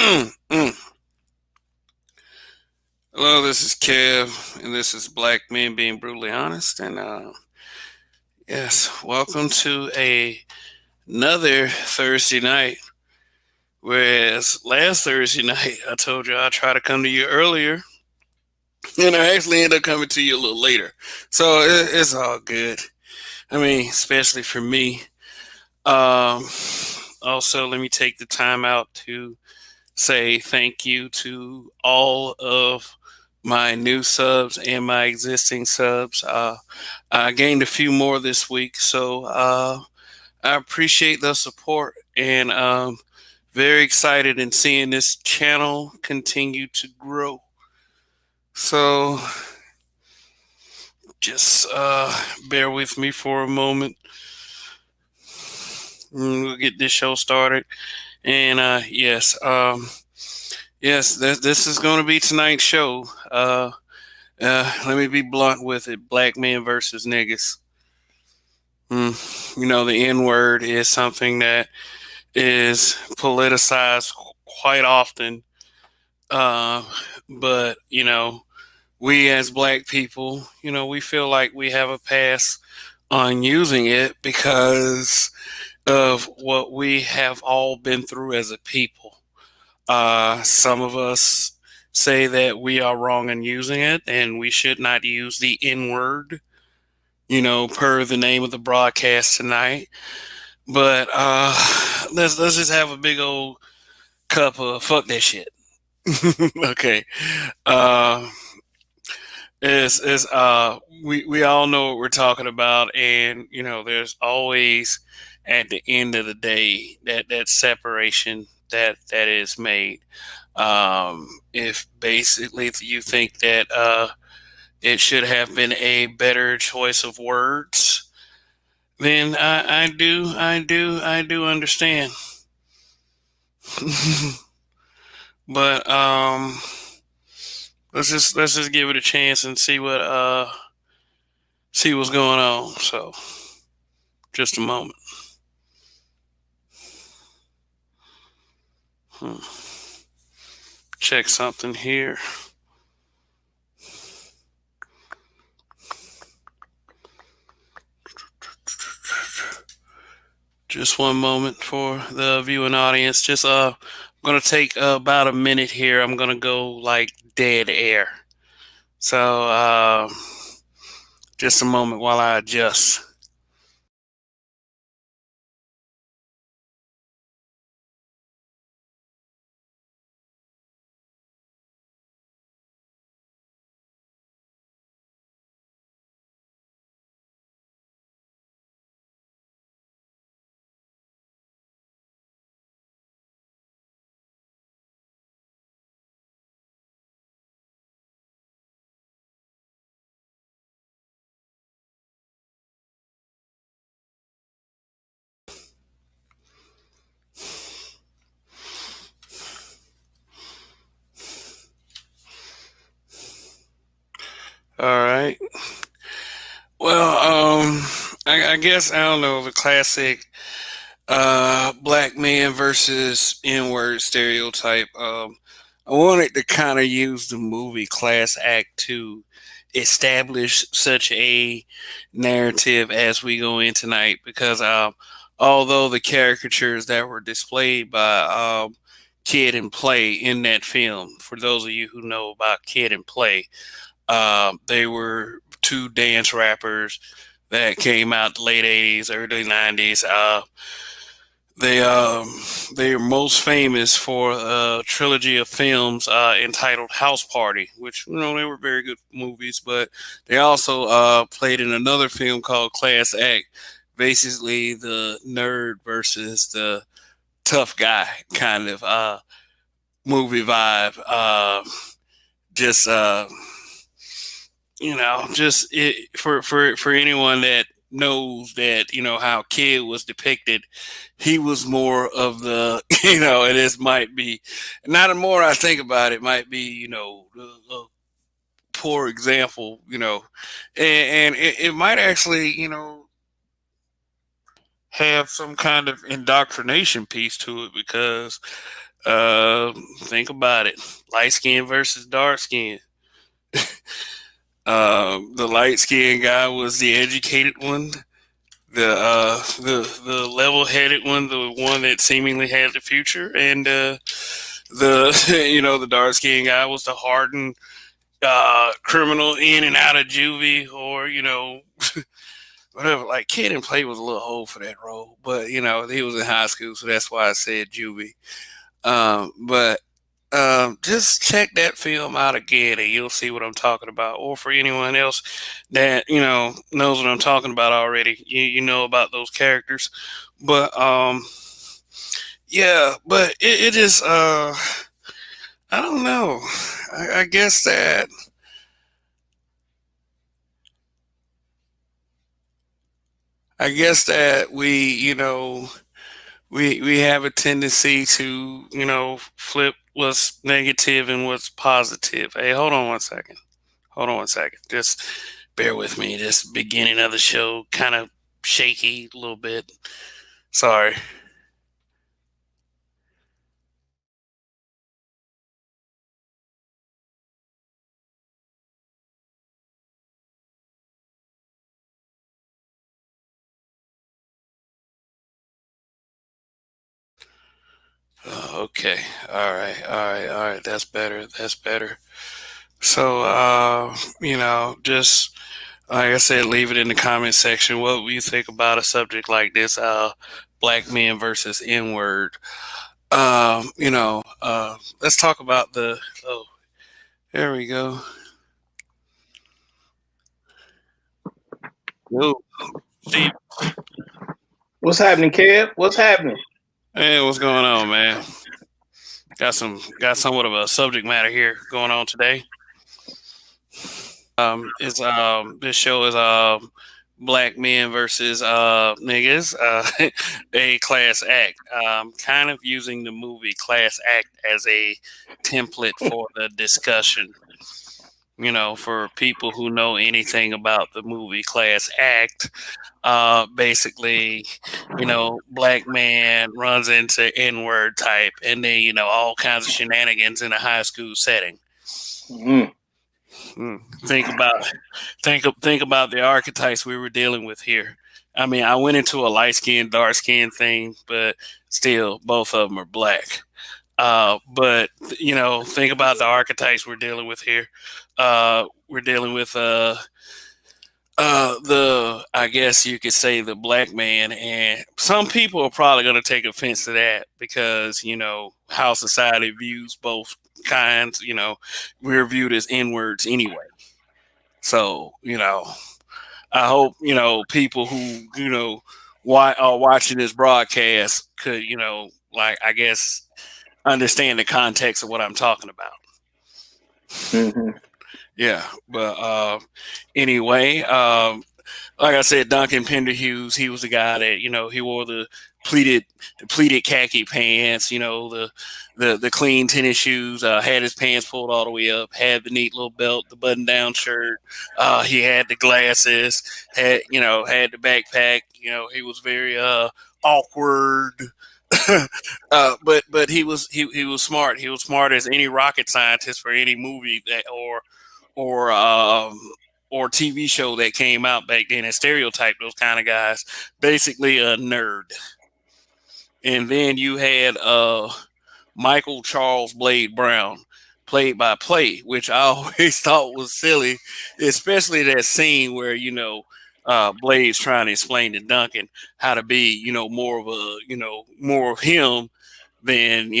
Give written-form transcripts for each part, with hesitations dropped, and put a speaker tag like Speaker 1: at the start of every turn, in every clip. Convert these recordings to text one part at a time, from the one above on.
Speaker 1: Hello, this is Kev, and this is Black Men Being Brutally Honest. And yes, welcome to another Thursday night. Whereas last Thursday night, I told you I'd try to come to you earlier, and I actually ended up coming to you a little later. So it's all good. I mean, especially for me. Um, Also, let me take the time out to say thank you to all of my new subs and my existing subs. I gained a few more this week, so I appreciate the support and very excited in seeing this channel continue to grow. So just bear with me for a moment. We'll get this show started. And yes, this is going to be tonight's show. Let me be blunt with it. Black men versus niggas. The N word is something that is politicized quite often. Uh, but, we as black people, we feel like we have a pass on using it because of what we have all been through as a people. Some of us say that we are wrong in using it and we should not use the N word, per the name of the broadcast tonight. But let's just have a big old cup of fuck that shit. Okay. Uh, we all know what we're talking about, and there's always at the end of the day that separation that is made. If basically if you think that it should have been a better choice of words, then I do understand. But let's just give it a chance and see what's going on. So just a moment. Hmm. Check something here. Just one moment for the viewing audience. I'm gonna take about a minute here. I'm gonna go like dead air. So just a moment while I adjust. All right. Well, I guess I don't know the classic black man versus N word stereotype. I wanted to kind of use the movie Class Act to establish such a narrative as we go in tonight because although the caricatures that were displayed by Kid and Play in that film, for those of you who know about Kid and Play, they were two dance rappers that came out the late 80s, early 90s. They are most famous for a trilogy of films entitled House Party, which they were very good movies. But they also played in another film called Class Act, basically the nerd versus the tough guy kind of movie vibe. Just just for anyone that knows that how Kid was depicted, he was more of the and this might be not the more I think about it might be a poor example, and it might actually have some kind of indoctrination piece to it because Think about it. Light skin versus dark skin. The light skinned guy was the educated one, the level headed one, the one that seemingly had the future, and the the dark skinned guy was the hardened criminal in and out of juvie, or whatever. Like Kid and Play was a little old for that role, but he was in high school, so that's why I said juvie. But just check that film out again, and you'll see what I'm talking about. Or for anyone else that knows what I'm talking about already, you know about those characters. But yeah, but it is. I don't know. I guess that. I guess that we have a tendency to flip what's negative and what's positive. Hey, hold on one second. Hold on one second. Just bear with me. This beginning of the show kind of shaky a little bit. Sorry. Okay. All right. All right. All right. That's better. That's better. So, just like I said, leave it in the comment section. What do you think about a subject like this? Black men versus N word. Let's talk about the. Oh, there we go. Yo, Steve.
Speaker 2: What's happening, Kev? What's happening?
Speaker 1: Hey, what's going on, man? Got somewhat of a subject matter here going on today. It's this show is black men versus niggas, a class act. Kind of using the movie Class Act as a template for the discussion. For people who know anything about the movie Class Act, basically, black man runs into N word type, and then all kinds of shenanigans in a high school setting.
Speaker 2: Mm.
Speaker 1: Think about think about the archetypes we were dealing with here. I mean, I went into a light skin, dark skin thing, but still, both of them are black. But think about the archetypes we're dealing with here. We're dealing with the I guess you could say the black man, and some people are probably going to take offense to that because how society views both kinds. We're viewed as N words anyway. So I hope people who why are watching this broadcast could like I guess understand the context of what I'm talking about.
Speaker 2: hmm
Speaker 1: Yeah, but anyway, like I said, Duncan Penderhughes, he was the guy that he wore pleated the pleated khaki pants, the clean tennis shoes, had his pants pulled all the way up, had the neat little belt, the button down shirt, he had the glasses, had the backpack, he was very awkward. But he was smart. He was smart as any rocket scientist for any movie that or or TV show that came out back then and stereotyped those kind of guys. Basically a nerd. And then you had Michael Charles Blade Brown, played by Play, which I always thought was silly, especially that scene where Blade's trying to explain to Duncan how to be more of a more of him than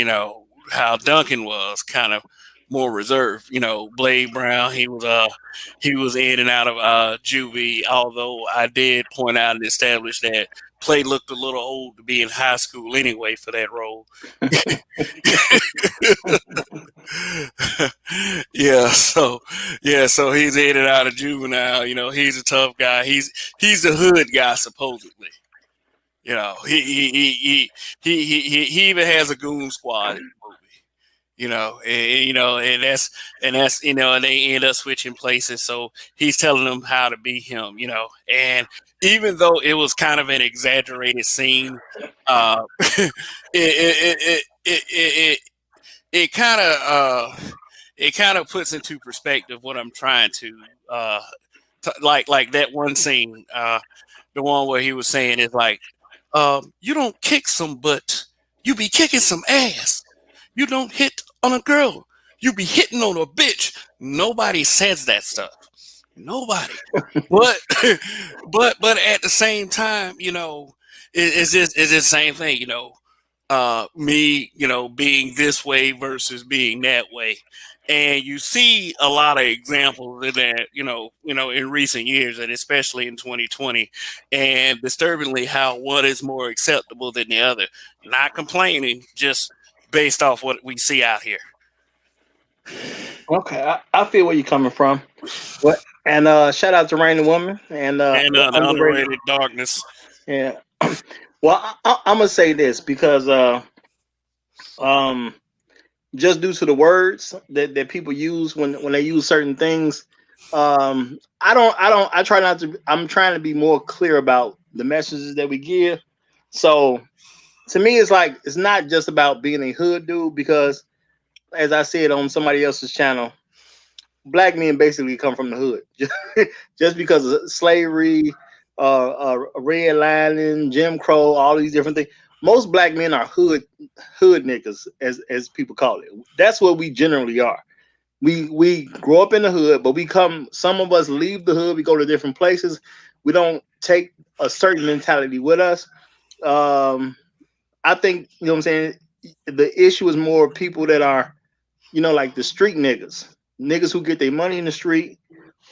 Speaker 1: how Duncan was kind of more reserved. Blade Brown, he was in and out of juvie. Although I did point out and establish that Play looked a little old to be in high school anyway for that role. yeah, so so he's in and out of juvenile. He's a tough guy. He's the hood guy supposedly. He even has a goon squad in the movie. And they end up switching places. So he's telling them how to be him. And even though it was kind of an exaggerated scene, it it kind of it kind of puts into perspective what I'm trying to like that one scene, the one where he was saying is like, you don't kick some butt, you be kicking some ass. You don't hit on a girl, you be hitting on a bitch. Nobody says that stuff. Nobody. But but at the same time, it's the same thing, me, being this way versus being that way. And you see a lot of examples of that, in recent years, and especially in 2020, and disturbingly how one is more acceptable than the other. Not complaining, just based off what we see out here.
Speaker 2: Okay, I feel where you're coming from. What? And shout out to Rain the Woman and
Speaker 1: And
Speaker 2: the
Speaker 1: the
Speaker 2: underrated.
Speaker 1: underrated darkness.
Speaker 2: Yeah. Well, I'm gonna say this because um just due to the words that people use when they use certain things, I try not to. I'm trying to be more clear about the messages that we give. So to me, it's like it's not just about being a hood dude because, as I said on somebody else's channel, black men basically come from the hood. Just because of slavery, redlining, Jim Crow, all these different things. Most black men are hood niggas, as people call it. That's what we generally are. We grow up in the hood, but we come. Some of us leave the hood. We go to different places. We don't take a certain mentality with us. Um, I think you know what I'm saying. The issue is more people that are like the street niggas who get their money in the street,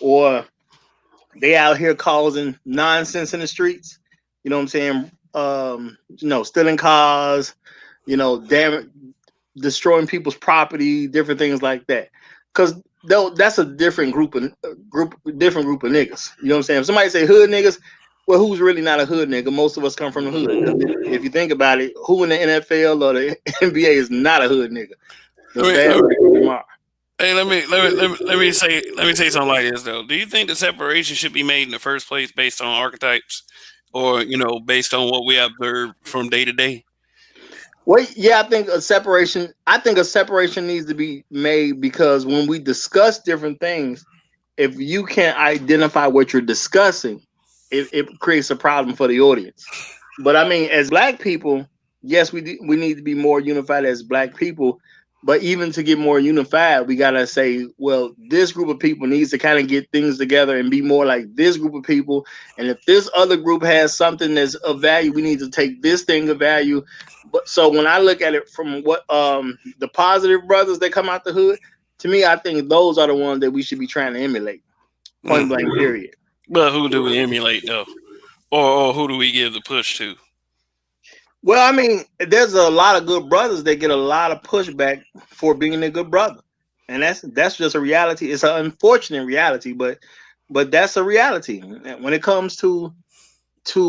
Speaker 2: or they out here causing nonsense in the streets. You know what I'm saying? Stealing cars, destroying people's property, different things like that. Because that's a different group of niggas. You know what I'm saying? If somebody say hood niggas, well, who's really not a hood nigga? Most of us come from the hood. If you think about it, who in the NFL or the NBA is not a hood nigga? The
Speaker 1: I mean,
Speaker 2: vast majority of them are.
Speaker 1: hey, let me say something like this though. Do you think the separation should be made in the first place based on archetypes, or based on what we observe from day to day?
Speaker 2: Well, yeah, I think a separation. I think a separation needs to be made because when we discuss different things, if you can't identify what you're discussing, it creates a problem for the audience. But I mean, as black people, yes, we need to be more unified as black people. But even to get more unified, we gotta say, well, this group of people needs to kind of get things together and be more like this group of people. And if this other group has something that's of value, we need to take this thing of value. But so when I look at it from what the positive brothers that come out the hood, to me, I think those are the ones that we should be trying to emulate. Point
Speaker 1: Mm.
Speaker 2: blank, period.
Speaker 1: But who do we emulate though, or who do we give the push to?
Speaker 2: Well, I mean, there's a lot of good brothers that get a lot of pushback for being a good brother, and that's just a reality. It's an unfortunate reality, but that's a reality. When it comes to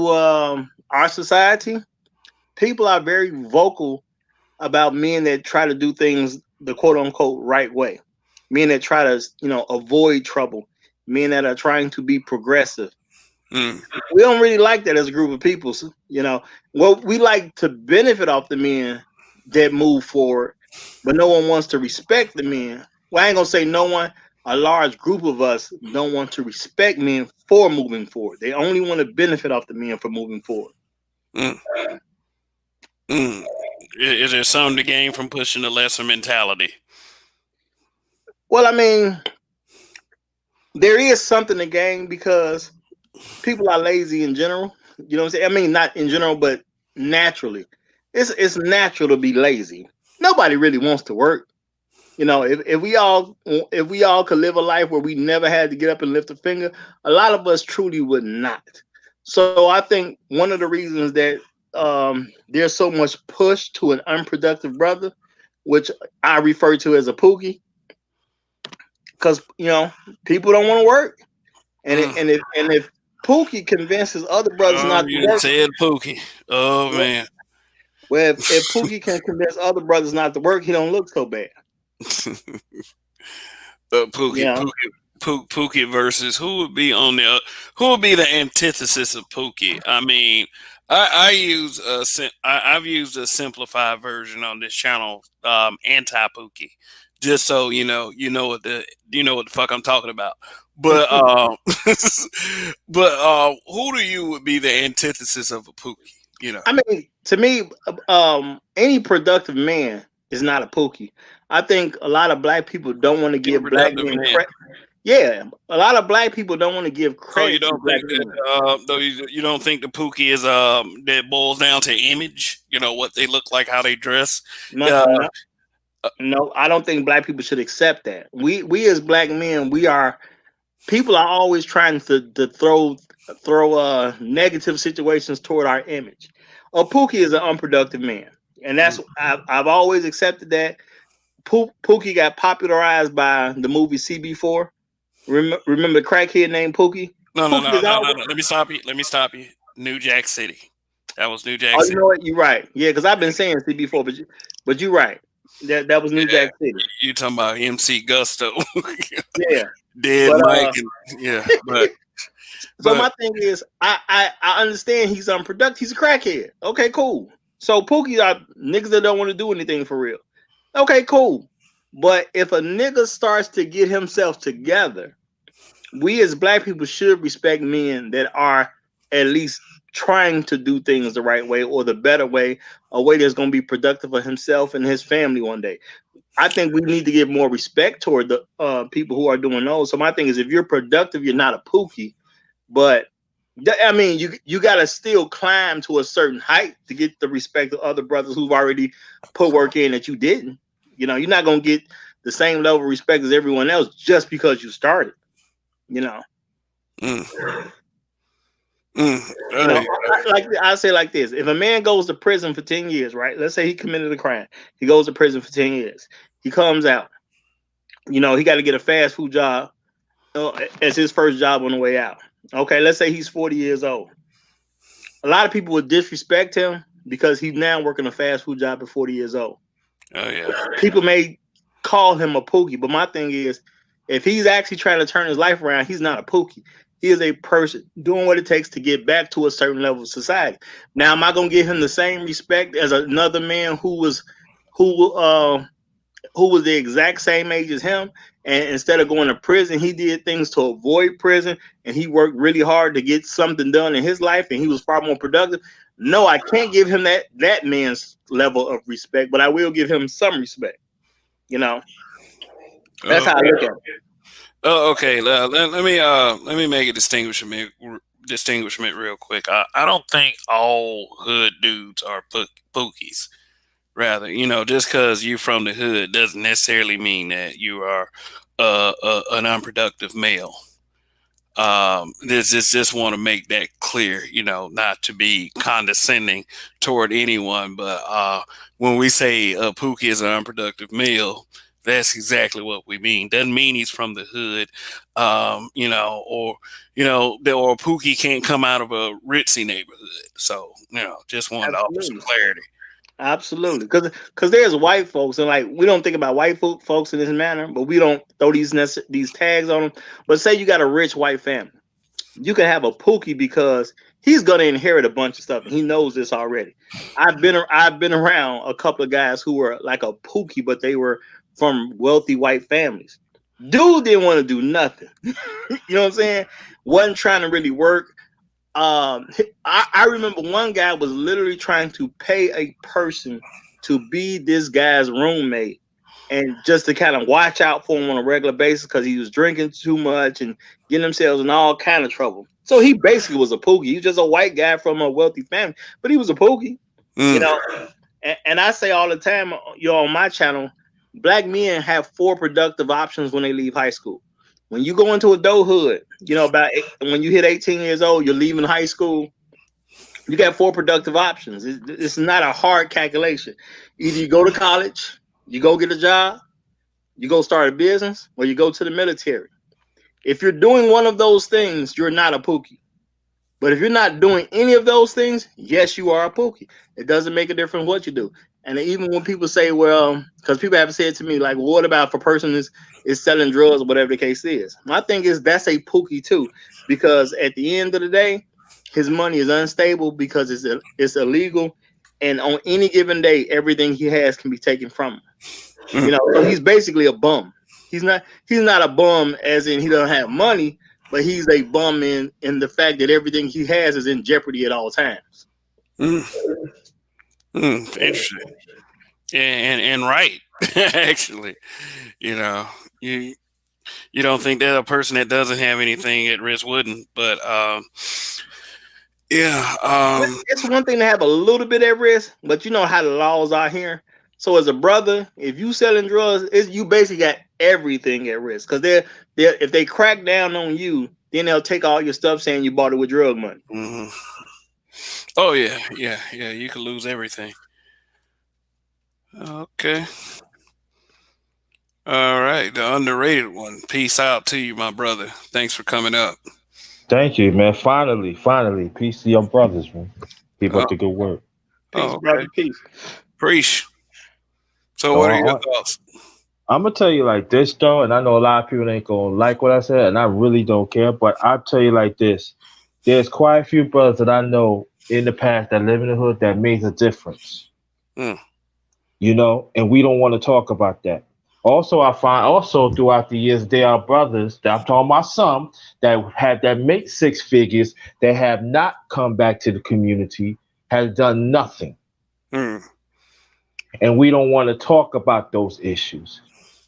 Speaker 2: our society, people are very vocal about men that try to do things the quote unquote right way, men that try to avoid trouble, men that are trying to be progressive.
Speaker 1: Mm.
Speaker 2: We don't really like that as a group of people. Well, we like to benefit off the men that move forward, but no one wants to respect the men. Well, I ain't gonna say no one. A large group of us don't want to respect men for moving forward. They only want to benefit off the men for moving forward.
Speaker 1: Mm. Mm. Is there something to gain from pushing the lesser mentality?
Speaker 2: Well, I mean, there is something to gain because people are lazy in general. You know what I'm saying? I mean, not in general, but naturally. It's natural to be lazy. Nobody really wants to work. If we all could live a life where we never had to get up and lift a finger, a lot of us truly would not. So I think one of the reasons that there's so much push to an unproductive brother, which I refer to as a Pookie, because people don't want to work, and
Speaker 1: Mm.
Speaker 2: if Pookie convinces other brothers
Speaker 1: Oh,
Speaker 2: not to
Speaker 1: you
Speaker 2: work,
Speaker 1: said Pookie. Oh
Speaker 2: well,
Speaker 1: man.
Speaker 2: if Pookie can convince other brothers not to work, he don't look so bad.
Speaker 1: Pookie,
Speaker 2: You know,
Speaker 1: Pookie versus who would be the antithesis of Pookie? I mean, I use I've used a simplified version on this channel, anti Pookie, just so you know what the fuck I'm talking about. But but who do you would be the antithesis of a Pookie? You know,
Speaker 2: I mean, to me, any productive man is not a pookie. I think a lot of black people don't want to
Speaker 1: any
Speaker 2: give black
Speaker 1: productive
Speaker 2: men
Speaker 1: man.
Speaker 2: credit. Yeah, a lot of black people don't want to give
Speaker 1: So you
Speaker 2: credit to
Speaker 1: don't
Speaker 2: black
Speaker 1: think that
Speaker 2: men.
Speaker 1: though you don't think the Pookie is that boils down to image? You know what they look like, how they dress.
Speaker 2: No,
Speaker 1: Uh,
Speaker 2: no, no, I don't think black people should accept that. We as black men, we are people are always trying to throw negative situations toward our image. A Pookie is an unproductive man, and that's I've always accepted that. Pookie got popularized by the movie CB4. Remember the crackhead named Pookie?
Speaker 1: No, no,
Speaker 2: Pookie
Speaker 1: no,
Speaker 2: is
Speaker 1: no, no,
Speaker 2: always.
Speaker 1: no. Let me stop you. Let me stop you. New Jack City. That was New Jack
Speaker 2: Oh, you
Speaker 1: City.
Speaker 2: know what? You're right. Yeah, because I've been saying CB4, but you're right. That was New
Speaker 1: Yeah,
Speaker 2: Jack City.
Speaker 1: you talking about MC Gusto,
Speaker 2: Yeah,
Speaker 1: Dead
Speaker 2: but
Speaker 1: Mike, and yeah,
Speaker 2: so
Speaker 1: but
Speaker 2: my thing is, I understand he's unproductive. He's a crackhead. Okay, cool. So Pookie are niggas that don't want to do anything for real. Okay, cool. But if a nigga starts to get himself together, we as black people should respect men that are at least trying to do things the right way or the better way, a way that's going to be productive for himself and his family one day. I think we need to give more respect toward the people who are doing those. So my thing is, if you're productive, you're not a Pookie. But I mean, you got to still climb to a certain height to get the respect of other brothers who've already put work in that you didn't. You know, you're not gonna get the same level of respect as everyone else just because you started. You know,
Speaker 1: mm, mm,
Speaker 2: you know,
Speaker 1: hey,
Speaker 2: like I say like this: if a man goes to prison for 10 years, right? Let's say he committed a crime, he goes to prison for 10 years. He comes out. You know, he got to get a fast food job as his first job on the way out. Okay, let's say he's 40 years old. A lot of people would disrespect him because he's now working a fast food job at 40 years old.
Speaker 1: oh yeah,
Speaker 2: People may call him a pookie, but my thing is, if he's actually trying to turn his life around, he's not a pookie. He is a person doing what it takes to get back to a certain level of society. Now, am I gonna give him the same respect as another man who who was the exact same age as him, and instead of going to prison, he did things to avoid prison, and he worked really hard to get something done in his life, and he was far more productive? No, I can't give him that man's level of respect, but I will give him some respect. You know, that's
Speaker 1: oh,
Speaker 2: how I look at it.
Speaker 1: oh okay. Let me make a distinguishment real quick. I don't think all hood dudes are Pookies. Rather, just because you're from the hood doesn't necessarily mean that you are an unproductive male. This just want to make that clear, not to be condescending toward anyone, but when we say Pookie is an unproductive male, that's exactly what we mean. Doesn't mean he's from the hood, or or Pookie can't come out of a ritzy neighborhood. So, just wanted to offer some
Speaker 2: Absolutely.
Speaker 1: clarity.
Speaker 2: Absolutely, because there's white folks, and like we don't think about folks in this manner, but we don't throw these tags on them. But say you got a rich white family, you can have a Pookie because he's gonna inherit a bunch of stuff, and he knows this already. I've been around a couple of guys who were like a Pookie, but they were from wealthy white families. Dude didn't want to do nothing. You know what I'm saying? Wasn't trying to really work. I remember one guy was literally trying to pay a person to be this guy's roommate and just to kind of watch out for him on a regular basis because he was drinking too much and getting themselves in all kind of trouble. So he basically was a pookie. He was just a white guy from a wealthy family, but he was a pookie, you
Speaker 1: Mm,
Speaker 2: know. And I say all the time, on my channel, black men have four productive options when they leave high school. When you go into adulthood, when you hit 18 years old, you're leaving high school. You got four productive options. It's not a hard calculation. Either you go to college, you go get a job, you go start a business, or you go to the military. If you're doing one of those things, you're not a pookie. But if you're not doing any of those things, yes, you are a pookie. It doesn't make a difference what you do. And even when people say, well, because people have said to me, like, well, what about if a person is selling drugs or whatever the case is? My thing is that's a pookie too, because at the end of the day, his money is unstable because it's illegal, and on any given day, everything he has can be taken from him.
Speaker 1: Mm,
Speaker 2: So he's basically a bum. He's not a bum as in he doesn't have money, but he's a bum in the fact that everything he has is in jeopardy at all times.
Speaker 1: mm, interesting. And right, actually, you know, you you don't think that a person that doesn't have anything at risk wouldn't, but yeah,
Speaker 2: It's one thing to have a little bit at risk, but you know how the laws are here. So as a brother, if you selling drugs, you basically got everything at risk because they if they crack down on you, then they'll take all your stuff saying you bought it with drug money.
Speaker 1: mhm. Oh yeah, yeah, yeah. You could lose everything. Okay. All right, the underrated one. Peace out to you, my brother. Thanks for coming up.
Speaker 3: Thank you, man. Finally. Peace to your brothers, man. Keep
Speaker 1: Oh,
Speaker 3: up the good work.
Speaker 2: Peace,
Speaker 1: oh okay.
Speaker 2: brother. Peace.
Speaker 1: Preach. So,
Speaker 3: So
Speaker 1: what are your thoughts?
Speaker 3: I'm gonna tell you like this though, and I know a lot of people ain't gonna like what I said, and I really don't care, but I'll tell you like this. There's quite a few brothers that I know in the past that live in the hood that made a difference.
Speaker 1: Mm,
Speaker 3: And we don't want to talk about that. Also, I find also throughout the years there are brothers that I'm talking about some that make six figures that have not come back to the community, has done nothing.
Speaker 1: mm,
Speaker 3: And we don't want to talk about those issues.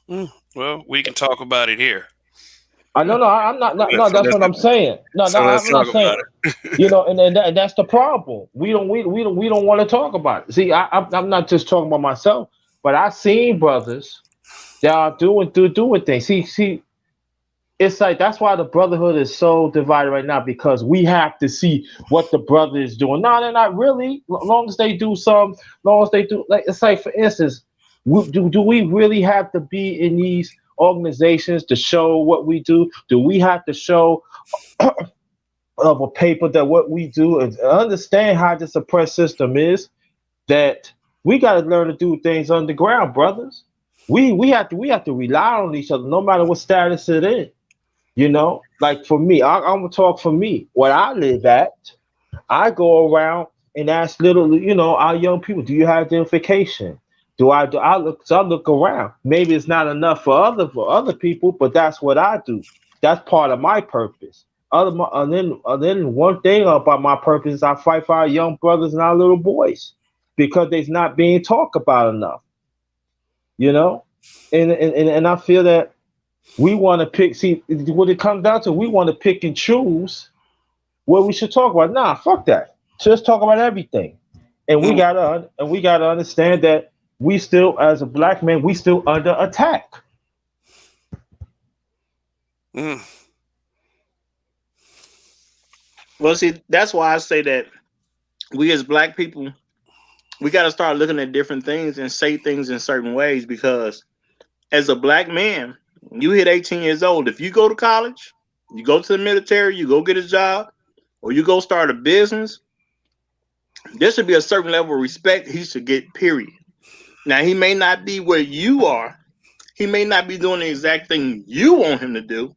Speaker 1: mm. Well, we can talk about it here.
Speaker 3: I no, no, I'm not,
Speaker 1: So
Speaker 3: not,
Speaker 1: let's
Speaker 3: no.
Speaker 1: so
Speaker 3: That's
Speaker 1: let's
Speaker 3: what I'm saying. No, no,
Speaker 1: so let's
Speaker 3: I'm not
Speaker 1: talk
Speaker 3: saying.
Speaker 1: about it.
Speaker 3: And that's the problem. We don't want to talk about it. See, I'm not just talking about myself, but I seen brothers that are doing things. See, it's like that's why the brotherhood is so divided right now because we have to see what the brother is doing. No, they're not really. Long as they do some, long as they do, like it's like for instance, do we really have to be in these organizations to show what we do? Do we have to show of a paper that what we do and understand how this oppressed system is? That we got to learn to do things underground, brothers. We have to rely on each other no matter what status it is. Like for me, I'm gonna talk for me. Where I live at, I go around and ask our young people, do you have identification? Do I look around? Maybe it's not enough for other people, but that's what I do. That's part of my purpose. And then one thing about my purpose is I fight for our young brothers and our little boys because they're not being talked about enough. You know, and I feel that we want to pick. See, what it comes down to, we want to pick and choose what we should talk about. Nah, fuck that. Just talk about everything. And we
Speaker 1: Mm,
Speaker 3: gotta understand that we still, as a black man, we still under attack.
Speaker 1: mm,
Speaker 2: Well, see, that's why I say that we as black people, we got to start looking at different things and say things in certain ways because as a black man, you hit 18 years old. If you go to college, you go to the military, you go get a job, or you go start a business, there should be a certain level of respect he should get, period. Now, he may not be where you are, he may not be doing the exact thing you want him to do,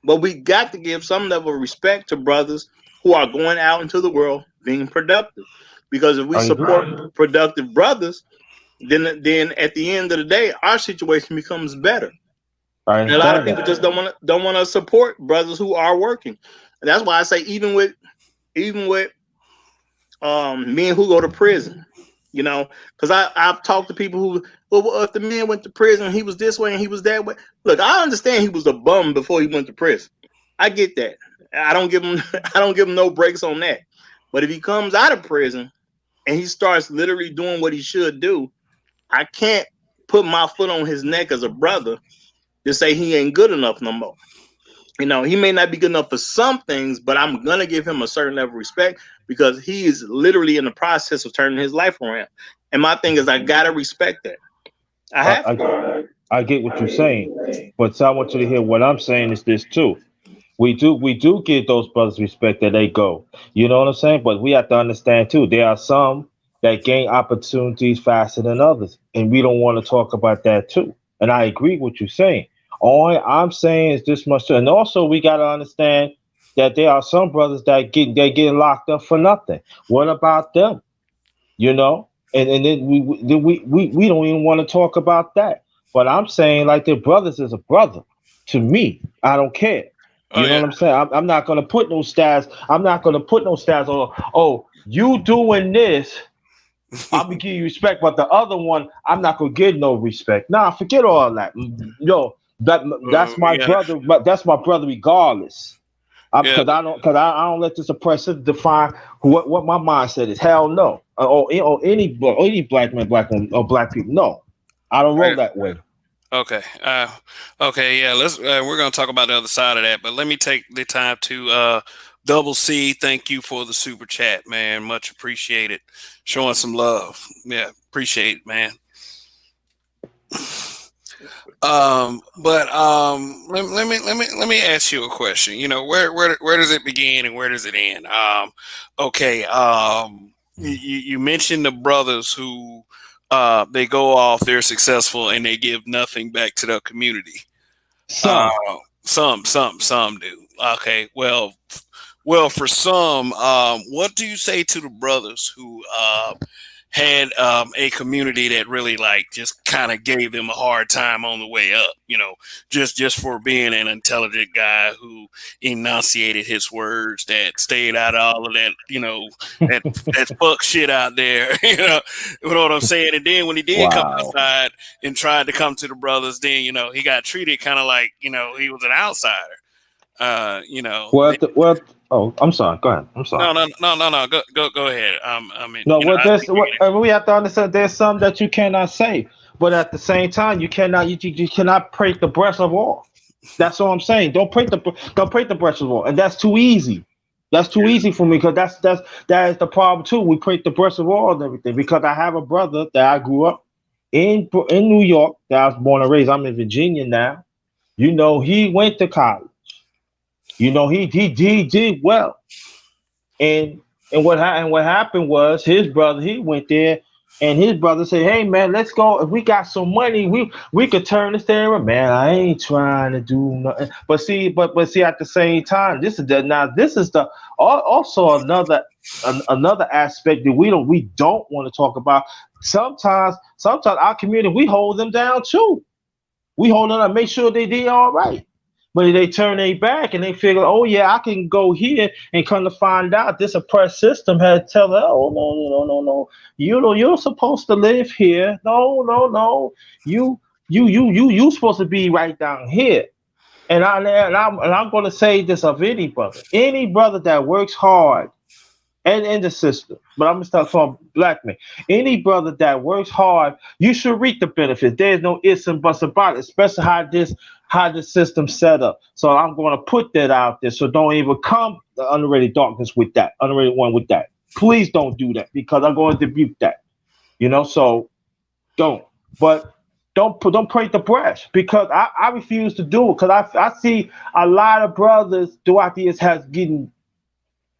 Speaker 2: but we got to give some level of respect to brothers who are going out into the world being productive. Because if we
Speaker 3: I
Speaker 2: support
Speaker 3: agree.
Speaker 2: productive brothers, then at the end of the day, our situation becomes better.
Speaker 3: I
Speaker 2: And a lot of
Speaker 3: understand
Speaker 2: people just
Speaker 3: that.
Speaker 2: don't want to support brothers who are working. And that's why I say even with men who go to prison, because I've talked to people who, well, if the man went to prison, he was this way and he was that way. Look, I understand he was a bum before he went to prison. I get that. I don't give him I don't give him no breaks on that. But if he comes out of prison and he starts literally doing what he should do, I can't put my foot on his neck as a brother to say he ain't good enough no more. He may not be good enough for some things, but I'm gonna give him a certain level of respect because he is literally in the process of turning his life around. And my thing is, I gotta respect that. I
Speaker 3: I,
Speaker 2: have
Speaker 3: I
Speaker 2: to.
Speaker 3: I get what you're saying, but I want you to hear what I'm saying is this too. We do give those brothers respect that they go. You know what I'm saying? But we have to understand too, there are some that gain opportunities faster than others. And we don't want to talk about that too. And I agree with you saying. All I'm saying is this much. And also we gotta understand that there are some brothers that getting locked up for nothing. What about them? You know, and then we don't even want to talk about that. But I'm saying like the brothers is a brother to me. I don't care.
Speaker 1: Oh
Speaker 3: You know
Speaker 1: yeah.
Speaker 3: what I'm saying? I'm not gonna put no stats. I'm not gonna put no stats on. Oh, you doing this? I'm gonna give you respect, but the other one, I'm not gonna give no respect. Nah, forget all that. Yo, that's my
Speaker 1: Yeah.
Speaker 3: brother. But that's my brother regardless.
Speaker 1: Yeah.
Speaker 3: I don't let this oppressor define what my mindset is. Hell no. Or any black man, black woman, or black people. No, I don't roll that way.
Speaker 1: Okay. Okay. Yeah. Let's. We're going to talk about the other side of that, but let me take the time to double C. Thank you for the super chat, man. Much appreciated. Showing some love. Yeah. Appreciate it, man. But let me ask you a question. You know, where does it begin and where does it end? Okay. You mentioned the brothers who they go off, they're successful, and they give nothing back to the community. Uh,
Speaker 3: Some.
Speaker 1: some do. Okay. Well, for some, what do you say to the brothers who had a community that really like just kind of gave them a hard time on the way up? You know, just for being an intelligent guy who enunciated his words, that stayed out of all of that. That that fuck shit out there. You know what I'm saying? And then when he did come
Speaker 3: Wow.
Speaker 1: outside and tried to come to the brothers, then he got treated kind of like he was an outsider.
Speaker 3: Well, oh, I'm sorry. Go ahead. I'm sorry.
Speaker 1: No, no, no, no, no. Go ahead. I mean,
Speaker 3: No, what
Speaker 1: I
Speaker 3: there's
Speaker 1: think we
Speaker 3: what we have to understand. There's some that you cannot say, but at the same time, you cannot break the breast of all. That's all I'm saying. Don't break the breast of all, and that's too easy. That's too easy for me because that is the problem too. We break the breast of all and everything because I have a brother that I grew up in New York that I was born and raised. I'm in Virginia now. You know, he went to college. You know, he did well. And and what happened was his brother he went there and his brother said, "Hey man, let's go. If we got some money, we could turn this thing around." Man, I ain't trying to do nothing. But see, at the same time, this is the also another aspect that we don't want to talk about. Sometimes our community we hold them down too. We hold on to make sure they did all right. But they turn their back and they figure, oh yeah, I can go here and come to find out this oppressed system had to tell her, oh no, you're supposed to live here. No, you supposed to be right down here. And I'm going to say this of any brother that works hard and in the system. But I'm gonna start from black men. Any brother that works hard, you should reap the benefits. There's no ifs and buts about it, especially how this system set up. So I'm gonna put that out there. So don't even come the underrated darkness with that, underrated one with that. Please don't do that because I'm going to rebuke that. So don't. But don't break the breast because I refuse to do it because I see a lot of brothers throughout the years has getting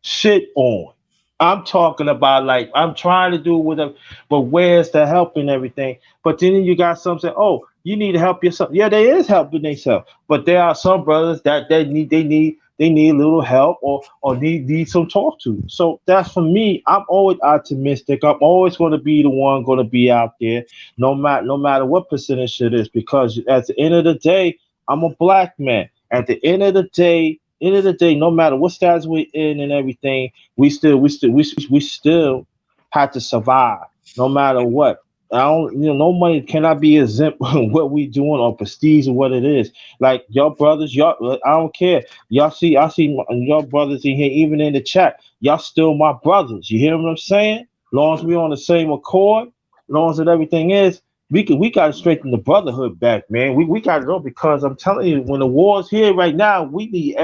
Speaker 3: shit on. I'm talking about like I'm trying to do with them, but where's the help and everything? But then you got some say, "Oh, you need to help yourself." Yeah, there is helping themselves, but there are some brothers that they need a little help or need some talk to. So that's for me. I'm always optimistic. I'm always going to be the one going to be out there, no matter what percentage it is, because at the end of the day, I'm a black man. At the end of the day, no matter what status we're in and everything, we still have to survive no matter what. I don't, no money cannot be exempt from what we doing or prestige or what it is. Like your brothers, y'all, I don't care. Your brothers in here, even in the chat. Y'all still my brothers. You hear what I'm saying? Long as we on the same accord, long as everything is, we got to strengthen the brotherhood back, man. We got to know because I'm telling you, when the war's here right now, we need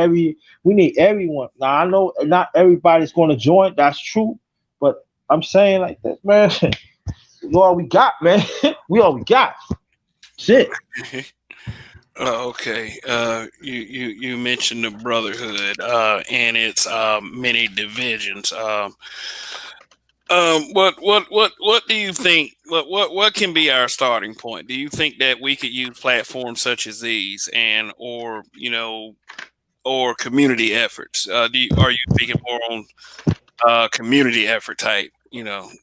Speaker 3: everyone. Now I know not everybody's going to join. That's true, but I'm saying like this, man. We all we got, man. We all we got. Shit.
Speaker 1: Okay. You mentioned the Brotherhood and its many divisions. What do you think? What can be our starting point? Do you think that we could use platforms such as these, and or or community efforts? Are you speaking more on community effort type?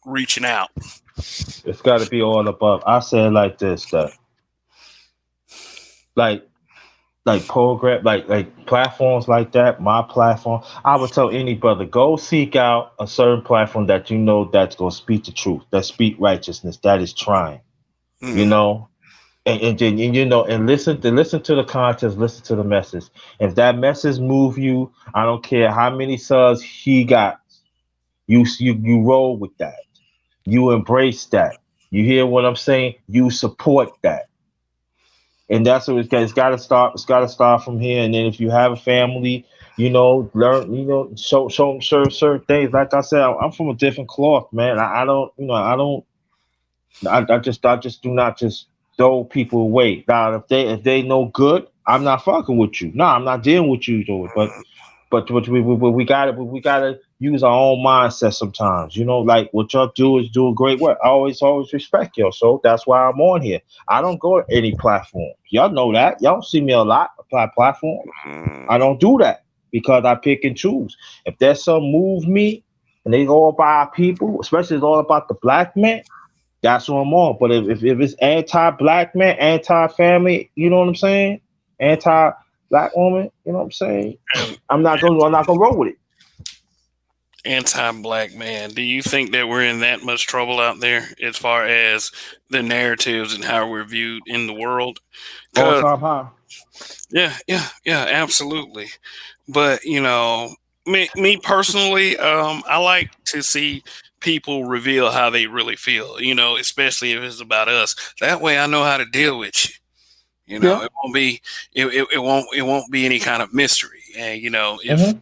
Speaker 1: Reaching out.
Speaker 3: It's got to be all above. I say it like this: that like program platforms like that, my platform, I would tell any brother, go seek out a certain platform that you know that's gonna speak the truth, that speak righteousness, that is trying, you
Speaker 1: Mm,
Speaker 3: know, and listen to the content, listen to the message. If that message move you, I don't care how many subs he got, you roll with that, you embrace that. You hear what I'm saying? You support that, and that's what it's got to start. It's got to start from here. And then if you have a family, learn, show them certain things. Like I said, I'm from a different cloth, man. I don't, I don't, I just do not just throw people away. Now, if they no good, I'm not fucking with you. No, I'm not dealing with you, though. But we gotta use our own mindset sometimes. Like what y'all do is do a great work. I always respect y'all. So that's why I'm on here. I don't go to any platform. Y'all know that. Y'all see me a lot apply platforms. I
Speaker 1: mm,
Speaker 3: don't do that because I pick and choose. If there's some move me and they all about people, especially it's all about the black man, that's what I'm on. But if it's anti-black man, anti-family, you know what I'm saying? Anti-black woman, you know what I'm saying?
Speaker 1: and
Speaker 3: I'm not gonna roll with it.
Speaker 1: anti-black man. Do you think that we're in that much trouble out there as far as the narratives and how we're viewed in the world?
Speaker 3: All
Speaker 1: Because
Speaker 3: time high.
Speaker 1: yeah, absolutely. But me personally, I like to see people reveal how they really feel. Especially if it's about us. That way, I know how to deal with you.
Speaker 3: Yeah.
Speaker 1: It won't be it won't be any kind of mystery. And
Speaker 3: Mm-hmm.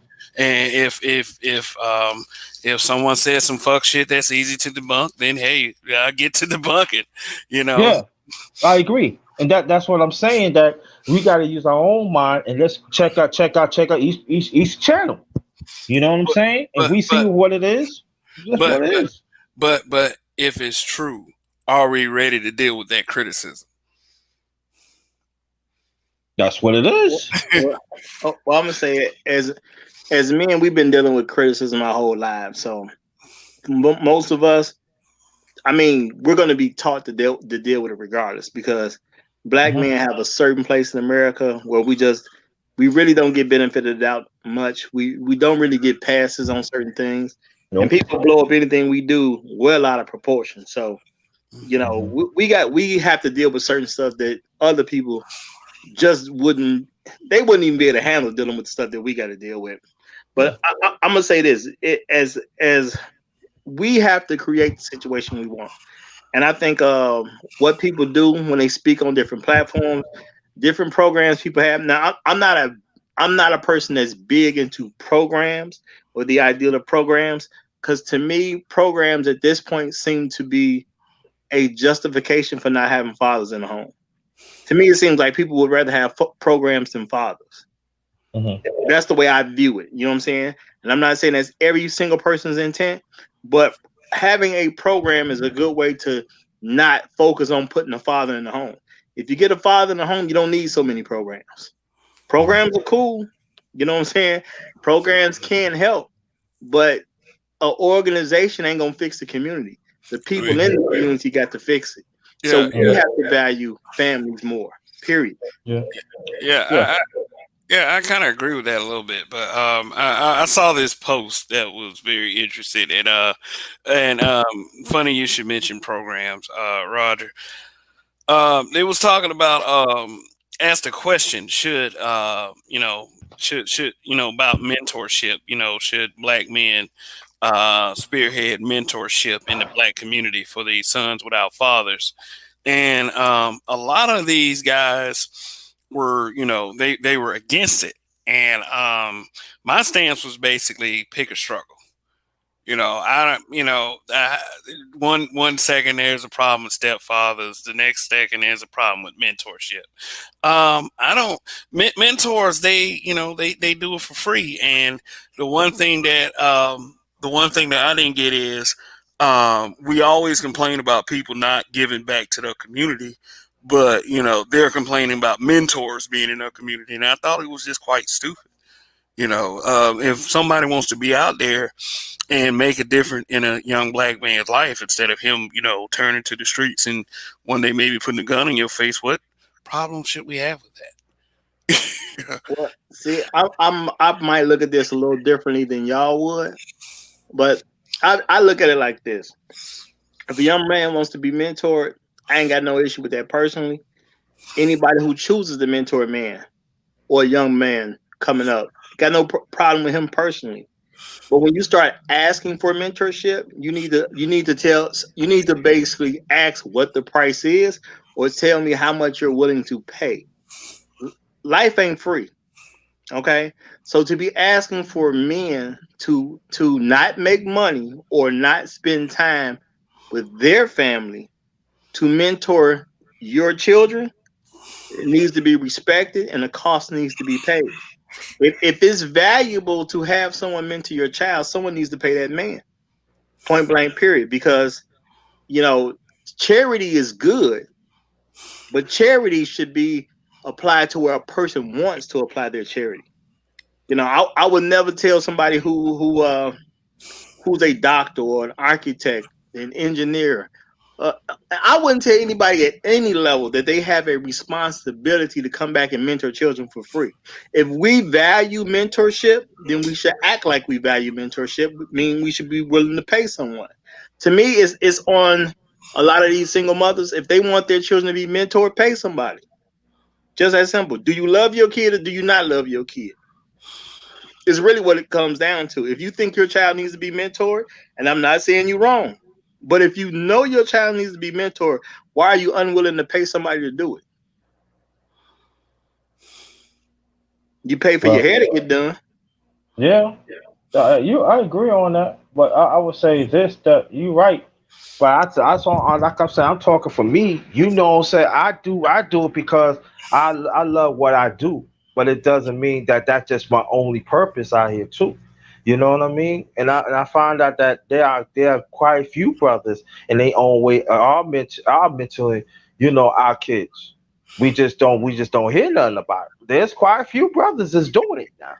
Speaker 1: if someone says some fuck shit that's easy to debunk, then hey, I get to debunk it. You know,
Speaker 3: Yeah, I agree. And that's what I'm saying. That we got to use our own mind and let's check out each channel. You know what I'm saying? If
Speaker 1: but
Speaker 3: we see
Speaker 1: but
Speaker 3: what it is, that's
Speaker 1: but
Speaker 3: what it
Speaker 1: but
Speaker 3: is.
Speaker 1: but if it's true, are we ready to deal with that criticism?
Speaker 3: That's what it
Speaker 2: Well,
Speaker 3: is.
Speaker 2: I'm gonna say it as men, we've been dealing with criticism our whole lives. So most of us, I mean, we're going to be taught to deal with it regardless because black
Speaker 3: Hmm.
Speaker 2: men have a certain place in America where we really don't get benefited out much. We don't really get passes on certain things, and
Speaker 3: Nope.
Speaker 2: people blow up anything we do well out of proportion. So
Speaker 3: Hmm.
Speaker 2: we have to deal with certain stuff that other people just wouldn't. They wouldn't even be able to handle dealing with the stuff that we got to deal with.
Speaker 3: Yeah.
Speaker 2: But I'm gonna say this: as we have to create the situation we want. And I think what people do when they speak on different platforms, different programs people have. Now, I'm not a person that's big into programs or the ideal of programs because to me, programs at this point seem to be a justification for not having fathers in the home. To me, it seems like people would rather have programs than fathers.
Speaker 3: Hmm.
Speaker 2: That's the way I view it. You know what I'm saying? And I'm not saying that's every single person's intent, but having a program is a good way to not focus on putting a father in the home. If you get a father in the home, you don't need so many programs. Programs are cool. You know what I'm saying? Programs can help, but an organization ain't gonna fix the community. The people in the community got to fix it. So
Speaker 1: Yeah,
Speaker 2: we
Speaker 3: Yeah.
Speaker 2: have to value families more. Period.
Speaker 3: Yeah.
Speaker 1: yeah,
Speaker 3: Yeah.
Speaker 1: yeah. I kind of agree with that a little bit, but I saw this post that was very interesting, and funny you should mention programs, Roger. They was talking about asked a question: should about mentorship? Should black men spearhead mentorship in the black community for these sons without fathers? And a lot of these guys were, they were against it. And my stance was basically pick a struggle. I don't. One second there's a problem with stepfathers. The next second there's a problem with mentorship. I don't. Mentors, they do it for free. And the one thing that I didn't get is, we always complain about people not giving back to their community, but they're complaining about mentors being in their community, and I thought it was just quite stupid. If somebody wants to be out there and make a difference in a young black man's life instead of him, turning to the streets and one day maybe putting a gun in your face, what problem should we have with that?
Speaker 2: Well, see, I might look at this a little differently than y'all would, but I look at it like this: if a young man wants to be mentored, I ain't got no issue with that personally. Anybody who chooses to mentor a man or a young man coming up, got no problem with him personally. But when you start asking for mentorship, you need to basically ask what the price is, or tell me how much you're willing to pay. Life ain't free, okay? So to be asking for men to not make money or not spend time with their family to mentor your children, it needs to be respected and the cost needs to be paid. If it's valuable to have someone mentor your child, someone needs to pay that man. Point blank, period. Because, you know, charity is good, but charity should be applied to where a person wants to apply their charity. I would never tell somebody who's a doctor or an architect, an engineer. I wouldn't tell anybody at any level that they have a responsibility to come back and mentor children for free. If we value mentorship, then we should act like we value mentorship, meaning we should be willing to pay someone. To me, it's on a lot of these single mothers. If they want their children to be mentored, pay somebody. Just that simple. Do you love your kid or do you not love your kid? Is really what it comes down to. If you think your child needs to be mentored, and I'm not saying you're wrong, but if you know your child needs to be mentored, why are you unwilling to pay somebody to do it? You pay for your
Speaker 3: Well,
Speaker 2: hair to get done.
Speaker 3: yeah, I agree on that, but I would say this that you right. But like I'm saying, I'm talking for me. You know what I'm saying? I do it because I love what I do. But it doesn't mean that that's just my only purpose out here too. You know what I mean? And I find out that there are quite a few brothers in their own way are mentoring, our kids. We just don't hear nothing about it. There's quite a few brothers that's doing it now.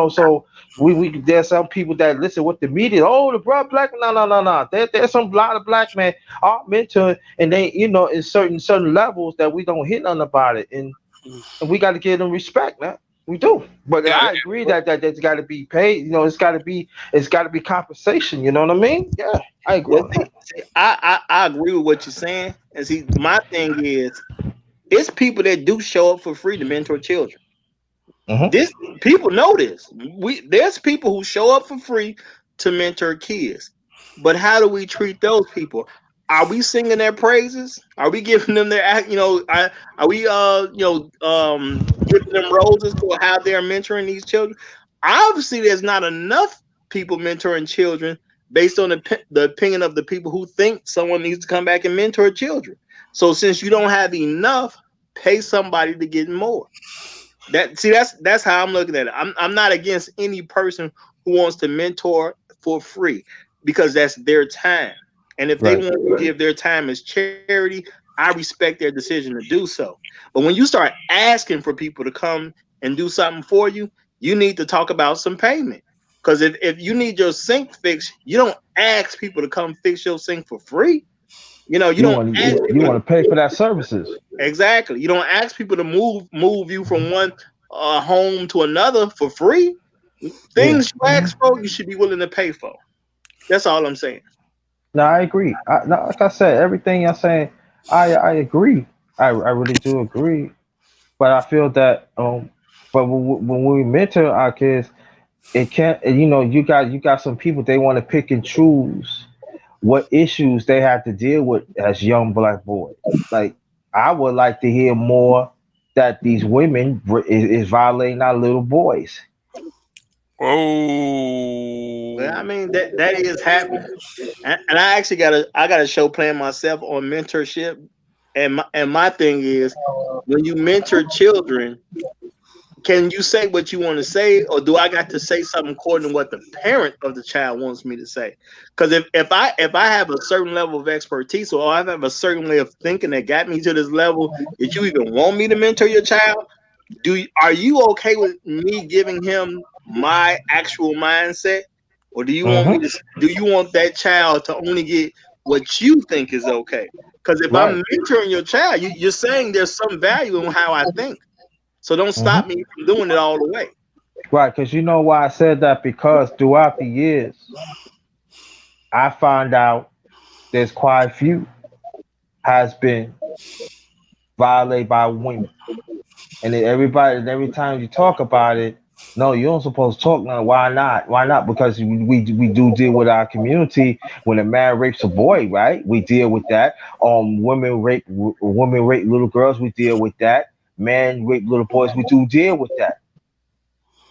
Speaker 3: So we there's some people that listen with the media. Oh, the broad black, no, no, no, no. There's some lot of black men are mentoring, and they, in certain levels that we don't hear nothing about it, and we got to give them respect, man. We do, but
Speaker 1: Yeah,
Speaker 3: I agree that that's got to be paid. It's got to be compensation. You know what I mean? Yeah, I agree
Speaker 2: Yeah,
Speaker 3: on that.
Speaker 2: I agree with what you're saying. And see, my thing is, it's people that do show up for free to mentor children.
Speaker 3: Hmm.
Speaker 2: This People know this. There's people who show up for free to mentor kids. But how do we treat those people? Are we singing their praises? Are we giving them are we giving them roses for how they're mentoring these children? Obviously there's not enough people mentoring children based on the opinion of the people who think someone needs to come back and mentor children. So since you don't have enough, pay somebody to get more. That's how I'm looking at it. I'm not against any person who wants to mentor for free because that's their time. And if they
Speaker 3: Right.
Speaker 2: want to give their time as charity, I respect their decision to do so. But when you start asking for people to come and do something for you, you need to talk about some payment. Because if you need your sink fixed, you don't ask people to come fix your sink for free. You
Speaker 3: You
Speaker 2: don't
Speaker 3: want
Speaker 2: ask
Speaker 3: you, you
Speaker 2: people
Speaker 3: want
Speaker 2: to
Speaker 3: to pay for that services.
Speaker 2: Exactly. You don't ask people to move you from one home to another for free.
Speaker 3: Yeah.
Speaker 2: Things you ask for, you should be willing to pay for. That's all I'm saying.
Speaker 3: No, I agree. No, like I said, everything you're saying, I agree. I really do agree. But I feel that but when we mentor our kids, it can't. You got some people they want to pick and choose what issues they have to deal with as young black boys. Like I would like to hear more that these women is violating our little boys.
Speaker 2: Well, I
Speaker 1: oh,
Speaker 2: mean that is happening, and I got a show playing myself on mentorship, and my thing is when you mentor children, can you say what you want to say, or do I got to say something according to what the parent of the child wants me to say? Because if I have a certain level of expertise, or I have a certain way of thinking that got me to this level that you even want me to mentor your child, are you okay with me giving him my actual mindset, or do you want me
Speaker 3: Mm-hmm.
Speaker 2: to? Do you want that child to only get what you think is okay? Because if
Speaker 3: Right.
Speaker 2: I'm mentoring your child, you're saying there's some value in how I think. So don't stop
Speaker 3: Mm-hmm.
Speaker 2: me from doing it all the way.
Speaker 3: Right. Because you know why I said that? Because throughout the years, I found out there's quite a few has been violated by women. And then everybody, and every time you talk about it, no, you don't supposed to talk now. Why not? Why not? Because we do deal with our community when a man rapes a boy, right? We deal with that. Women rape little girls. We deal with that. Men rape little boys. We do deal with that.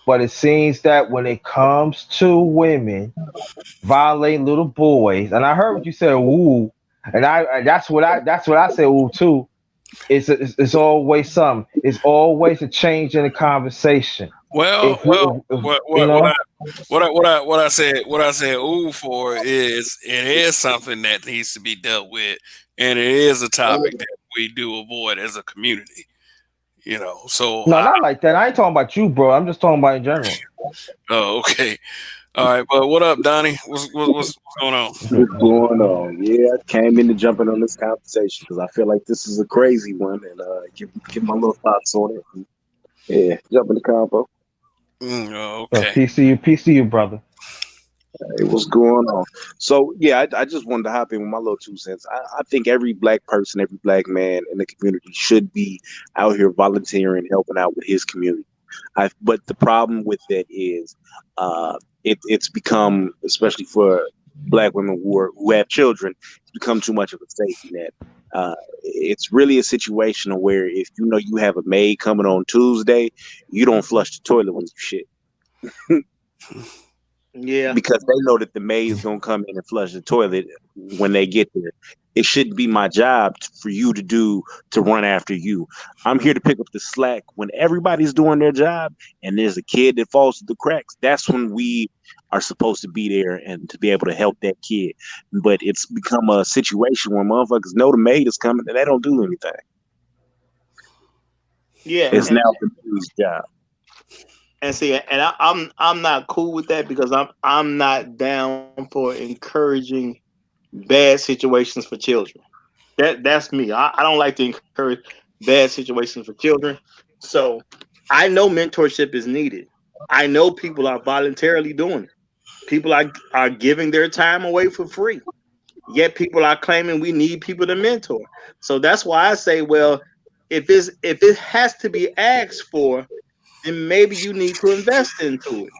Speaker 3: But it seems that when it comes to women violating little boys, and I heard what you said, ooh, and that's what I say, ooh too. It's always something. It's always a change in the conversation.
Speaker 1: Well,
Speaker 3: If we,
Speaker 1: well,
Speaker 3: if
Speaker 1: what
Speaker 3: you
Speaker 1: what what I
Speaker 3: know,
Speaker 1: what I said ooh for is it is something that needs to be dealt with, and it is a topic that we do avoid as a community. So
Speaker 3: no, not like that. I ain't talking about you, bro. I'm just talking about in general.
Speaker 1: oh, okay, all right. But what up, Donnie? What's going on?
Speaker 4: What's going on? Yeah, I came in to jump in on this conversation because I feel like this is a crazy one and give my little thoughts on it. And, yeah, jump in the combo.
Speaker 1: Oh, okay.
Speaker 3: Peace to you, brother.
Speaker 4: Hey, what's going on? So yeah, I just wanted to hop in with my little 2 cents. I think every black person, every black man in the community should be out here volunteering, helping out with his community. But the problem with that is, it's become, especially for black women who have children, it's become too much of a safety net. It's really a situation where if you know you have a maid coming on Tuesday, you don't flush the toilet when you shit
Speaker 2: Yeah,
Speaker 4: because they know that the maid is gonna come in and flush the toilet when they get there. It shouldn't be my job for you to do to run after you. I'm here to pick up the slack when everybody's doing their job and there's a kid that falls through the cracks. That's when we are supposed to be there and to be able to help that kid. But it's become a situation where motherfuckers know the maid is coming and they don't do anything.
Speaker 2: yeah,
Speaker 4: It's now the maid's job.
Speaker 2: and see, and I'm not cool with that because I'm not down for encouraging bad situations for children. That's me. I don't like to encourage bad situations for children. So I know mentorship is needed. I know people are voluntarily doing it. People are giving their time away for free. Yet people are claiming we need people to mentor. So that's why I say, well, if it has to be asked for, then maybe you need to invest into it.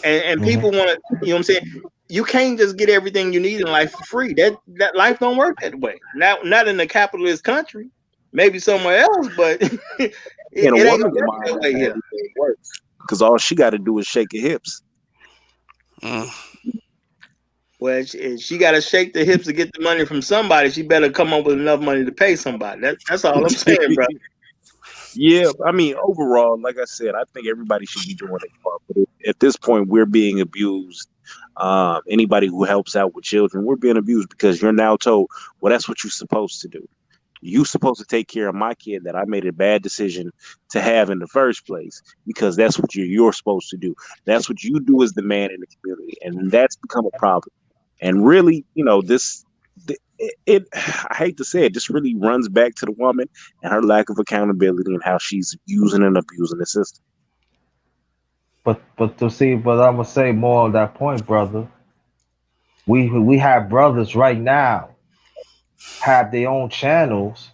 Speaker 2: And
Speaker 3: Hmm.
Speaker 2: people want to, you know what I'm saying? You can't just get everything you need in life for free. That life don't work that way. Not in the capitalist country. Maybe somewhere else, but
Speaker 4: In a
Speaker 2: it ain't gonna
Speaker 4: woman's
Speaker 2: work
Speaker 4: mind,
Speaker 2: that
Speaker 4: that's
Speaker 2: way
Speaker 4: how
Speaker 2: here.
Speaker 4: everything works. Because all she got to do is shake her hips.
Speaker 1: Mm.
Speaker 2: Well, she got to shake the hips to get the money from somebody. She better come up with enough money to pay somebody. That's all I'm saying, bro.
Speaker 4: Yeah, I mean, overall, like I said, I think everybody should be doing their part. But at this point, we're being abused. Anybody who helps out with children, we're being abused because you're now told, well, that's what you're supposed to do. You're supposed to take care of my kid that I made a bad decision to have in the first place because that's what you're supposed to do. That's what you do as the man in the community, and that's become a problem. And really, I hate to say it, just really runs back to the woman and her lack of accountability and how she's using and abusing the system.
Speaker 3: But to see, but I'm gonna say more on that point, brother. We have brothers right now have their own channels.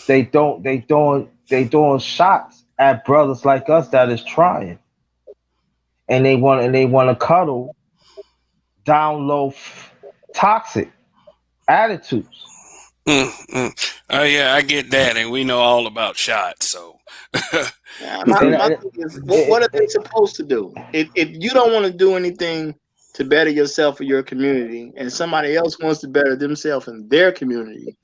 Speaker 3: They doing shots at brothers like us that is trying, and they want to cuddle down low, toxic attitudes.
Speaker 1: Yeah, I get that, and we know all about shots. So,
Speaker 2: Yeah,
Speaker 3: And,
Speaker 2: my
Speaker 3: and
Speaker 2: thing is, what are they supposed to do? If you don't want to do anything to better yourself or your community, and somebody else wants to better themselves in their community,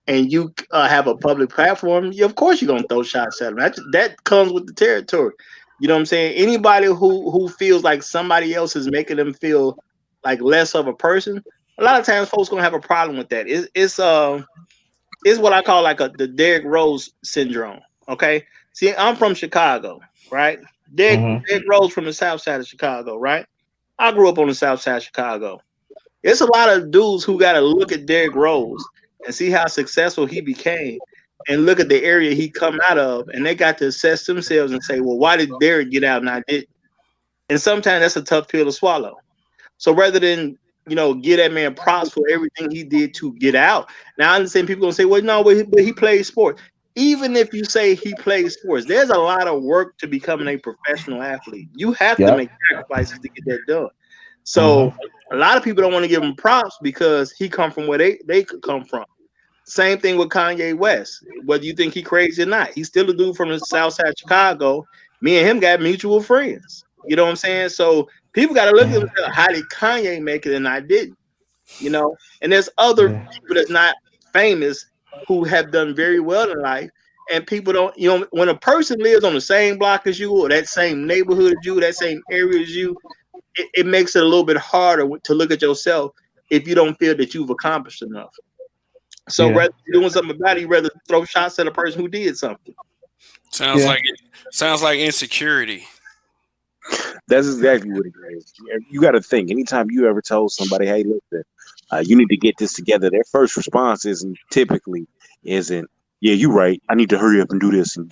Speaker 2: and you have a public platform, of course you're gonna throw shots at them. That comes with the territory. You know what I'm saying? Anybody who feels like somebody else is making them feel like less of a person, a lot of times folks gonna have a problem with that. It's what I call like the Derrick Rose syndrome. Okay, see, I'm from Chicago, right?
Speaker 3: Mm-hmm.
Speaker 2: Derrick Rose from the South Side of Chicago, right? I grew up on the South Side of Chicago. It's a lot of dudes who got to look at Derrick Rose and see how successful he became, and look at the area he come out of, and they got to assess themselves and say, well, why did Derrick get out and I didn't? And sometimes that's a tough pill to swallow. So rather than give that man props for everything he did to get out. Now I understand people gonna say, well, no, but he played sports. Even if you say he plays sports, there's a lot of work to becoming a professional athlete. You have to make
Speaker 3: Yep.
Speaker 2: sacrifices to get that done. So
Speaker 3: Mm-hmm.
Speaker 2: a lot of people don't want to give him props because he come from where they could come from. Same thing with Kanye West. Whether you think he crazy or not, he's still a dude from the South Side of Chicago. Me and him got mutual friends. You know what I'm saying? So people got to look at
Speaker 3: Yeah.
Speaker 2: themselves. How did Kanye make it and I didn't? And there's other
Speaker 3: Yeah.
Speaker 2: people that's not famous who have done very well in life. And people don't, when a person lives on the same block as you, or that same neighborhood as you, that same area as you, it makes it a little bit harder to look at yourself if you don't feel that you've accomplished enough. So
Speaker 3: Yeah.
Speaker 2: rather than doing something about it, you rather throw shots at a person who did something.
Speaker 1: Sounds
Speaker 3: Yeah.
Speaker 1: like it. Sounds like insecurity.
Speaker 4: That's exactly what it is. You got to think. Anytime you ever told somebody, "Hey, listen, you need to get this together," their first response isn't, "Yeah, you're right. I need to hurry up and do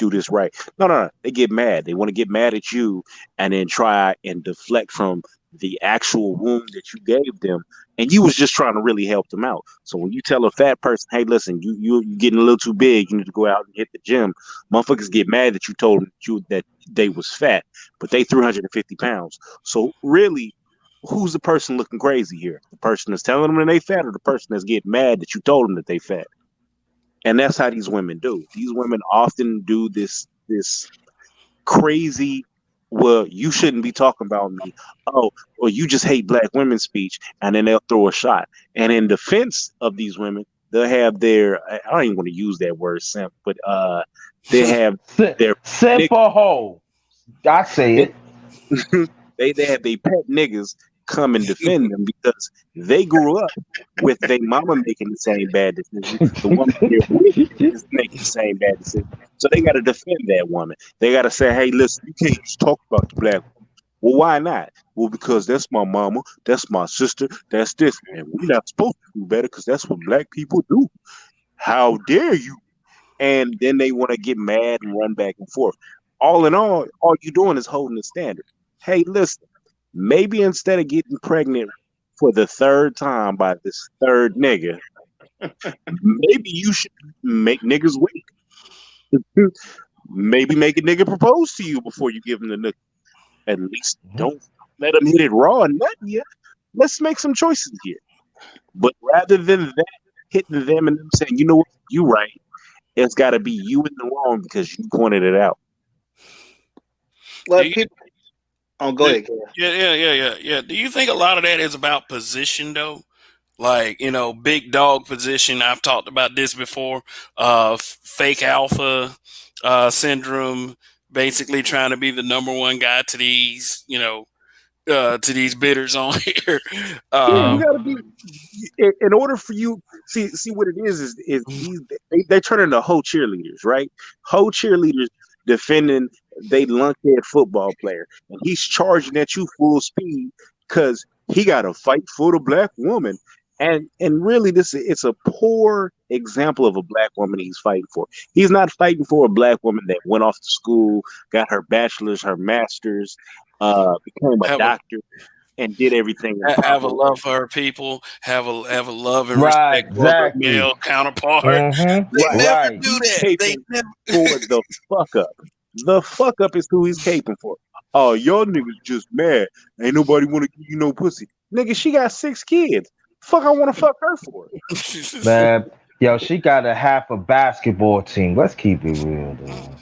Speaker 4: this right." No, no, no. They get mad. They want to get mad at you and then try and deflect from the actual wound that you gave them. And you was just trying to really help them out. So when you tell a fat person, "Hey, listen, you getting a little too big. You need to go out and hit the gym," motherfuckers get mad that you told them that they was fat, but they 350 pounds. So really, who's the person looking crazy here? The person that's telling them that they fat, or the person that's getting mad that you told them that they fat? And that's how these women do. These women often do this crazy, well, you shouldn't be talking about me. Oh, or you just hate black women speech, and then they'll throw a shot. And in defense of these women, they'll have their, I don't even want to use that word simp, but they have their
Speaker 3: Simple hole. I say it.
Speaker 4: they have their pet niggas come and defend them because they grew up with their mama making the same bad decision. The woman they're with is making the same bad decision. So they got to defend that woman. They got to say, "Hey, listen, you can't just talk about the black woman." Well, why not? Well, because that's my mama, that's my sister, that's this, and we're not supposed to do better because that's what black people do. How dare you? And then they want to get mad and run back and forth. All in all you're doing is holding the standard. Hey, listen, maybe instead of getting pregnant for the third time by this third nigga, maybe you should make niggas wait. Maybe make a nigga propose to you before you give him the nigga. At least don't let him hit it raw and nut you. Let's make some choices here. But rather than that, hitting them and them saying, "You know what, you right," it's got to be you in the wrong because you pointed it out.
Speaker 1: Do
Speaker 2: Well,
Speaker 1: you,
Speaker 2: people, oh, go
Speaker 1: do,
Speaker 2: ahead, Karen.
Speaker 1: yeah. Do you think a lot of that is about position though? Like, big dog position. I've talked about this before. Fake alpha syndrome. Basically, trying to be the number one guy to these, to these bidders on here.
Speaker 4: Yeah, you
Speaker 1: Uh,
Speaker 4: got to be in order for you. See what it is these they turn into whole cheerleaders, right? Whole cheerleaders defending they lunkhead football player, and he's charging at you full speed because he got to fight for the black woman. And really, this it's a poor example of a black woman he's fighting for. He's not fighting for a black woman that went off to school, got her bachelor's, her master's, became a
Speaker 1: have a
Speaker 4: doctor, and did everything in
Speaker 1: have a
Speaker 4: proper way.
Speaker 1: love for her people. Have a love and
Speaker 3: Right.
Speaker 1: respect for her
Speaker 3: Exactly.
Speaker 1: male counterpart.
Speaker 3: Mm-hmm.
Speaker 1: They
Speaker 4: Right.
Speaker 1: never
Speaker 3: Right.
Speaker 1: do
Speaker 4: He's
Speaker 1: that. They
Speaker 4: caping
Speaker 1: never.
Speaker 4: for the fuck up. The fuck up is who he's caping for. Oh, y'all niggas just mad. Ain't nobody want to give you no pussy. Nigga, she got 6 kids. Fuck, I want to fuck her for.
Speaker 3: Man, yo, she got a half a basketball team. Let's keep it real, though.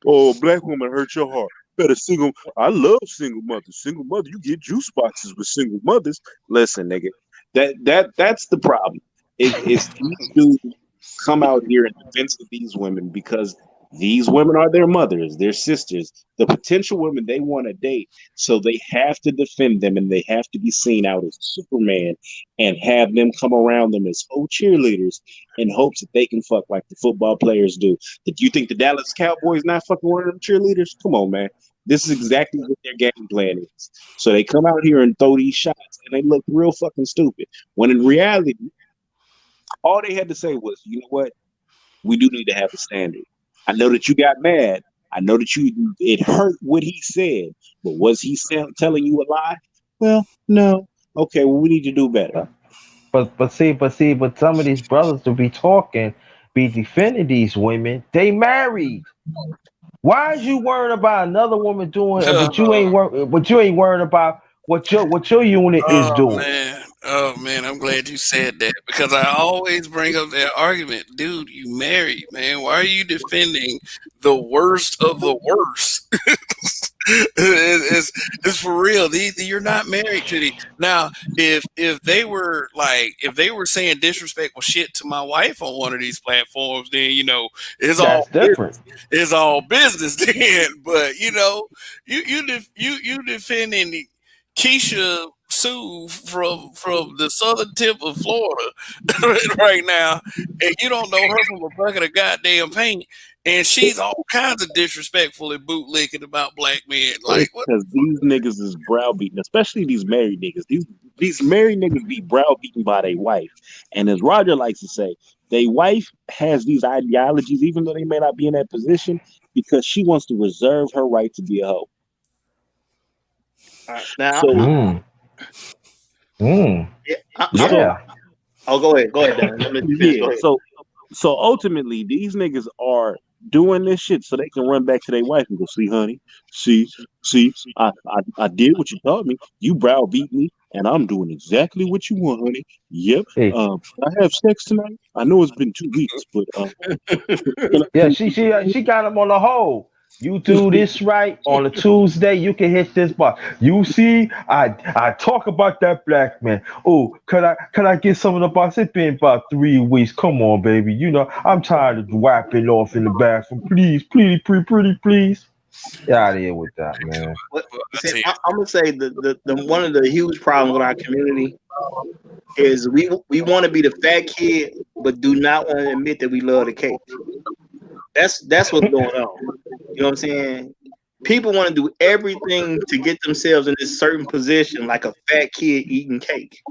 Speaker 4: Oh, black woman hurt your heart. Better single. I love single mothers. Single mother, you get juice boxes with single mothers. Listen, nigga, that's the problem. It's these dudes come out here in defense of these women because these women are their mothers, their sisters, the potential women they want to date. So they have to defend them and they have to be seen out as Superman and have them come around them as whole cheerleaders in hopes that they can fuck like the football players do. Did you think the Dallas Cowboys not fucking one of them cheerleaders? Come on, man. This is exactly what their game plan is. So they come out here and throw these shots, and they look real fucking stupid. When in reality, all they had to say was, you know what? We do need to have a standard. I know that you got mad. I know that it hurt what he said, but was he telling you a lie? Well, no. Okay, well, we need to do better.
Speaker 3: But some of these brothers to be talking, be defending these women, they married. Why is you worried about another woman doing it, but you ain't worried about what your unit is
Speaker 1: Oh
Speaker 3: doing?
Speaker 1: man, oh man, I'm glad you said that because I always bring up that argument, dude. You married, man. Why are you defending the worst of the worst? It's for real. You're not married to the now. If they were like if they were saying disrespectful shit to my wife on one of these platforms, then it's all
Speaker 3: That's different.
Speaker 1: it's all business then. But you defending Keisha Sue from the southern tip of Florida right now, and you don't know her from a bucket of goddamn paint, and she's all kinds of disrespectful and bootlicking about black men. Like what?
Speaker 4: Because these niggas is browbeaten, especially these married niggas. These married niggas be browbeaten by their wife. And as Roger likes to say, their wife has these ideologies, even though they may not be in that position, because she wants to reserve her right to be a hoe.
Speaker 2: Now,
Speaker 4: So
Speaker 3: Mm, mm,
Speaker 2: yeah,
Speaker 4: so
Speaker 3: yeah.
Speaker 2: oh, go ahead, Dan. Let me finish.
Speaker 4: yeah,
Speaker 2: Go ahead.
Speaker 4: so ultimately these niggas are doing this shit so they can run back to their wife and go, see, honey, see, I did what you taught me. You browbeat me, and I'm doing exactly what you want, honey. Yep.
Speaker 3: Hey,
Speaker 4: I have sex tonight. I know it's been 2 weeks, but
Speaker 3: yeah, she got him on the hole. You do this right on a Tuesday, you can hit this bar. You see, I talk about that black man. Oh, could I get some of the box? It's been about 3 weeks. Come on, baby. I'm tired of wiping off in the bathroom. Please, please, pretty, please. Get out of here with that, man.
Speaker 2: What,
Speaker 1: Well, I
Speaker 2: see,
Speaker 1: tell you,
Speaker 2: I'm gonna say the one of the huge problems with our community is we want to be the fat kid, but do not want to admit that we love the cake. That's what's going on. You know what I'm saying? People want to do everything to get themselves in this certain position, like a fat kid eating cake.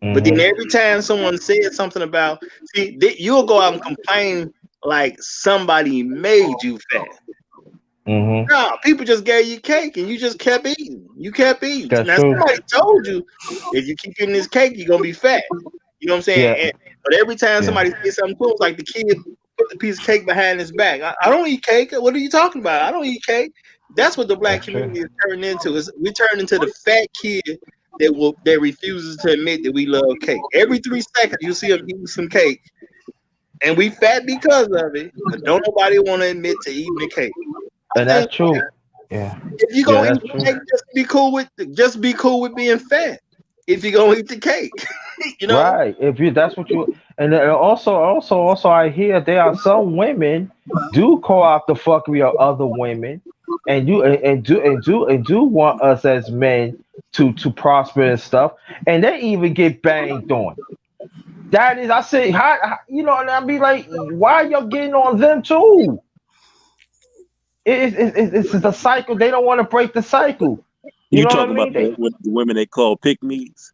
Speaker 2: But then
Speaker 3: Mm-hmm.
Speaker 2: every time someone says something about, you'll go out and complain like somebody made you fat.
Speaker 3: Mm-hmm.
Speaker 2: No, people just gave you cake and you just kept eating. You kept eating.
Speaker 3: That's
Speaker 2: Now
Speaker 3: true.
Speaker 2: somebody told you if you keep eating this cake, you're gonna be fat. You know what I'm saying?
Speaker 3: Yeah.
Speaker 2: But every time
Speaker 3: Yeah.
Speaker 2: somebody says something to him, it's like the kid put the piece of cake behind his back. I don't eat cake. What are you talking about? I don't eat cake. That's what the black
Speaker 3: That's true.
Speaker 2: community is turning into. Is we turn into the fat kid that refuses to admit that we love cake. Every 3 seconds you see him eating some cake, and we fat because of it. But don't nobody want to admit to eating the cake.
Speaker 3: And
Speaker 2: I think
Speaker 3: that's true. Yeah.
Speaker 2: if you
Speaker 3: Yeah,
Speaker 2: gonna eat
Speaker 3: that's
Speaker 2: the
Speaker 3: true.
Speaker 2: cake, just be cool with being fat. If you gonna eat the cake, you know.
Speaker 3: Right. If you that's what you and then also I hear there are some women do call out the fuckery of other women and do want us as men to prosper and stuff and they even get banged on. That is I say and I'll be like, why y'all getting on them too? It's the cycle. They don't want to break the cycle. You
Speaker 4: you
Speaker 3: know what I
Speaker 4: talking about
Speaker 3: mean? They
Speaker 4: the women they call pick me's?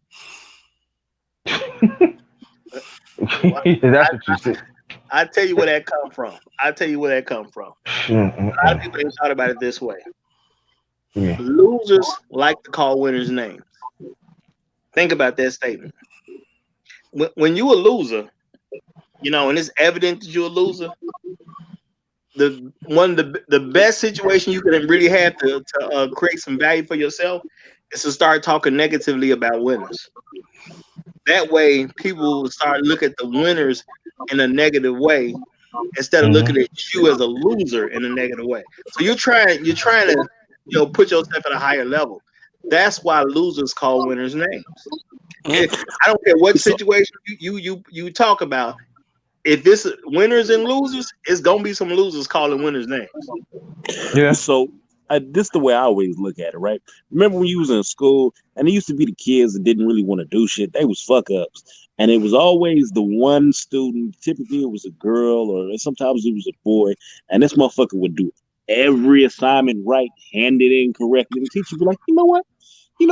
Speaker 2: Well,
Speaker 3: that's what you said.
Speaker 2: I tell you where that come from. I tell you where that come from. A lot of people ain't thought about it this way.
Speaker 3: Yeah.
Speaker 2: Losers like to call winners names. Think about that statement. When you a loser, and it's evident that you're a loser. The one of the best situation you can really have to create some value for yourself is to start talking negatively about winners. That way, people will start looking at the winners in a negative way instead of looking
Speaker 3: Hmm.
Speaker 2: at you as a loser in a negative way. So you're trying to put yourself at a higher level. That's why losers call winners names.
Speaker 1: mm,
Speaker 2: I don't care what
Speaker 4: So
Speaker 2: situation you talk about. If it's winners and losers, it's gonna be some losers calling winners names.
Speaker 3: Yeah.
Speaker 4: so this the way I always look at it, right? Remember when you was in school and it used to be the kids that didn't really want to do shit, they was fuck ups. And it was always the one student, typically it was a girl or sometimes it was a boy, and this motherfucker would do it. every assignment right, handed in correctly. And the teacher be like, you know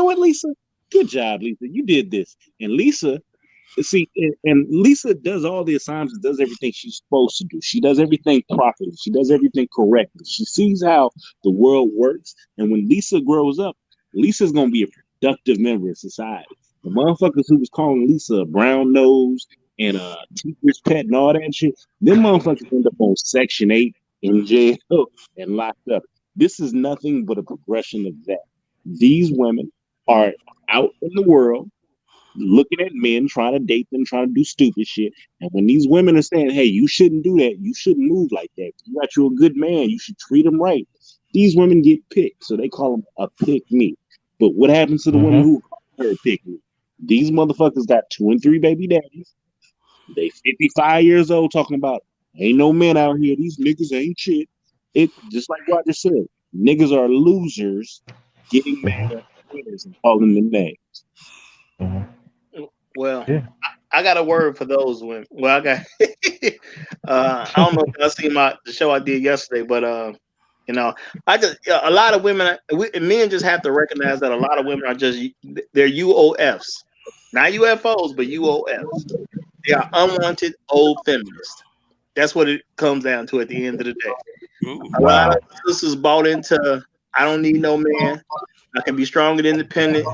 Speaker 4: what, Lisa, good job, Lisa, you did this. And Lisa, see, and Lisa does all the assignments, does everything she's supposed to do. She does everything properly. She does everything correctly. She sees how the world works. And when Lisa grows up, Lisa's gonna be a productive member of society. The motherfuckers who was calling Lisa a brown nose and a teacher's pet and all that shit, them motherfuckers end up on Section 8 in jail and locked up. This is nothing but a progression of that. These women are out in the world looking at men, trying to date them, trying to do stupid shit. And when these women are saying, hey, you shouldn't do that, you shouldn't move like that, you got you a good man, you should treat him right. These women get picked, so they call them a pick me. But what happens to the women
Speaker 3: Mm-hmm.
Speaker 4: who call her a pick me? These motherfuckers got 2 and 3 baby daddies. They 55 years old talking about ain't no men out here. These niggas ain't shit. It just like Roger said, niggas are losers getting mad at winners and calling them names.
Speaker 3: Mm-hmm.
Speaker 2: Well,
Speaker 3: Yeah.
Speaker 2: I got a word for those women. Well, I got. I don't know if y'all seen the show I did yesterday, but you know, I just a lot of women, men just have to recognize that a lot of women are just they're UOFs, not UFOs, but UOFs. They are unwanted old feminists. That's what it comes down to at the end of the day.
Speaker 1: Ooh.
Speaker 2: A lot
Speaker 3: Wow.
Speaker 2: of sisters bought into I don't need no man. I can be strong and independent.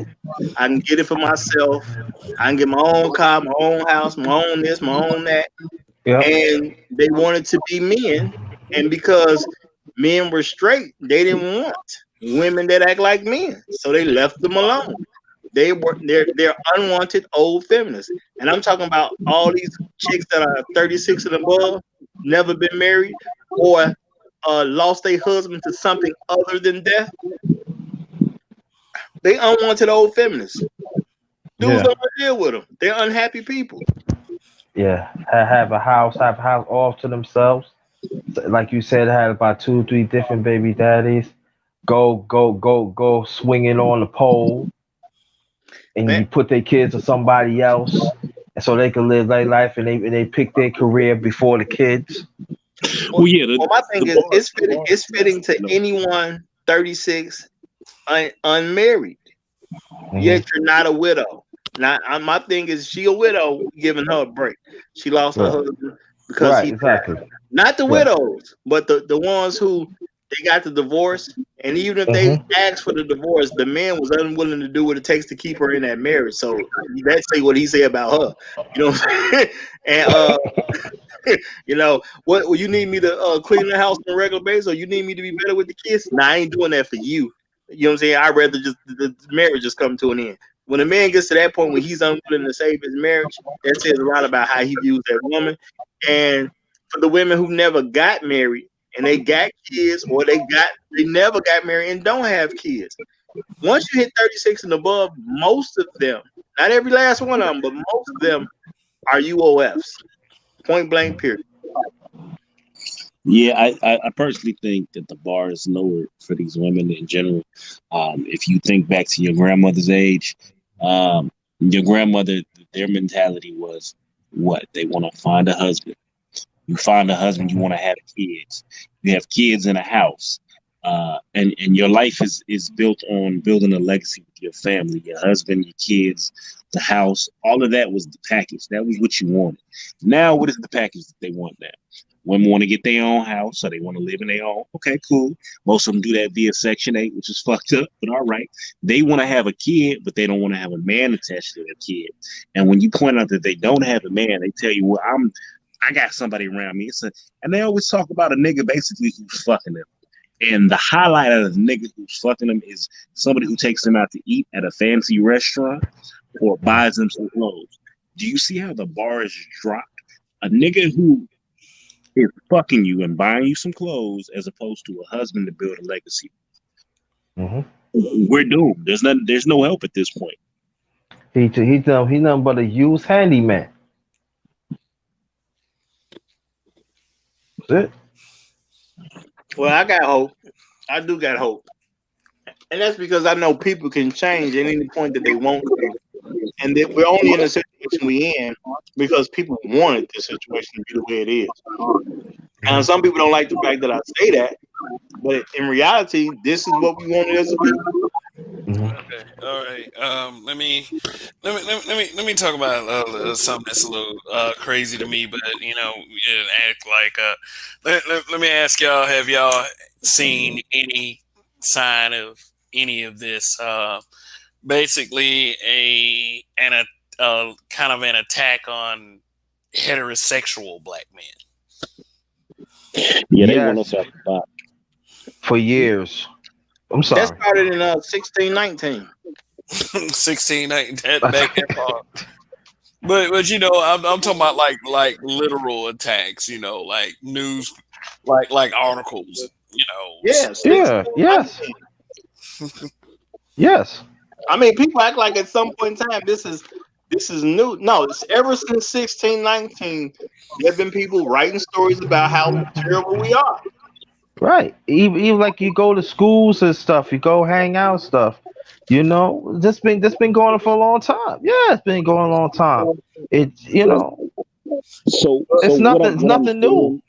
Speaker 2: I can get it for myself. I can get my own car, my own house, my own this, my own that.
Speaker 3: Yep.
Speaker 2: And they wanted to be men. And because men were straight, they didn't want women that act like men. So they left them alone. They're unwanted old feminists. And I'm talking about all these chicks that are 36 and above, never been married, or lost their husband to something other than death. They unwanted old feminists. Dudes
Speaker 3: Yeah.
Speaker 2: don't want to deal with them. They're unhappy people.
Speaker 3: Yeah. Have a house all to themselves. Like you said, had about two, three different baby daddies. Go swinging on the pole, and
Speaker 2: Man,
Speaker 3: you put their kids with somebody else, and so they can live their life, and they pick their career before the kids.
Speaker 2: well,
Speaker 4: Well, yeah,
Speaker 2: well, my thing is,
Speaker 4: the bar
Speaker 2: it's
Speaker 4: is
Speaker 2: fitting to
Speaker 4: no.
Speaker 2: anyone 36 unmarried.
Speaker 3: Hmm.
Speaker 2: Yet you're not a widow. Now, my thing is, she a widow, giving her a break. She lost her
Speaker 3: Right.
Speaker 2: husband because
Speaker 3: Right.
Speaker 2: he died.
Speaker 3: Exactly.
Speaker 2: Not the
Speaker 3: Right.
Speaker 2: widows, but the ones who they got the divorce, and even if they
Speaker 3: Hmm.
Speaker 2: asked for the divorce, the man was unwilling to do what it takes to keep her in that marriage. So that say what he said about her. You know what I'm saying? And you know what? Well, you need me to clean the house on a regular basis, or you need me to be better with the kids? Nah, I ain't doing that for you. You know what I'm saying? I'd rather just the marriage just come to an end. When a man gets to that point when he's unwilling to save his marriage, that says a lot about how he views that woman. And for the women who never got married and they got kids, or they never got married and don't have kids. Once you hit 36 and above, most of them, not every last one of them, but most of them are UOFs. Point blank, period.
Speaker 4: Yeah, I personally think that the bar is lower for these women in general. If you think back to your grandmother's age, your grandmother, their mentality was what? They want to find a husband. You find a husband, you
Speaker 3: Hmm.
Speaker 4: want to have kids. You have kids in a house. And your life is built on building a legacy with your family, your husband, your kids, the house. All of that was the package. That was what you wanted. Now, what is the package that they want now? Women want to get their own house, so they want to live in their own. Okay, cool. Most of them do that via Section 8, which is fucked up, but all right. They want to have a kid, but they don't want to have a man attached to their kid. And when you point out that they don't have a man, they tell you, well, I got somebody around me. And they always talk about a nigga basically who's fucking them. And the highlight of the nigga who's fucking them is somebody who takes them out to eat at a fancy restaurant or buys them some clothes. Do you see how the bar is dropped? A nigga who is fucking you and buying you some clothes as opposed to a husband to build a legacy.
Speaker 3: Hmm.
Speaker 4: We're doomed. There's no help at this point.
Speaker 3: He's nothing but a used handyman. That's it.
Speaker 2: Well, I got hope. I do got hope. And that's because I know people can change at any point that they want to. And that we're only in the situation we in because people wanted this situation to be the way it is. And
Speaker 3: Hmm.
Speaker 2: some people don't like the fact that I say that, But in reality, this is what we wanted as a people.
Speaker 3: Mhm.
Speaker 1: Okay, all right. Let me talk about something that's a little crazy to me, but act like. Let me ask y'all: have y'all seen any sign of any of this? Basically, kind of an attack on heterosexual black men.
Speaker 4: Yeah, they want us
Speaker 3: Yes,
Speaker 4: off the block.
Speaker 3: for years. I'm
Speaker 2: That
Speaker 3: sorry.
Speaker 2: started in 1619.
Speaker 1: 16, that back that far. But I'm talking about like literal attacks. Like news, like articles.
Speaker 2: Yeah,
Speaker 3: Yeah. Yes.
Speaker 2: 1619.
Speaker 3: Yes.
Speaker 2: I mean, people act like at some point in time this is new. No, it's ever since 1619. There have been people writing stories about how terrible we are.
Speaker 3: Right. Even like you go to schools and stuff, you go hang out and stuff. This been going on for a long time. Yeah, it's been going a long time. It's
Speaker 4: So
Speaker 3: it's
Speaker 4: what
Speaker 3: nothing.
Speaker 4: I'm
Speaker 3: It's
Speaker 4: what I'm
Speaker 3: nothing new.
Speaker 4: saying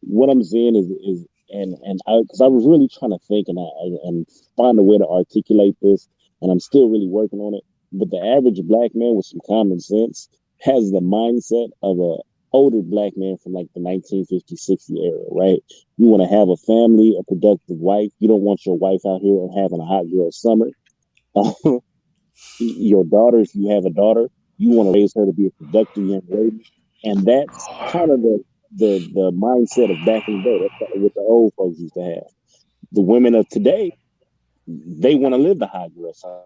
Speaker 4: what I'm saying is and I because I was really trying to think and find a way to articulate this, and I'm still really working on it. But the average black man with some common sense has the mindset of a older black man from like the 1950s, 60 era, right? You want to have a family, a productive wife. You don't want your wife out here having a hot girl summer. Your daughter, if you have a daughter, you want to raise her to be a productive young lady, and that's kind of the mindset of back in the day. That's kind of what the old folks used to have. The women of today, they want to live the high girl side.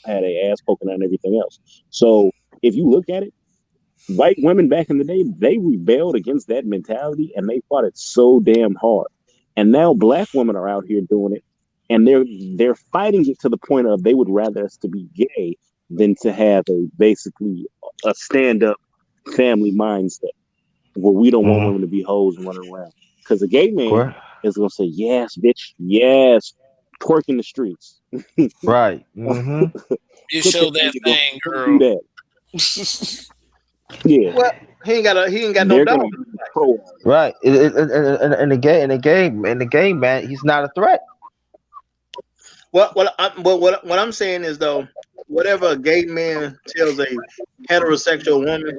Speaker 4: Had a ass poking out and everything else. So if you look at it, white women back in the day, they rebelled against that mentality and they fought it so damn hard. And now black women are out here doing it, and they're fighting it to the point of they would rather us to be gay than to have a basically a stand up family mindset where we don't want
Speaker 3: Hmm.
Speaker 4: women to be hoes and running around. Because a gay man
Speaker 3: Correct.
Speaker 4: is gonna say, "Yes, bitch, yes, twerk in the streets,
Speaker 3: Right. Hmm.
Speaker 1: You
Speaker 4: put that
Speaker 1: show that
Speaker 4: nigga go
Speaker 1: thing,
Speaker 4: do
Speaker 1: girl.
Speaker 4: that." Yeah,
Speaker 2: Well, he ain't got no
Speaker 4: they're
Speaker 2: dog.
Speaker 4: gonna be pro.
Speaker 3: Right. In the game, man, he's not a threat.
Speaker 2: What I'm saying is though, whatever a gay man tells a heterosexual woman,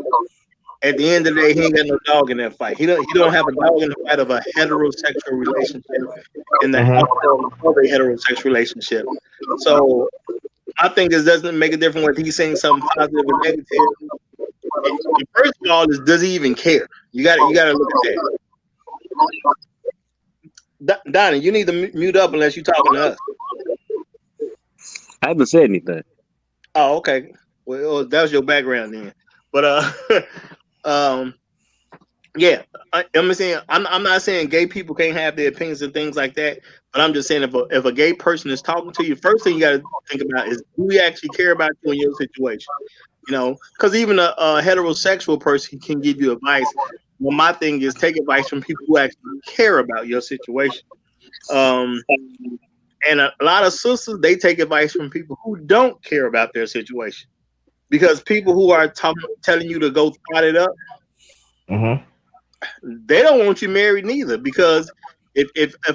Speaker 2: at the end of the day, he ain't got no dog in that fight. He don't have a dog in the fight of a heterosexual relationship in the
Speaker 3: Hmm.
Speaker 2: outcome of a heterosexual relationship. So I think it doesn't make a difference whether he's saying something positive or negative. First of all, is does he even care? You got to look at that. Donnie, you need to mute up unless you're talking to us.
Speaker 4: I haven't said anything.
Speaker 2: Oh, okay. Well, that was your background then. But um, yeah, I'm saying I'm not saying gay people can't have their opinions and things like that. But I'm just saying if a gay person is talking to you, first thing you got to think about is do we actually care about you and your situation? Because even a heterosexual person can give you advice. Well, my thing is take advice from people who actually care about your situation. Um, and a lot of sisters they take advice from people who don't care about their situation because people who are telling you to go start it up,
Speaker 3: Hmm.
Speaker 2: they don't want you married neither. Because if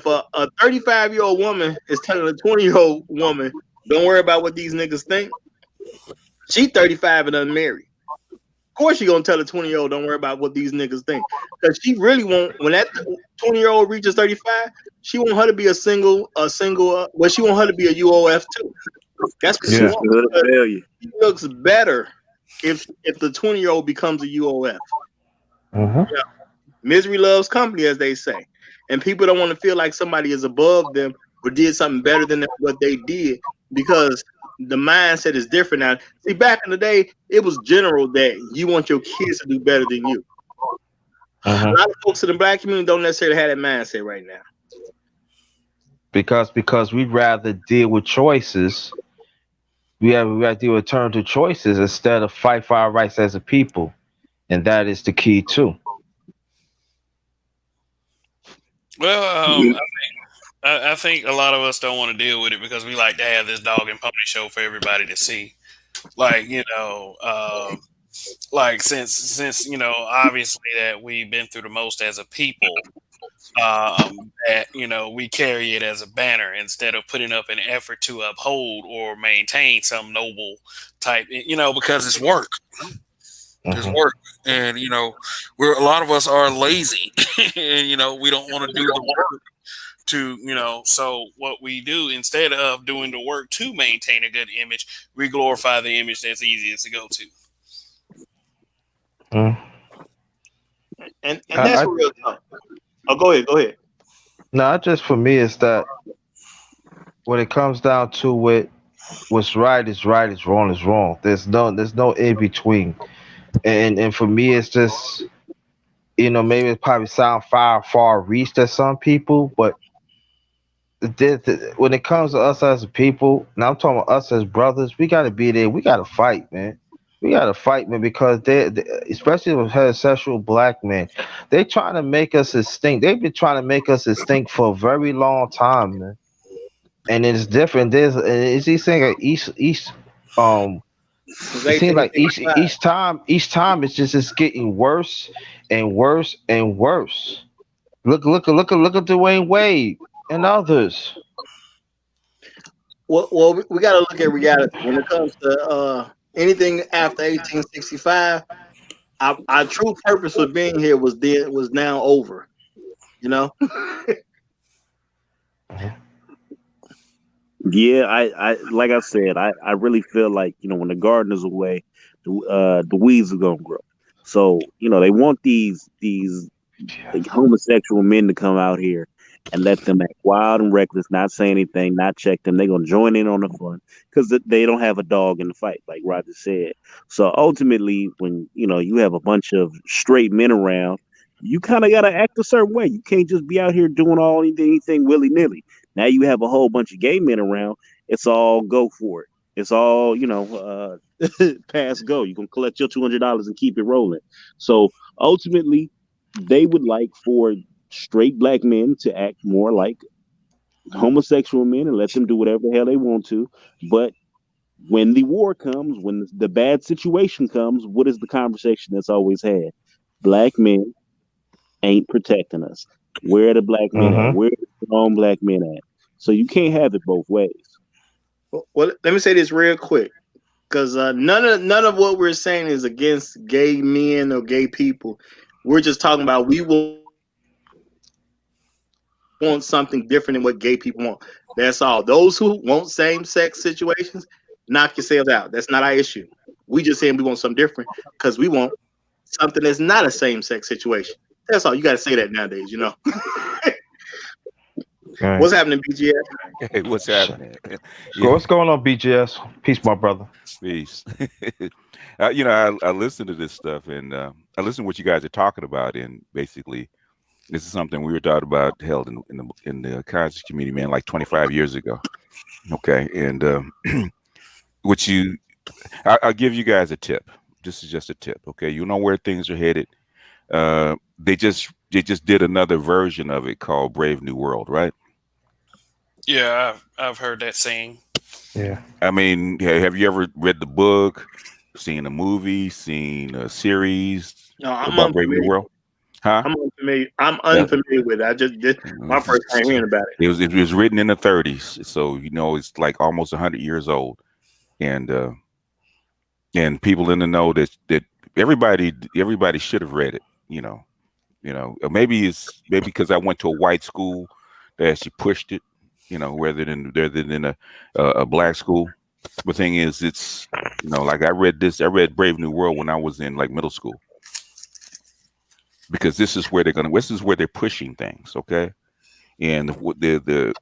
Speaker 2: a 35-year-old woman is telling a 20-year-old woman, don't worry about what these niggas think, she 35 and unmarried. Of course, she gonna tell a 20-year-old, don't worry about what these niggas think, because she really want when that 20-year-old reaches 35, she want her to be a single. Well, she want her to be a UOF too. That's what she
Speaker 3: Yeah.
Speaker 2: wants.
Speaker 4: Sisterhood of
Speaker 2: Because
Speaker 4: failure.
Speaker 2: she looks better if the 20-year-old becomes a UOF.
Speaker 3: Hmm.
Speaker 2: Yeah. Misery loves company, as they say, and people don't want to feel like somebody is above them or did something better than what they did because the mindset is different now. See, back in the day, it was general that you want your kids to do better than you. A
Speaker 3: Hmm.
Speaker 2: lot of folks in the black community don't necessarily have that mindset right now.
Speaker 3: Because we'd rather deal with choices. We have to deal with turn to choices instead of fight for our rights as a people, and that is the key too.
Speaker 1: Well, I think a lot of us don't want to deal with it because we like to have this dog and pony show for everybody to see. Like like since obviously that we've been through the most as a people. that we carry it as a banner instead of putting up an effort to uphold or maintain some noble type. Because it's work. It's
Speaker 3: Hmm.
Speaker 1: work, and we're a lot of us are lazy, and we don't want to do the work to so what we do instead of doing the work to maintain a good image, we glorify the image that's easiest to go to.
Speaker 3: Mm.
Speaker 2: And
Speaker 3: I,
Speaker 2: that's
Speaker 3: I
Speaker 2: real talk. Oh, go ahead, go ahead.
Speaker 3: no, just for me is that when it comes down to it, what's right is right, is wrong is wrong. There's no in between. And for me, it's just maybe it probably sound far reached to some people, but when it comes to us as a people, now I'm talking about us as brothers, we gotta be there. We gotta fight, man. We gotta fight, man, because especially with heterosexual black men, they trying to make us extinct. They've been trying to make us extinct for a very long time, man. And it's different. It's these things like um
Speaker 2: Since
Speaker 3: it seems like each
Speaker 2: 1865.
Speaker 3: each time each time it's getting worse and worse and worse. Look at Dwayne Wade and others.
Speaker 2: Well, we got to look at reality when it comes to anything after 1865. Our true purpose for being here was now over. You know.
Speaker 4: Yeah, I like I said, I really feel like when the gardener's away, the weeds are gonna grow. So they want these like homosexual men to come out here and let them act wild and reckless, not say anything, not check them. They're gonna join in on the fun because they don't have a dog in the fight, like Roger said. So ultimately, when you have a bunch of straight men around, you kind of gotta act a certain way. You can't just be out here doing anything willy nilly. Now you have a whole bunch of gay men around. It's all go for it. It's all pass go. You can collect your $200 and keep it rolling. So ultimately, they would like for straight black men to act more like homosexual men and let them do whatever the hell they want to. But when the war comes, when the bad situation comes, what is the conversation that's always had? Black men ain't protecting us. Where are the black men at?
Speaker 3: Mm-hmm.
Speaker 4: Where are the strong black men at? So you can't have it both ways.
Speaker 2: Well, let me say this real quick, because none of what we're saying is against gay men or gay people. We're just talking about we want something different than what gay people want. That's all. Those who want same-sex situations, knock yourselves out. That's not our issue. We just saying we want something different because we want something that's not a same-sex situation. That's all. You got to say that nowadays. What's
Speaker 3: Right.
Speaker 2: happening, BGS?
Speaker 5: Hey, what's
Speaker 3: Sh-
Speaker 5: happening? Yeah,
Speaker 3: What's going on, BGS? Peace, my brother.
Speaker 5: peace. I listen to this stuff, and I listen to what you guys are talking about, and basically, this is something we were talking about held in the conscious community, man, like 25 years ago. Okay, and what you, I'll give you guys a tip. This is just a tip. Okay, you know where things are headed. They just did another version of it called Brave New World, right?
Speaker 1: Yeah, I've heard that saying.
Speaker 3: Yeah.
Speaker 5: I mean, have you ever read the book, seen a movie, seen a series
Speaker 2: No, I'm
Speaker 5: about Brave New
Speaker 2: unfamiliar.
Speaker 5: World? Huh?
Speaker 2: I'm unfamiliar. I'm
Speaker 5: That,
Speaker 2: unfamiliar with it. I just did my first time hearing about it.
Speaker 5: it was written in the 30s, so it's like almost 100 years old, and people in the know that everybody should have read it. Maybe because I went to a white school that actually pushed it, rather than a black school. The thing is, it's like I read Brave New World when I was in like middle school because this is where they're pushing things. Okay, and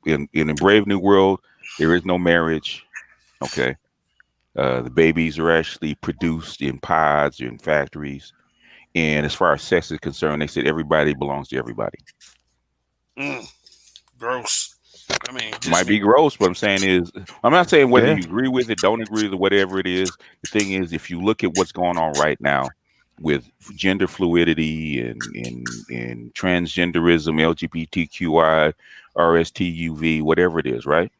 Speaker 5: in Brave New World there is no marriage. Okay, the babies are actually produced in pods or in factories, and as far as sex is concerned, they said everybody belongs to everybody.
Speaker 1: Mm, gross. I mean,
Speaker 5: Might
Speaker 1: just me.
Speaker 5: be gross, but I'm not saying whether
Speaker 3: Yeah.
Speaker 5: you agree with it, don't agree with it, whatever it is. The thing is, if you look at what's going on right now with gender fluidity and transgenderism, LGBTQI, RSTUV, whatever it is, right?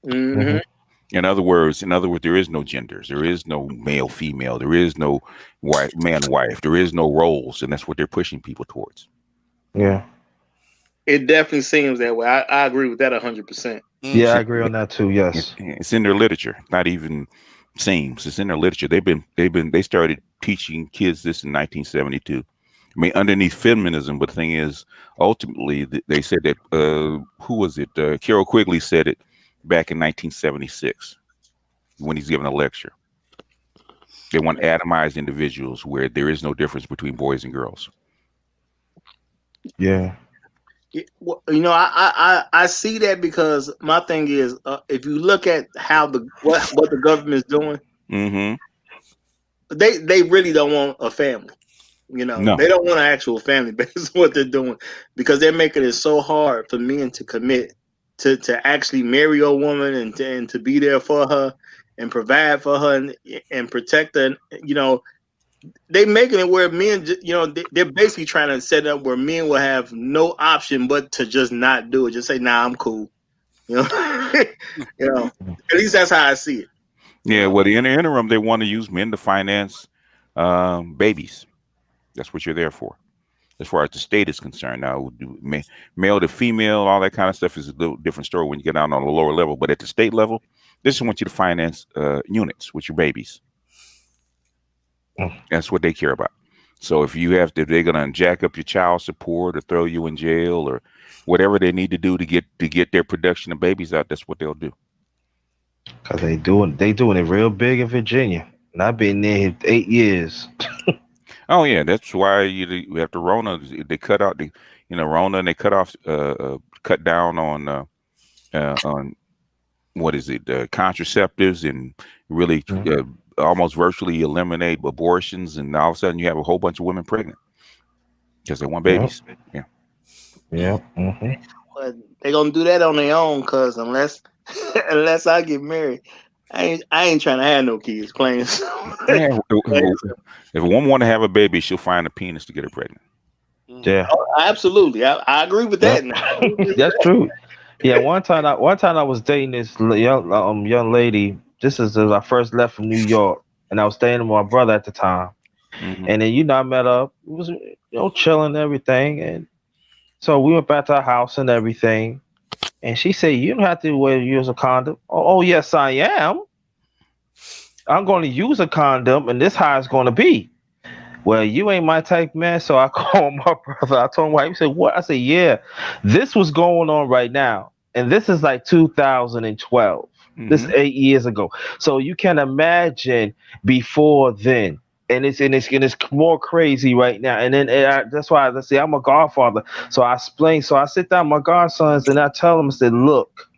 Speaker 2: Mm-hmm.
Speaker 3: Mm-hmm.
Speaker 5: In other words, there is no genders, there is no male, female, there is no wife, man, wife, there is no roles, and that's what they're pushing people towards.
Speaker 3: Yeah.
Speaker 2: It definitely seems that way. I agree with that 100%.
Speaker 3: Yeah,
Speaker 1: Mm.
Speaker 3: I agree on that too. Yes.
Speaker 5: It's in their literature. Not even seems. It's in their literature. They started teaching kids this in 1972. I mean, underneath feminism, but the thing is, ultimately, they said that who was it? Carol Quigley said it back in 1976 when he's giving a lecture. They want atomized individuals where there is no difference between boys and girls.
Speaker 3: Yeah.
Speaker 2: I see that because my thing is, if you look at how what the government's doing,
Speaker 5: Mm-hmm.
Speaker 2: they really don't want a family.
Speaker 5: No.
Speaker 2: They don't want an actual family based on what they're doing because they're making it so hard for men to commit to actually marry a woman and to be there for her and provide for her and protect her. You know, they making it where men, they're basically trying to set up where men will have no option but to just not do it. Just say, "Nah, I'm cool." You know, you know. At least that's how I see it. You
Speaker 5: Yeah.
Speaker 2: know.
Speaker 5: Well, in the interim, they want to use men to finance babies. That's what you're there for, as far as the state is concerned. Now, male to female, all that kind of stuff is a little different story when you get down on the lower level. But at the state level, they just want you to finance units with your babies. That's what they care about. So if they're gonna jack up your child support or throw you in jail or whatever they need to do to get their production of babies out, that's what they'll do.
Speaker 3: Cause they doing it real big in Virginia. And I've been there 8 years.
Speaker 5: Oh yeah, that's why after Rona they cut out Rona and they cut down on what is it, contraceptives, and really
Speaker 3: Mhm.
Speaker 5: almost virtually eliminate abortions, and all of a sudden you have a whole bunch of women pregnant because they want
Speaker 3: Yep.
Speaker 5: babies. Yeah.
Speaker 3: Yep. Hmm.
Speaker 2: But they gonna do that on their own, cause unless unless I get married, I ain't trying to have no kids. Plain and simple.
Speaker 5: Yeah. If a woman want to have a baby, she'll find a penis to get her pregnant.
Speaker 1: Mm.
Speaker 3: Yeah.
Speaker 2: Absolutely, I agree with that.
Speaker 3: Yep.
Speaker 2: Now. I agree with
Speaker 3: That's true. Yeah. One time I was dating this young lady. This is as I first left from New York, and I was staying with my brother at the time.
Speaker 5: Hmm.
Speaker 3: And then I met up. It was chilling and everything, and so we went back to our house and everything. And she said, "You don't have to use a condom." Oh, yes, I am. I'm going to use a condom, and this how it's going to be. Well, you ain't my type, man. So I called my brother. I told him why. He said, "What?" I said, "Yeah, this was going on right now, and this is like 2012. This
Speaker 5: Hmm.
Speaker 3: 8 years ago. So you can imagine before then." And it's more crazy right now. And then that's why I say I'm a godfather. So I explain. So I sit down with my godsons and I tell them, I said, "Look,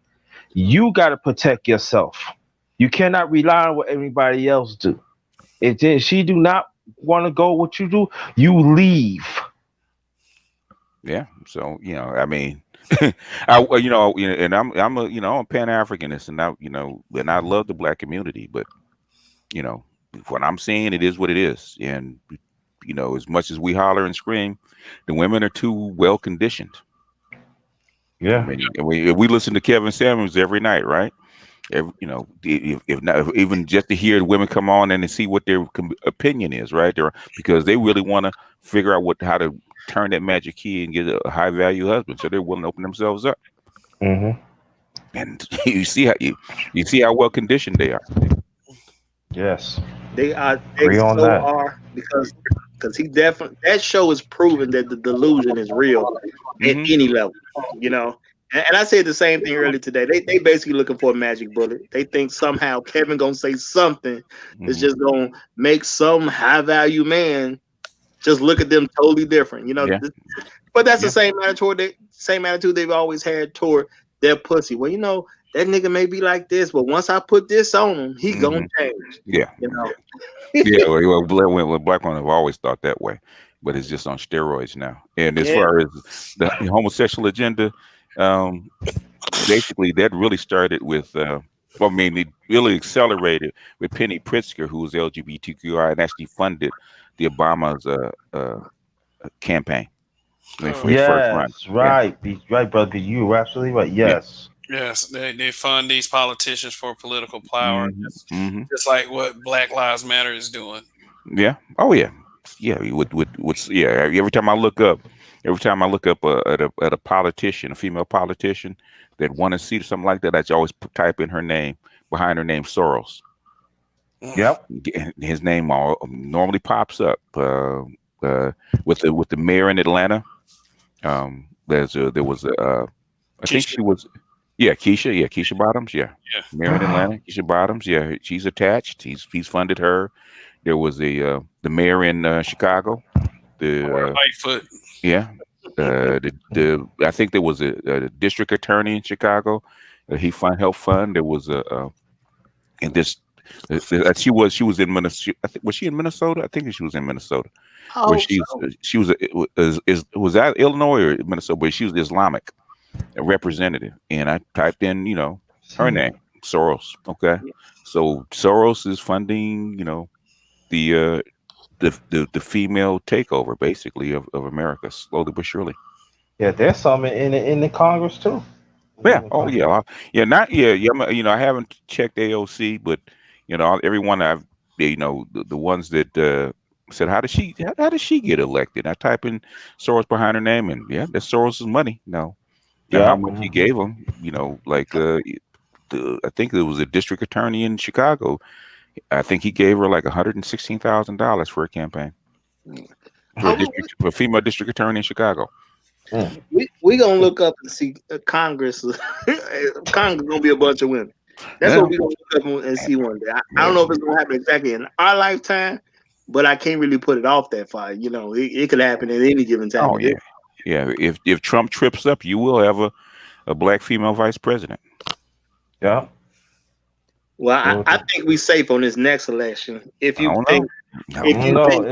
Speaker 3: you got to protect yourself. You cannot rely on what everybody else do. If she do not want to go what you do, you leave."
Speaker 5: Yeah. So I mean, and I'm a Pan Africanist, and I love the black community, but you know, what I'm seeing, it is what it is, and as much as we holler and scream, the women are too well conditioned. I
Speaker 3: Yeah.
Speaker 5: mean, we listen to Kevin Samuels every night, right? If not, even just to hear the women come on and to see what their opinion is, right? Because they really want to figure out how to turn that magic key and get a high value husband, so they're willing to open themselves up.
Speaker 3: Hmm.
Speaker 5: And you see how well conditioned they are.
Speaker 3: Yes.
Speaker 2: They
Speaker 3: Agree on
Speaker 2: so
Speaker 3: that.
Speaker 2: are because he definitely that show is proven that the delusion is real at
Speaker 5: Hmm.
Speaker 2: any level. You know, and I said the same thing earlier today. They basically looking for a magic bullet. They think somehow Kevin gonna say something that's
Speaker 5: Hmm.
Speaker 2: just gonna make some high value man just look at them totally different.
Speaker 5: Yeah.
Speaker 2: But that's the
Speaker 5: Yeah.
Speaker 2: same attitude they've always had toward their pussy. Well, that nigga may be like this, but once I put this on him, he gonna
Speaker 5: Hmm.
Speaker 2: change.
Speaker 5: Yeah.
Speaker 2: You know.
Speaker 5: Yeah. Black women have always thought that way, but it's just on steroids now. And as
Speaker 2: Yeah.
Speaker 5: far as the homosexual agenda, um, basically that really started with it really accelerated with Penny Pritzker, who was LGBTQI and actually funded the Obama's campaign when
Speaker 1: Oh,
Speaker 5: for his first run.
Speaker 3: Yes.
Speaker 5: Yeah.
Speaker 3: Right. Right, brother. You were absolutely right.
Speaker 5: Yeah.
Speaker 3: Yes.
Speaker 1: yes, they fund these politicians for political power,
Speaker 5: Hmm. Hmm.
Speaker 1: just like what Black Lives Matter is doing.
Speaker 5: Yeah. Oh yeah. yeah, yeah. Every time I look up at a politician, a female politician that want to see something like that, I always type in her name behind her name Soros.
Speaker 3: Yep.
Speaker 5: His name normally pops up with the mayor in Atlanta. There was I think
Speaker 1: Keisha.
Speaker 5: she was Keisha Bottoms, yeah,
Speaker 1: Yeah.
Speaker 5: mayor in Atlanta, Keisha Bottoms, yeah, she's attached. He's funded her. There was the mayor in Chicago, the
Speaker 1: Lightfoot.
Speaker 5: yeah, the I think there was a district attorney in Chicago. Helped fund. There was and this she was in Minnesota. I think was she in Minnesota? I think she was in Minnesota,
Speaker 2: I
Speaker 5: where
Speaker 2: hope so.
Speaker 5: she was was that Illinois or Minnesota? But she was Islamic representative, and I typed in her name Soros. Okay, so Soros is funding the the female takeover basically of America slowly but surely.
Speaker 3: Yeah, there's some in the Congress too.
Speaker 5: Yeah.
Speaker 3: In the
Speaker 5: Oh,
Speaker 3: Congress.
Speaker 5: yeah. Yeah. Not. Yeah. Yeah. I haven't checked AOC, but everyone the ones that said how did she get elected? I type in Soros behind her name, and yeah, that's Soros's money. Now how
Speaker 3: Yep.
Speaker 5: much he gave him? Like I think it was a district attorney in Chicago. I think he gave her like $116,000 for a campaign
Speaker 2: I would-
Speaker 5: for a female district attorney in Chicago.
Speaker 3: Mm.
Speaker 2: we gonna look up and see Congress. Congress gonna be a bunch of women. That's
Speaker 5: Yeah.
Speaker 2: what we gonna look up and see one day. I don't know if it's gonna happen exactly in our lifetime, but I can't really put it off that far. It could happen at any given time.
Speaker 5: Oh yeah. Yeah. If Trump trips up, you will have a black female vice president.
Speaker 3: Yep.
Speaker 2: Well, I think we safe on this next election. If
Speaker 5: I
Speaker 2: you
Speaker 5: don't
Speaker 2: think,
Speaker 5: know.
Speaker 2: if you
Speaker 3: No,
Speaker 2: think,
Speaker 5: I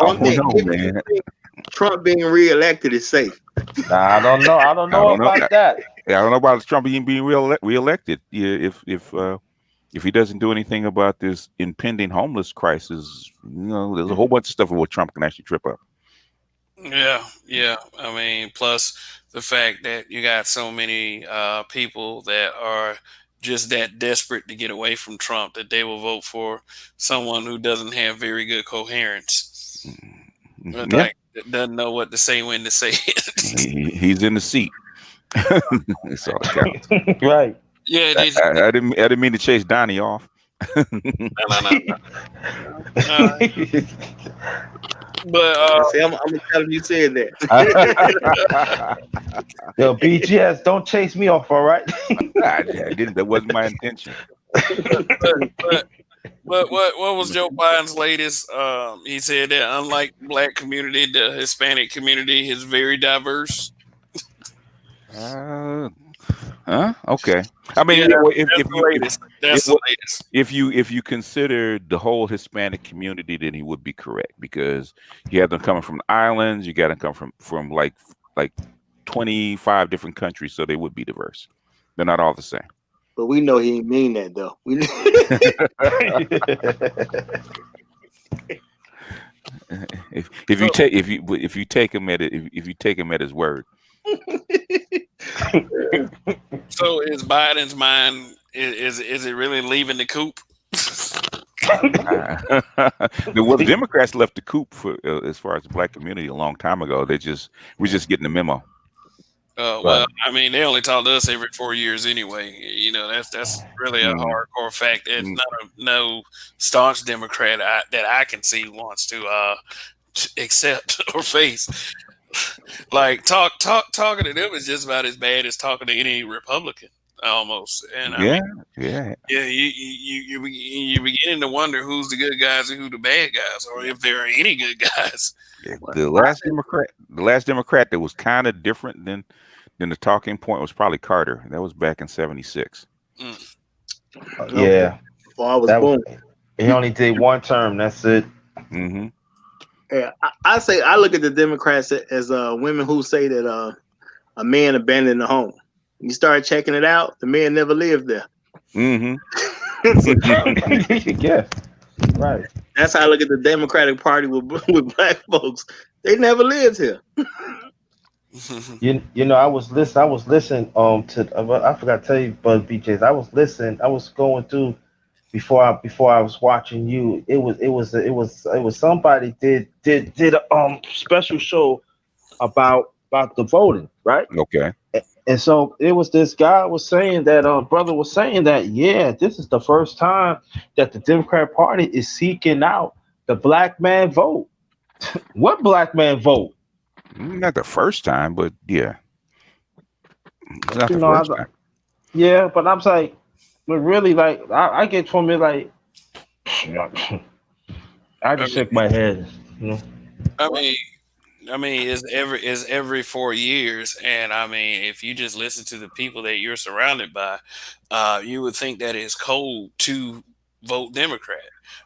Speaker 2: one
Speaker 5: don't
Speaker 2: thing,
Speaker 5: know,
Speaker 2: if you
Speaker 5: man.
Speaker 2: think Trump being reelected is safe.
Speaker 3: nah, I don't know. I don't know
Speaker 5: don't know.
Speaker 3: about that.
Speaker 5: I don't know about Trump being reelected. Yeah, if he doesn't do anything about this impending homeless crisis, there's a whole bunch of stuff where Trump can actually trip up.
Speaker 1: Yeah, yeah. I mean, plus the fact that you got so many people that are just that desperate to get away from Trump that they will vote for someone who doesn't have very good coherence,
Speaker 5: Yeah,
Speaker 1: like that doesn't know what to say when to say it.
Speaker 5: he's in the seat. That's all it counts.
Speaker 3: Right.
Speaker 1: Yeah, it is.
Speaker 5: I didn't mean to chase Donnie off.
Speaker 1: No. But
Speaker 2: See, I'm gonna tell him you said that.
Speaker 3: Yo, BGS, don't chase me off, all right?
Speaker 5: I didn't. That wasn't my intention.
Speaker 1: but what was Joe Biden's latest? He said that unlike black community, the Hispanic community is very diverse.
Speaker 5: Okay. I mean,
Speaker 1: Yeah,
Speaker 5: if
Speaker 1: that's the latest.
Speaker 5: if you consider the whole Hispanic community, then he would be correct because you have them coming from the islands. You got them come from like 25 different countries, so they would be diverse. They're not all the same.
Speaker 2: But we know he ain't mean that though.
Speaker 5: If you take him at it, if you take him at his word.
Speaker 1: So is Biden's mind is it really leaving the coop?
Speaker 5: Well, the Democrats left the coop for as far as the black community a long time ago. We're just getting the memo.
Speaker 1: Well, I mean, they only talk to us every 4 years anyway. That's really a hardcore fact that no staunch Democrat that I can see wants to accept or face. Like talking to them is just about as bad as talking to any Republican almost. And I mean, you're beginning to wonder who's the good guys and who the bad guys, or if there are any good guys.
Speaker 5: Yeah, the last Democrat that was kind of different than the talking point was probably Carter. That was back in '76.
Speaker 3: Yeah,
Speaker 2: Before I was born.
Speaker 3: He only did one term. That's it.
Speaker 5: Mm-hmm.
Speaker 2: Yeah, I look at the Democrats as women who say that a man abandoned the home. You start checking it out, the man never lived there.
Speaker 5: Mm-hmm.
Speaker 3: Yeah, right.
Speaker 2: That's how I look at the Democratic Party with black folks. They never lived here.
Speaker 3: I was listening to I forgot to tell you, but BJ's. I was listening. I was going through before I was watching you. It was somebody did a special show about the voting, right?
Speaker 5: Okay.
Speaker 3: And so it was this guy was saying that brother was saying that yeah, this is the first time that the Democrat Party is seeking out the black man vote. What black man vote?
Speaker 5: Not the first time, but yeah, it's not
Speaker 3: You
Speaker 5: the
Speaker 3: know,
Speaker 5: first time.
Speaker 3: yeah, but I'm like, but really, like, I get from it, like, I
Speaker 1: I
Speaker 3: just
Speaker 1: mean,
Speaker 3: shake my head, you know.
Speaker 1: I mean, it's every 4 years, and I mean, if you just listen to the people that you're surrounded by, you would think that it's cold to vote Democrat.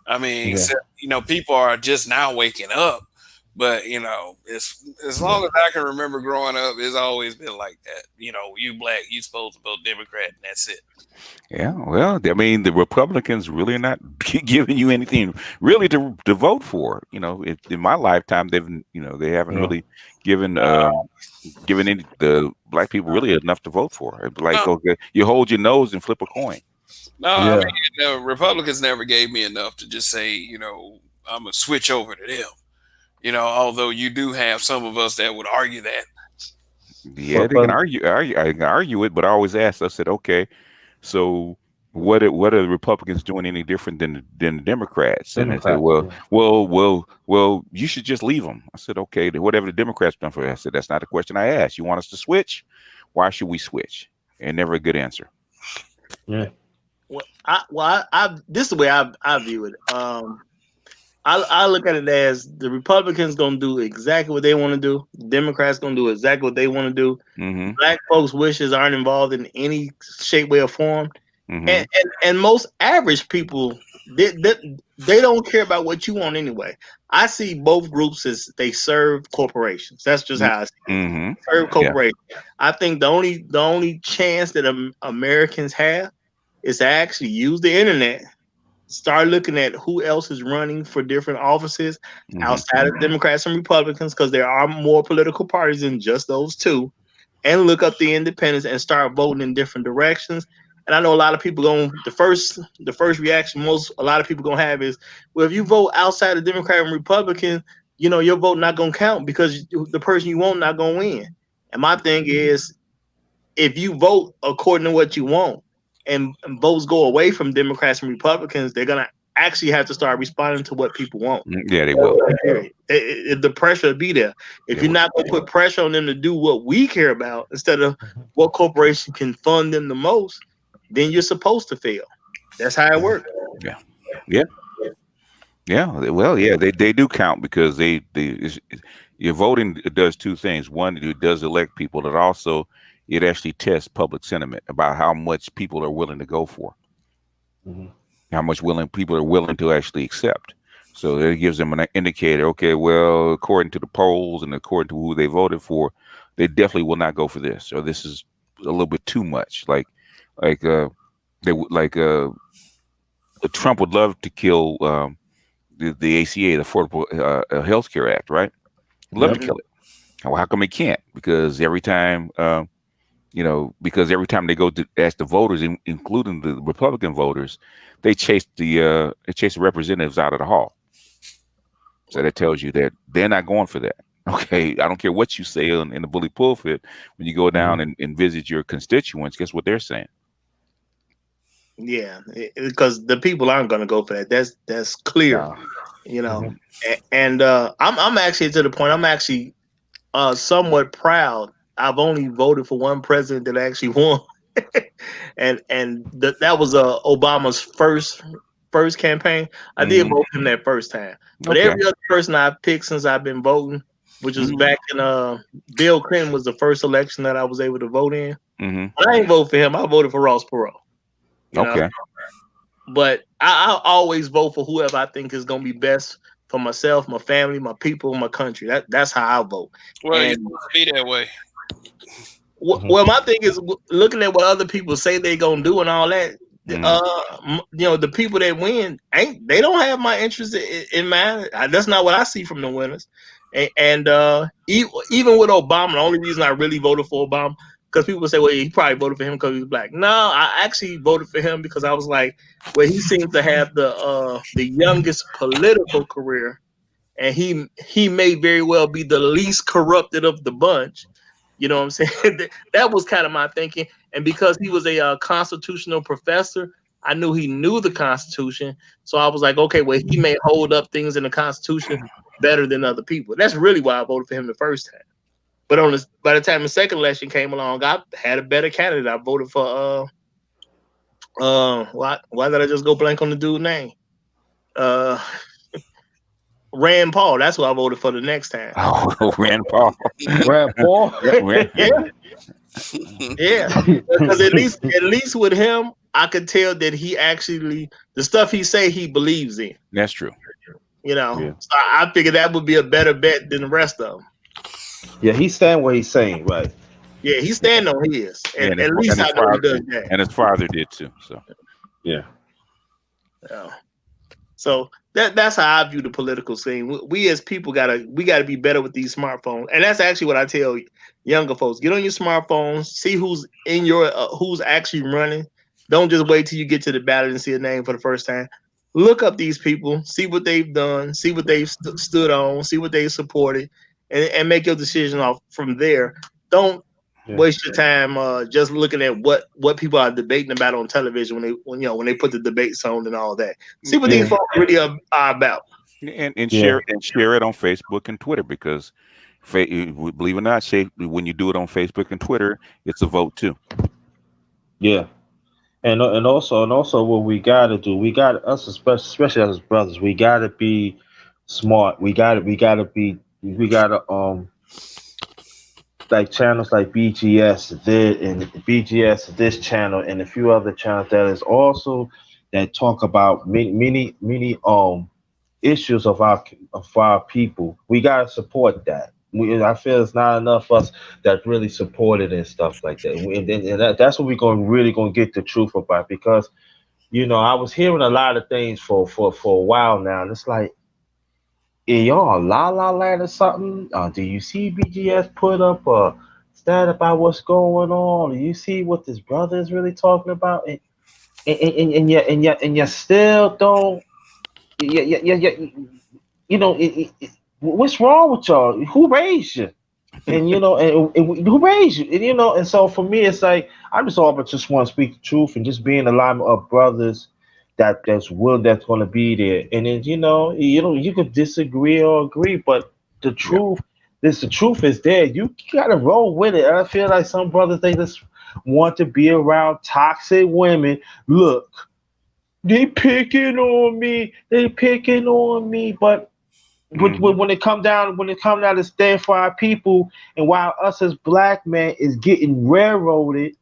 Speaker 1: I mean,
Speaker 3: Yeah,
Speaker 1: so, people are just now waking up, but it's as
Speaker 3: yeah,
Speaker 1: long as I can remember growing up, it's always been like that. You black, you supposed to vote Democrat, and that's it.
Speaker 5: Yeah, well, I mean, the Republicans really are not giving you anything really to vote for. In my lifetime, they haven't
Speaker 3: yeah.
Speaker 5: really given given any the black people really enough to vote for. It's like,
Speaker 1: No,
Speaker 5: okay, you hold your nose and flip a coin.
Speaker 1: no, I
Speaker 3: Yeah.
Speaker 1: mean, the Republicans never gave me enough to just say, I'm gonna switch over to them. Although you do have some of us that would argue that.
Speaker 5: Yeah,
Speaker 3: But
Speaker 5: they can
Speaker 3: but
Speaker 5: argue, I can argue it, but I always ask. I said, okay, so what are the Republicans doing any different than the Democrats? And they said,
Speaker 3: Democrats,
Speaker 5: well,
Speaker 3: yeah.
Speaker 5: you should just leave them. I said, okay, whatever the Democrats done for you. I said, that's not the question I asked. You want us to switch? Why should we switch? And never a good answer.
Speaker 3: Yeah.
Speaker 2: I this is the way I view it. I look at it as the Republicans gonna do exactly what they want to do. Democrats gonna do exactly what they want to do.
Speaker 5: Mm-hmm.
Speaker 2: Black folks' wishes aren't involved in any shape, way, or form.
Speaker 5: Mm-hmm.
Speaker 2: And most average people, they don't care about what you want anyway. I see both groups as they serve corporations. That's just how I see it.
Speaker 5: Mm-hmm.
Speaker 2: Serve
Speaker 5: Yeah.
Speaker 2: corporations. I think the only chance that Americans have is to actually use the internet, start looking at who else is running for different offices
Speaker 5: Mm-hmm.
Speaker 2: outside of Democrats and Republicans, because there are more political parties than just those two, and look up the independents and start voting in different directions. And I know a lot of people going the first reaction a lot of people gonna have is, well, if you vote outside of Democrat and Republican, your vote not gonna count because the person you want not gonna win. And my thing is, if you vote according to what you want, and votes go away from Democrats and Republicans, they're gonna actually have to start responding to what people want.
Speaker 5: Yeah, they will.
Speaker 2: The pressure will be there. If
Speaker 5: They
Speaker 2: you're
Speaker 5: will.
Speaker 2: not gonna put pressure on them to do what we care about instead of what corporation can fund them the most, then you're supposed to fail. That's how it works.
Speaker 5: Yeah. Yeah. Yeah. Well, yeah, they do count because your voting does two things. One, it does elect people, but also it actually tests public sentiment about how much people are willing to go for,
Speaker 3: Mhm.
Speaker 5: how much willing people are willing to actually accept. So it gives them an indicator. Okay, well, according to the polls and according to who they voted for, they definitely will not go for this, or this is a little bit too much. Like they would like Trump would love to kill the ACA, the Affordable Health Care Act, right? He'd love to
Speaker 3: Yep.
Speaker 2: Mhm.
Speaker 5: kill it. Well, how come he can't? Because every time they go to ask the voters, including the Republican voters, they chase the representatives out of the hall. So that tells you that they're not going for that. Okay, I don't care what you say in the bully pulpit. When you go down
Speaker 3: Mhm.
Speaker 5: and visit your constituents, guess what they're saying?
Speaker 2: Yeah, because the people aren't gonna go for that. That's clear.
Speaker 3: Nah.
Speaker 2: You know,
Speaker 3: Mhm.
Speaker 2: and I'm actually to the point. I'm actually somewhat proud. I've only voted for one president that actually won, and that was Obama's first campaign. I did
Speaker 5: Hmm.
Speaker 2: vote for him that first time, but
Speaker 5: Okay.
Speaker 2: every other person I've picked since I've been voting, which was
Speaker 5: Hmm.
Speaker 2: back in Bill Clinton was the first election that I was able to vote in.
Speaker 5: Hmm.
Speaker 2: I ain't vote for him. I voted for Ross Perot. You know,
Speaker 5: Okay.
Speaker 2: but I always vote for whoever I think is gonna be best for myself, my family, my people, my country. That's how I vote.
Speaker 1: Well, you're
Speaker 2: And
Speaker 1: supposed to be that way.
Speaker 3: Mhm.
Speaker 2: well, my thing is looking at what other people say they gonna do and all that.
Speaker 5: Hmm.
Speaker 2: The people that win ain't they don't have my interest in mind. That's not what I see from the winners. And even with Obama, the only reason I really voted for Obama because people say, well, he probably voted for him because he's black. No, I actually voted for him because I was like, well, he seems to have the youngest political career, and he may very well be the least corrupted of the bunch. You know what I'm saying? That was kind of my thinking, and because he was a constitutional professor, I knew he knew the Constitution, so I was like, okay, well, he may hold up things in the Constitution better than other people. That's really why I voted for him the first time. But by the time the second election came along, I had a better candidate. I voted for why did I just go blank on the dude's name? Uh Rand Paul. That's who I voted for the next time.
Speaker 5: Oh, Rand Paul.
Speaker 3: Rand Paul.
Speaker 5: Rand,
Speaker 2: Yeah, yeah. Because at least with him, I could tell that he actually the stuff he say he believes in.
Speaker 5: that's true.
Speaker 3: Yeah.
Speaker 2: So I figured that would be a better bet than the rest of them.
Speaker 3: Yeah, he's saying what he's saying, right?
Speaker 2: Yeah, he's standing on his,
Speaker 5: Yeah,
Speaker 2: and at least I know he does that.
Speaker 5: and his father did too. So
Speaker 3: Yeah.
Speaker 2: Yeah. So that's how I view the political scene. We as people gotta be better with these smartphones, and that's actually what I tell younger folks: get on your smartphones, see who's in your who's actually running. Don't just wait till you get to the ballot and see a name for the first time. Look up these people, see what they've done, see what they've stood on, see what they supported, and make your decision off from there. Don't
Speaker 3: Yeah.
Speaker 2: waste your time just looking at what people are debating about on television when they put the debates on and all that. See what these
Speaker 3: Yeah.
Speaker 2: folks really are about.
Speaker 5: and
Speaker 3: Yeah.
Speaker 5: share it on Facebook and Twitter because believe it or not, when you do it on Facebook and Twitter, it's a vote too.
Speaker 3: Yeah. And also what we gotta do, we got us especially as brothers, we gotta be smart. We gotta like channels like BGS did and BGS this channel and a few other channels that is also that talk about many issues of our people. We gotta support that. I feel it's not enough of us that really support it and stuff like that. That's what we're going really going to get the truth about because I was hearing a lot of things for a while now, and it's like, y'all La La Land or something? Do you see BGS put up a stat about what's going on? Do you see what this brother is really talking about? And you still don't. Yeah, what's wrong with y'all? Who raised you? And who raised you? And so for me, it's like I just all but just want to speak the truth and just be in alignment of brothers that's going to be there. And then you could disagree or agree, but the
Speaker 5: Yeah.
Speaker 3: truth the truth is there. You gotta roll with it. And I feel like some brothers they just want to be around toxic women. Look, they picking on me. They picking on me, but
Speaker 5: Hmm.
Speaker 3: when it come down to stand for our people, and while us as black men is getting railroaded,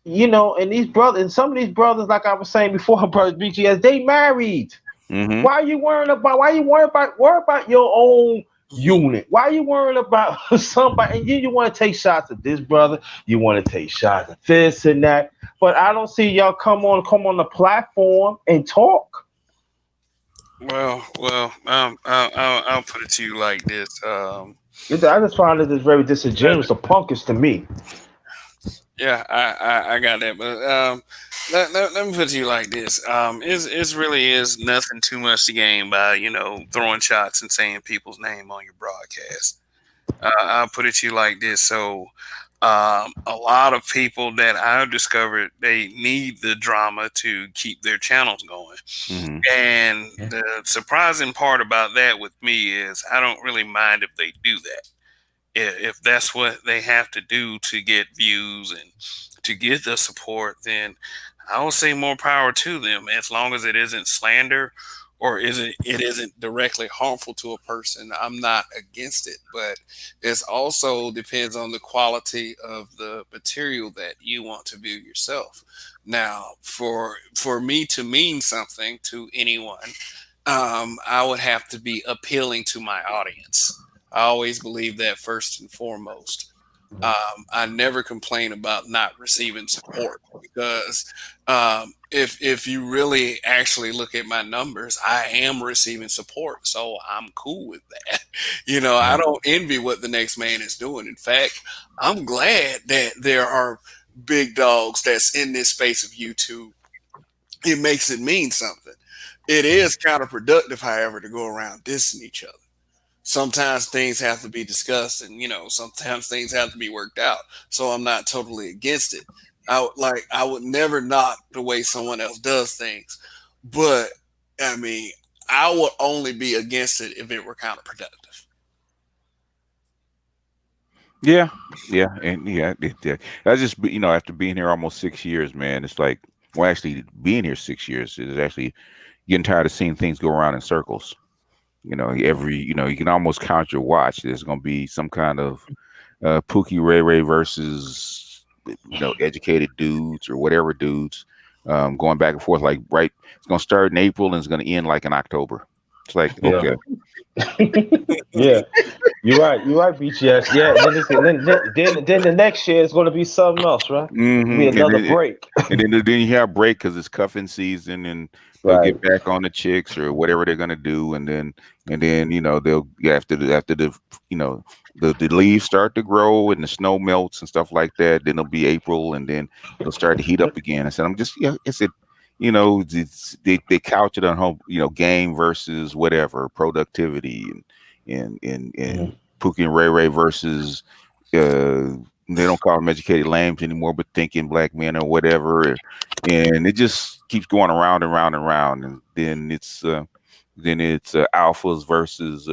Speaker 3: and these brothers and some of these brothers, like I was saying before, brothers BGS, they married.
Speaker 5: Hmm.
Speaker 3: Why you worry about your own unit? Why are you worrying about somebody? And you want to take shots at this brother, you want to take shots at this and that, but I don't see y'all come on the platform and talk.
Speaker 1: I'll put it to you like this.
Speaker 3: I just find it is very disingenuous or punkish to me.
Speaker 1: Yeah, I got that. But let me put it to you like this. It's really is nothing too much to gain by throwing shots and saying people's name on your broadcast. I'll put it to you like this. So, a lot of people that I've discovered they need the drama to keep their channels going.
Speaker 5: Hmm.
Speaker 1: And the surprising part about that with me is I don't really mind if they do that if that's what they have to do to get views and to get the support, then I would say more power to them as long as it isn't slander or it isn't directly harmful to a person. I'm not against it, but it also depends on the quality of the material that you want to view yourself. Now, for me to mean something to anyone, I would have to be appealing to my audience. I always believe that first and foremost. I never complain about not receiving support because if you really actually look at my numbers, I am receiving support, so I'm cool with that. I
Speaker 3: Mm.
Speaker 1: don't envy what the next man is doing. In fact, I'm glad that there are big dogs that's in this space of YouTube. It makes it mean something. It is counterproductive, however, to go around dissing each other. Sometimes things have to be discussed, and sometimes things have to be worked out. So I'm not totally against it. I would never knock the way someone else does things, but I mean, I would only be against it if it were counterproductive.
Speaker 5: Yeah, yeah, and yeah, I just after being here almost 6 years, man, it's like, well, actually being here 6 years is actually getting tired of seeing things go around in circles. You can almost count your watch. There's going to be some kind of Pookie Ray Ray versus educated dudes or whatever dudes, going back and forth. Like, right, it's going to start in April and it's going to end like in October. It's like,
Speaker 3: Yeah.
Speaker 5: okay.
Speaker 3: Yeah. You're right. You're right, BTS. Yeah. Then the next year is going to be something else, right? It'll be
Speaker 5: And
Speaker 3: another
Speaker 5: then
Speaker 3: break.
Speaker 5: and then you have break because it's cuffing season, and they'll
Speaker 3: Right.
Speaker 5: get back on the chicks or whatever they're gonna do, and then they'll after the the leaves start to grow and the snow melts and stuff like that. Then it'll be April, and then it'll start to heat up again. I said, I'm just it's it. They couch it on home, game versus whatever productivity, and
Speaker 3: Mhm.
Speaker 5: Pookie and Ray Ray versus they don't call them educated lambs anymore, but thinking black men or whatever, and it just keeps going around and round and round, and then it's alphas versus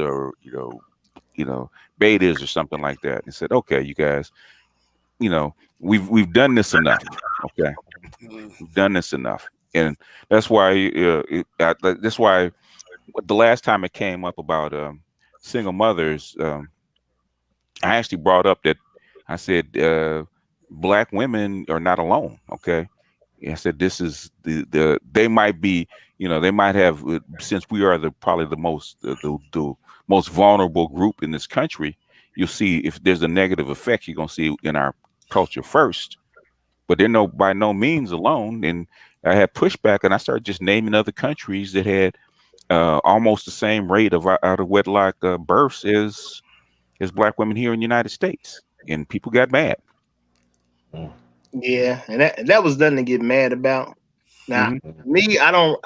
Speaker 5: betas or something like that. And said, okay, you guys, we've done this enough. Okay,
Speaker 1: Mm.
Speaker 5: we've done this enough, and that's why that's why the last time it came up about single mothers. I actually brought up that I said black women are not alone. Okay, I said this is they might be, they might have, since we are probably the most vulnerable group in this country. You'll see if there's a negative effect, you're gonna see in our culture first, but they're by no means alone. And I had pushback, and I started just naming other countries that had almost the same rate of out of wedlock births as black women here in the United States, and people got mad.
Speaker 3: Mm.
Speaker 2: Yeah, and that was nothing to get mad about. Now,
Speaker 5: Hmm.
Speaker 2: me, I don't.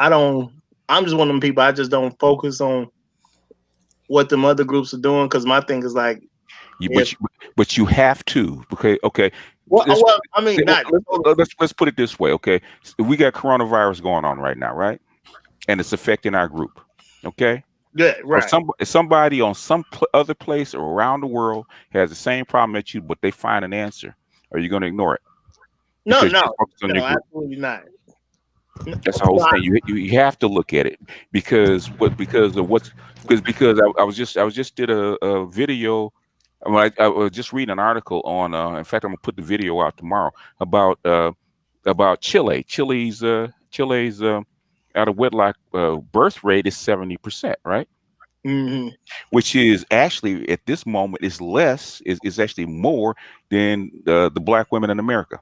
Speaker 2: I'm just one of them people. I just don't focus on what them other groups are doing because my thing is like,
Speaker 5: You,
Speaker 2: if
Speaker 5: but you, but you have to. Okay.
Speaker 2: well,
Speaker 5: Let's
Speaker 2: I mean, not
Speaker 5: let's put it this way. Okay, we got coronavirus going on right now, right? And it's affecting our group. Okay.
Speaker 2: good,
Speaker 5: So
Speaker 2: right?
Speaker 5: somebody on some other place around the world has the same problem as you, but they find an answer. Are you going to ignore it
Speaker 2: No,
Speaker 5: because
Speaker 2: no,
Speaker 5: you're focused on your
Speaker 2: no,
Speaker 5: group?
Speaker 2: absolutely not.
Speaker 5: That's the whole
Speaker 2: No,
Speaker 5: thing. You have to look at it because of what's because I was just did a video. I was just reading an article on. In fact, I'm gonna put the video out tomorrow about Chile. Chile's out of wedlock birth rate is 70%, right?
Speaker 2: hmm
Speaker 5: Which is actually at this moment is actually more than the black women in America.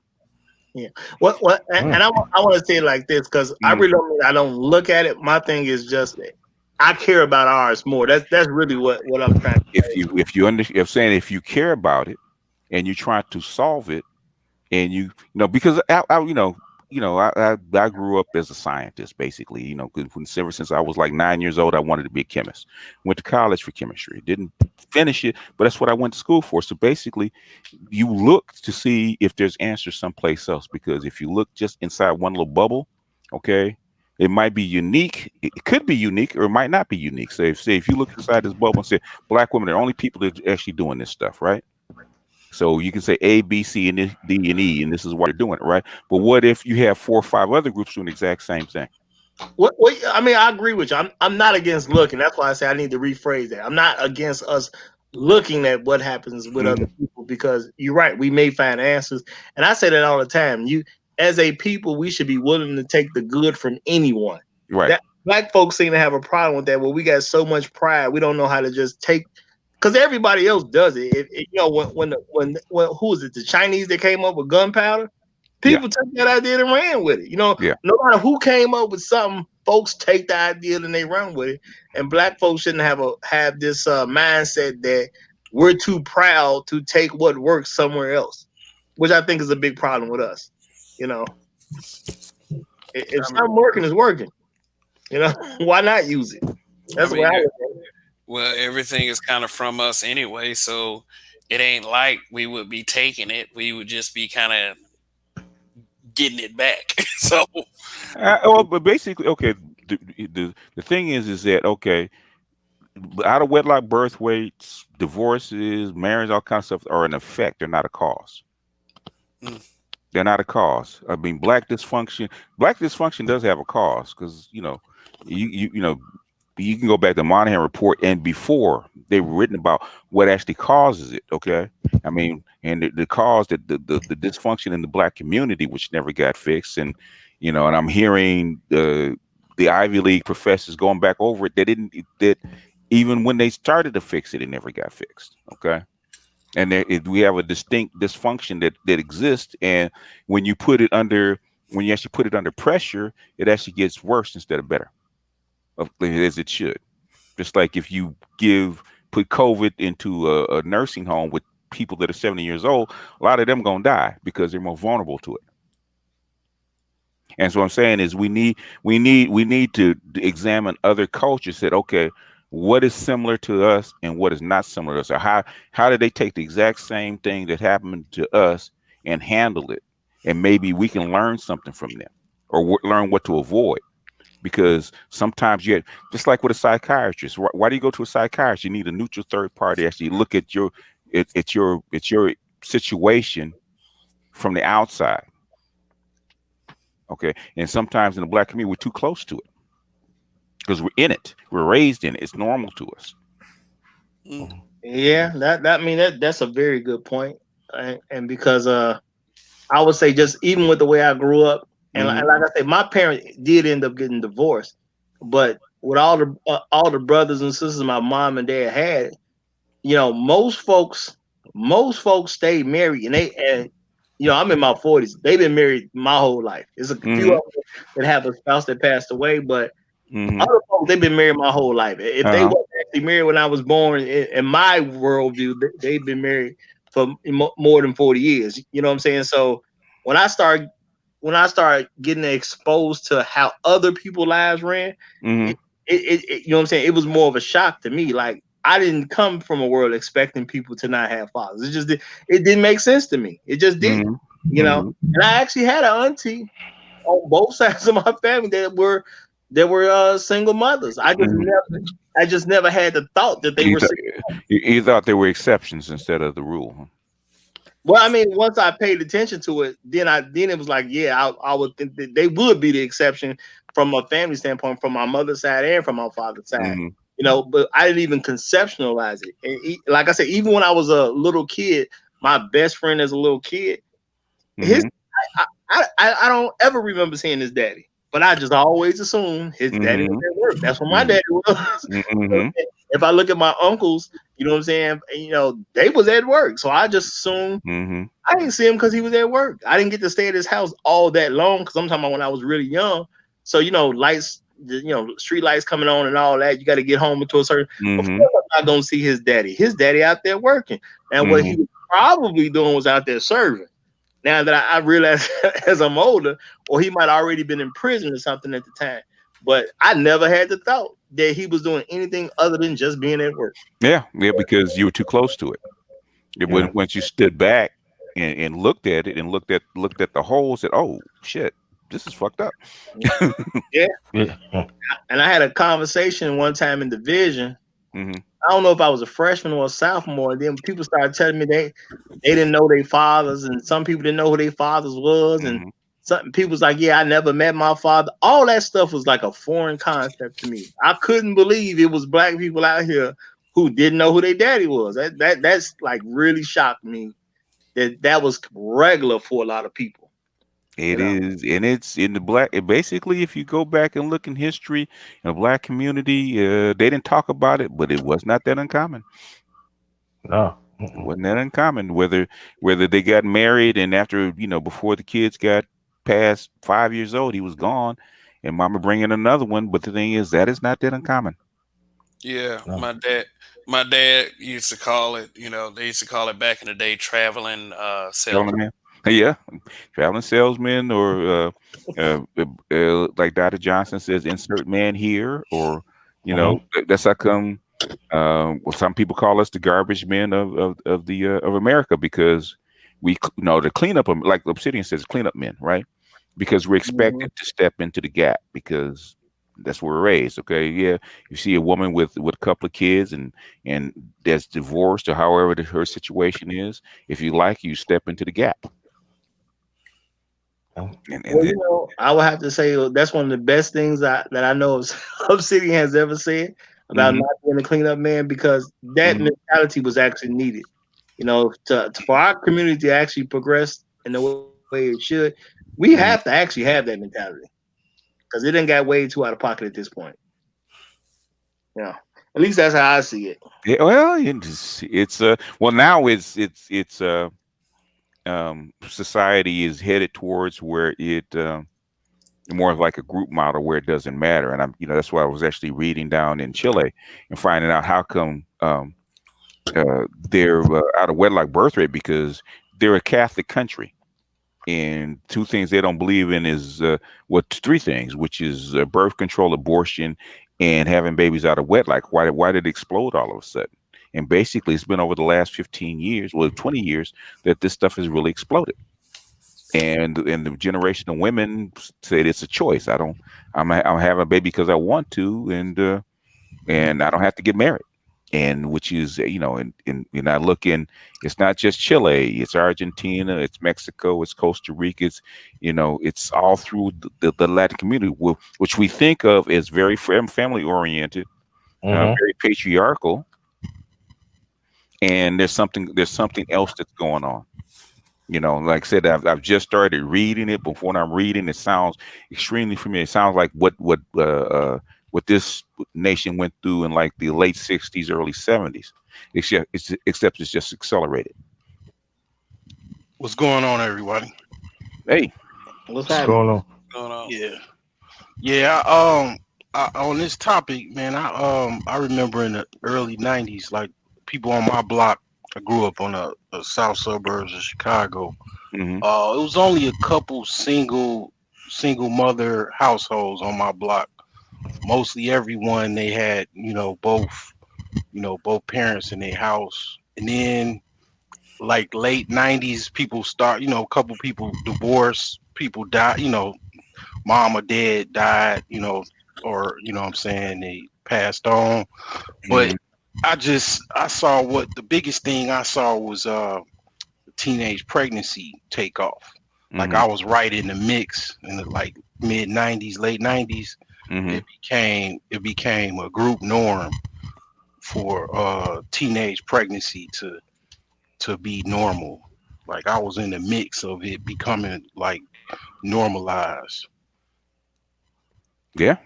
Speaker 2: yeah. What? And
Speaker 3: Mm.
Speaker 2: I want to say it like this because I
Speaker 5: Mm.
Speaker 2: really don't mean I don't look at it. My thing is just I care about ours more. That's really what I'm trying to
Speaker 5: If you care about it and you try to solve it, and because I grew up as a scientist, basically. 'Cause ever since I was like 9 years old, I wanted to be a chemist. Went to college for chemistry, didn't finish it, but that's what I went to school for. So basically, you look to see if there's answers someplace else, because if you look just inside one little bubble, okay, it might be unique. It could be unique, or it might not be unique. Say if you look inside this bubble and say black women are the only people that are actually doing this stuff, right? So you can say A, B, C, and D, and E, and this is why they're doing it, right? But what if you have 4 or 5 other groups doing the exact same thing?
Speaker 2: What I mean, I agree with you. I'm not against looking. That's why I say I need to rephrase that. I'm not against us looking at what happens with other
Speaker 5: Hmm.
Speaker 2: people because you're right. We may find answers, and I say that all the time. You, as a people, we should be willing to take the good from anyone.
Speaker 5: Right.
Speaker 2: That black folks seem to have a problem with that. Where we got so much pride, we don't know how to just take. because everybody else does it. When who was it? The Chinese that came up with gunpowder.
Speaker 5: Yeah,
Speaker 2: People took that idea and ran with it.
Speaker 5: yeah.
Speaker 2: No matter who came up with something, folks take the idea and they run with it. And black folks shouldn't have this mindset that we're too proud to take what works somewhere else, which I think is a big problem with us. You know, if
Speaker 1: I mean,
Speaker 2: something working is working, why not use it?
Speaker 1: I
Speaker 2: That's the way
Speaker 1: mean,
Speaker 2: I look at it.
Speaker 1: well, everything is kind of from us anyway, so it ain't like we would be taking it. We would just be kind of getting it back. So,
Speaker 5: Well, but basically, okay. The thing is that okay, out of wedlock birth weights, divorces, marriage, all kinds of stuff are an effect. They're not a cause.
Speaker 1: mm,
Speaker 5: They're not a cause. I mean, black dysfunction does have a cause because you can go back to the Monahan report and before they were written about what actually causes it. Okay, I mean, and the cause that the dysfunction in the black community, which never got fixed, and and I'm hearing the Ivy League professors going back over it. They didn't that even when they started to fix it, it never got fixed. Okay, and we have a distinct dysfunction that exists, and when you put it under when you actually put it under pressure, it actually gets worse instead of better, as it should. Just like if you put COVID into a nursing home with people that are 70 years old, a lot of them gonna die because they're more vulnerable to it. And so what I'm saying is we need to examine other cultures. That okay, what is similar to us and what is not similar to us, or how did they take the exact same thing that happened to us and handle it, and maybe we can learn something from them or learn what to avoid. Because sometimes just like with a psychiatrist. Why do you go to a psychiatrist? You need a neutral third party to actually look at your situation from the outside. Okay, and sometimes in the black community we're too close to it because we're in it. We're raised in it. It's normal to us.
Speaker 1: mm,
Speaker 2: Yeah, that I mean that's a very good point. And because I would say just even with the way I grew up, and
Speaker 5: Hmm.
Speaker 2: like I said, my parents did end up getting divorced, but with all the brothers and sisters my mom and dad had, most folks stayed married, and I'm in my 40s. They've been married my whole life. There's a few
Speaker 5: Hmm.
Speaker 2: of them that have a spouse that passed away, but
Speaker 5: Hmm.
Speaker 2: other folks they've been married my whole life. If they
Speaker 5: Uh-huh.
Speaker 2: weren't actually married when I was born, in my worldview, they've been married for more than 40 years. You know what I'm saying? So when I started when I started getting exposed to how other people's lives ran,
Speaker 5: Hmm.
Speaker 2: it, you know what I'm saying? It was more of a shock to me. Like I didn't come from a world expecting people to not have fathers. It didn't make sense to me. It just didn't.
Speaker 5: Hmm.
Speaker 2: You know,
Speaker 5: Hmm.
Speaker 2: and I actually had an auntie on both sides of my family that were single mothers.
Speaker 5: Hmm.
Speaker 2: I just never had the thought that they
Speaker 5: You,
Speaker 2: were
Speaker 5: th-
Speaker 2: single.
Speaker 5: you thought there were exceptions instead of the rule, huh?
Speaker 2: Well, I mean, once I paid attention to it, then it was like, yeah, I would think that they would be the exception from a family standpoint, from my mother's side and from my father's side.
Speaker 5: Hmm.
Speaker 2: But I didn't even conceptualize it. And like I said, even when I was a little kid, my best friend as a little kid, his
Speaker 5: Hmm.
Speaker 2: I don't ever remember seeing his daddy, but I just always assumed his daddy was
Speaker 5: Hmm.
Speaker 2: at work. That's what my
Speaker 5: Hmm.
Speaker 2: daddy was.
Speaker 5: Hmm.
Speaker 2: If I look at my uncles, you know what I'm saying, they was at work, so I just assumed
Speaker 5: Hmm.
Speaker 2: I didn't see him because he was at work. I didn't get to stay at his house all that long because I'm talking about when I was really young. So lights, street lights coming on and all that. You got to get home into a certain. Of
Speaker 5: Hmm.
Speaker 2: course, I'm not gonna see his daddy. His daddy out there working, and what he
Speaker 5: Hmm.
Speaker 2: was probably doing was out there serving. Now that I realize as I'm older, or he might already been in prison or something at the time. But I never had the thought that he was doing anything other than just being at work.
Speaker 5: Yeah, yeah, because you were too close to it.
Speaker 3: Yeah.
Speaker 5: Once you stood back and looked at it and looked at the hole, said, "Oh shit, this is fucked up."
Speaker 2: Yeah,
Speaker 3: Yeah.
Speaker 2: and I had a conversation one time in division.
Speaker 5: Hmm.
Speaker 2: I don't know if I was a freshman or a sophomore. And then people started telling me they didn't know their fathers, and some people didn't know who their fathers was, and
Speaker 5: Hmm.
Speaker 2: some people was like, "Yeah, I never met my father." All that stuff was like a foreign concept to me. I couldn't believe it was black people out here who didn't know who their daddy was. That's like really shocked me that was regular for a lot of people. You
Speaker 5: It
Speaker 2: know.
Speaker 5: is, and it's in the black. Basically, if you go back and look in history, in the black community, they didn't talk about it, but it was not that uncommon.
Speaker 3: No.
Speaker 5: It wasn't that uncommon. Whether they got married and after before the kids got past 5 years old, he was gone, and mama bringing another one. But the thing is, that is not that uncommon.
Speaker 1: Yeah,
Speaker 3: No.
Speaker 1: my dad used to call it. They used to call it back in the day, traveling
Speaker 5: Traveling
Speaker 1: salesman.
Speaker 5: man, yeah, traveling salesman, or like Dr. Johnson says, insert man here, or
Speaker 3: Mhm.
Speaker 5: that's how come. Well, some people call us the garbage men of the of America, because the cleanup, like Obsidian says, cleanup men, right? Because we're expected
Speaker 2: Mhm.
Speaker 5: to step into the gap, because that's where we're raised. Okay, yeah, you see a woman with a couple of kids, and that's divorced, or however her situation is. If you like, you step into the gap,
Speaker 3: No.
Speaker 5: and
Speaker 2: Well, I would have to say that's one of the best things that I know of Obsidian has ever said about
Speaker 5: hmm
Speaker 2: not being a cleanup man, because that
Speaker 5: hmm
Speaker 2: mentality was actually needed. For our community to actually progress in the way it should, we have to
Speaker 5: hmm
Speaker 2: actually have that mentality, because it didn't got way too out of pocket at this point. Yeah, at least that's how I see it.
Speaker 5: yeah, well, it's well, now it's society is headed towards where it more of like a group model, where it doesn't matter. And that's why I was actually reading down in Chile and finding out how come they're out of wedlock birth rate, because they're a Catholic country. And two things they don't believe in is three things, which is birth control, abortion, and having babies out of wedlock. Why did it explode all of a sudden? And basically, it's been over the last 15 years, well, 20 years, that this stuff has really exploded. And the generation of women said it's a choice. I'm having a baby because I want to, and I don't have to get married. And which is, and I look in, it's not just Chile, it's Argentina, it's Mexico, it's Costa Rica, it's all through the Latin community, which we think of as very family oriented,
Speaker 3: Mhm.
Speaker 5: very patriarchal, and there's something else that's going on. Like I said, I've just started reading it, but when I'm reading, it sounds extremely familiar. It sounds like what this nation went through in like the late '60s, early '70s, except it's just accelerated.
Speaker 6: What's going on, everybody?
Speaker 5: Hey,
Speaker 2: What's
Speaker 3: What's
Speaker 2: happening?
Speaker 3: going on?
Speaker 1: Going on.
Speaker 6: Yeah, yeah. On this topic, man, I remember in the early '90s, like people on my block. I grew up on the south suburbs of Chicago.
Speaker 5: hmm
Speaker 6: It was only a couple single mother households on my block. Mostly everyone they had, both parents in their house, and then like late '90s, people start, a couple people divorced, people died, mom or dad died, or what I'm saying, they passed on. But
Speaker 5: hmm
Speaker 6: I saw what the biggest thing I saw was teenage pregnancy take off. Like
Speaker 5: hmm
Speaker 6: I was right in the mix in the like mid '90s, late '90s.
Speaker 5: hmm
Speaker 6: It became a group norm for teenage pregnancy to be normal. Like I was in the mix of it becoming like normalized.
Speaker 5: yeah,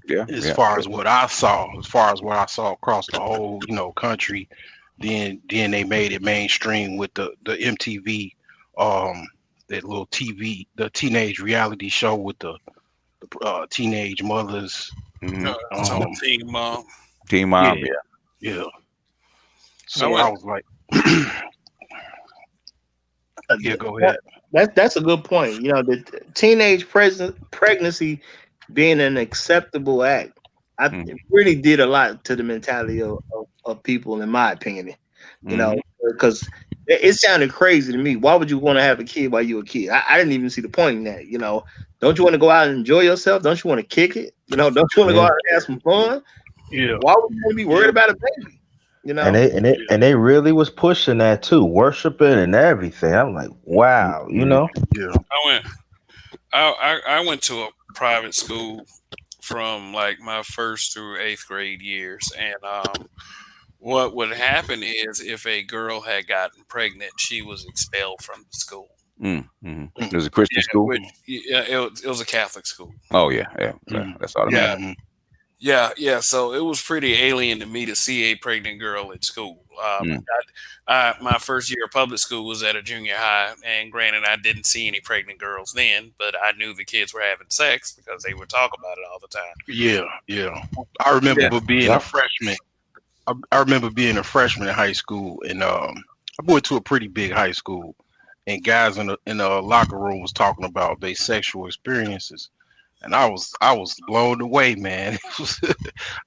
Speaker 5: yeah,
Speaker 6: As
Speaker 5: yeah.
Speaker 6: far as what I saw, as far as what I saw across the whole, country, then they made it mainstream with the MTV, um, that little TV, the teenage reality show with the teenage mothers.
Speaker 5: hmm
Speaker 1: Some
Speaker 6: Um,
Speaker 1: team mom.
Speaker 5: Teen
Speaker 6: yeah,
Speaker 5: mom, yeah.
Speaker 6: yeah.
Speaker 1: I
Speaker 6: So
Speaker 1: went.
Speaker 6: I was like,
Speaker 2: Uh,
Speaker 6: yeah, go
Speaker 2: that,
Speaker 6: ahead.
Speaker 2: that's a good point. The teenage pregnancy being an acceptable act,
Speaker 5: hmm
Speaker 2: it really did a lot to the mentality of people, in my opinion.
Speaker 5: hmm
Speaker 2: Because it sounded crazy to me. Why would you want to have a kid while you a kid? I didn't even see the point in that. Don't you want to go out and enjoy yourself? Don't you want to kick it? Don't you want to go
Speaker 3: Yeah.
Speaker 2: out and have some fun?
Speaker 6: Yeah,
Speaker 2: Why would you want to be worried
Speaker 6: yeah,
Speaker 2: about a baby? You
Speaker 3: And
Speaker 2: know?
Speaker 3: they really was pushing that too, worshiping and everything. I'm like, wow, you
Speaker 5: hmm
Speaker 3: know.
Speaker 6: yeah,
Speaker 1: I went. I went to a private school from like my first through eighth grade years, and what would happen is if a girl had gotten pregnant, she was expelled from the school.
Speaker 5: Mm-hmm.
Speaker 6: yeah.
Speaker 5: There's a Christian
Speaker 1: Yeah,
Speaker 5: school.
Speaker 1: which yeah, it was a Catholic school.
Speaker 5: Oh yeah, yeah.
Speaker 6: Mm,
Speaker 5: That's
Speaker 1: Yeah,
Speaker 5: automatic.
Speaker 6: mm,
Speaker 1: Yeah. So it was pretty alien to me to see a pregnant girl at school.
Speaker 5: Mm.
Speaker 1: My first year of public school was at a junior high, and granted, I didn't see any pregnant girls then, but I knew the kids were having sex because they would talk about it all the time.
Speaker 6: Yeah, yeah. I
Speaker 1: Yeah,
Speaker 6: remember being a
Speaker 3: Yep.
Speaker 6: freshman. I remember being a freshman in high school, and I went to a pretty big high school, and guys in the locker room was talking about their sexual experiences, and I was blown away, man. It was,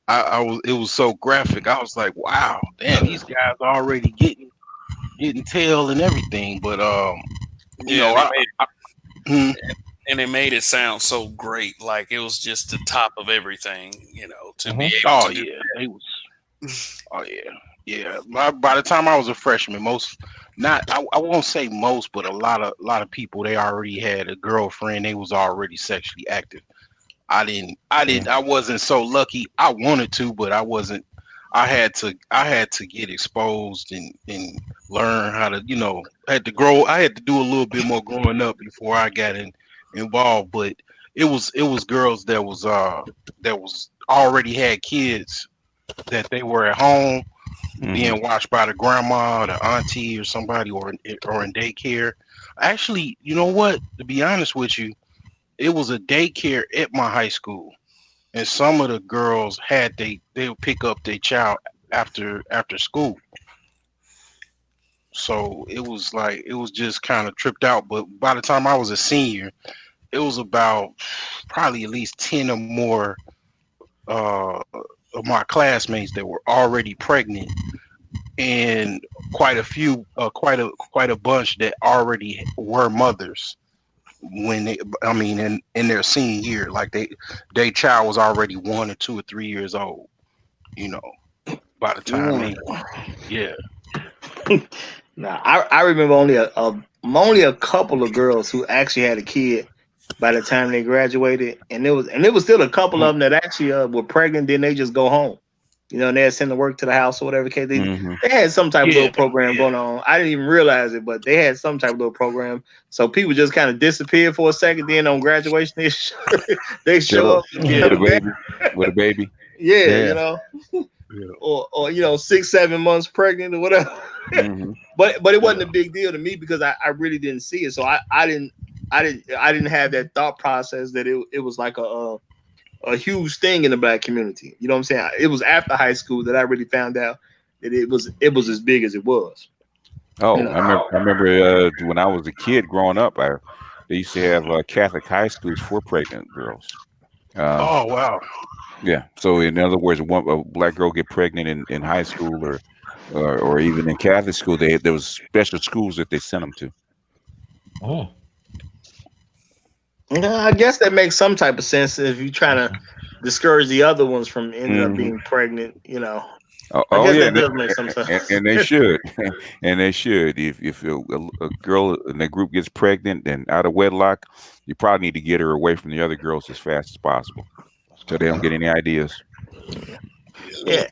Speaker 6: I was it was so graphic. I was like, wow, damn, these guys are already getting tail and everything. But you
Speaker 1: yeah,
Speaker 6: know, hmm,
Speaker 1: and they made it sound so great, like it was just the top of everything, to be
Speaker 3: Hmm.
Speaker 1: able
Speaker 6: oh
Speaker 1: to do
Speaker 6: yeah, they was. Oh yeah, yeah. By the time I was a freshman, not I won't say most, but a lot of people they already had a girlfriend. They was already sexually active. I wasn't so lucky. I wanted to, but I wasn't. I had to get exposed and learn how to I had to grow. I had to do a little bit more growing up before I got involved. But it was girls that was already had kids that they were at home
Speaker 5: Hmm.
Speaker 6: being watched by the grandma, or the auntie, or somebody, or in daycare. Actually, you know what? To be honest with you, it was a daycare at my high school, and some of the girls they would pick up their child after school. So it was just kind of tripped out. But by the time I was a senior, it was about probably at least 10 or more of my classmates that were already pregnant, and quite a bunch that already were mothers when I mean, in their senior year, like their child was already 1 or 2 or 3 years old. You know, by the time
Speaker 2: Mm.
Speaker 6: they, yeah,
Speaker 2: Now, I remember only a couple of girls who actually had a kid by the time they graduated, and it was still a couple of them that actually were pregnant. Then they just go home, and they had sent to work to the house or whatever case.
Speaker 5: Hmm.
Speaker 2: They had some type of
Speaker 6: yeah,
Speaker 2: little program going on. I didn't even realize it, but they had some type of little program. So people just kind of disappeared for a second. Then on graduation, they show
Speaker 5: Show
Speaker 2: up and
Speaker 5: with a
Speaker 6: yeah,
Speaker 2: come back.
Speaker 5: baby, with a baby.
Speaker 2: Yeah,
Speaker 3: Yeah.
Speaker 6: yeah,
Speaker 2: or 6 7 months pregnant or whatever.
Speaker 5: Hmm.
Speaker 2: But it wasn't
Speaker 6: yeah,
Speaker 2: a big deal to me because I really didn't see it. So I didn't have that thought process that it was like a huge thing in the black community. You know what I'm saying? It was after high school that I really found out that it was as big as it was. You
Speaker 5: Oh,
Speaker 2: know.
Speaker 5: I remember when I was a kid growing up. They used to have Catholic high schools for pregnant girls. Um,
Speaker 6: oh wow,
Speaker 5: yeah. So in other words, a black girl get pregnant in high school or even in Catholic school, there was special schools that they sent them to.
Speaker 3: Mm.
Speaker 2: Yeah, I guess that makes some type of sense if you're trying to discourage the other ones from ending up
Speaker 5: Hmm.
Speaker 2: being pregnant.
Speaker 5: Oh,
Speaker 2: I
Speaker 5: oh
Speaker 2: guess
Speaker 5: yeah,
Speaker 2: that does make some sense.
Speaker 5: and they should, and they should. If a girl in the group gets pregnant and out of wedlock, you probably need to get her away from the other girls as fast as possible, so they don't get any ideas.
Speaker 6: yeah,
Speaker 2: Yeah,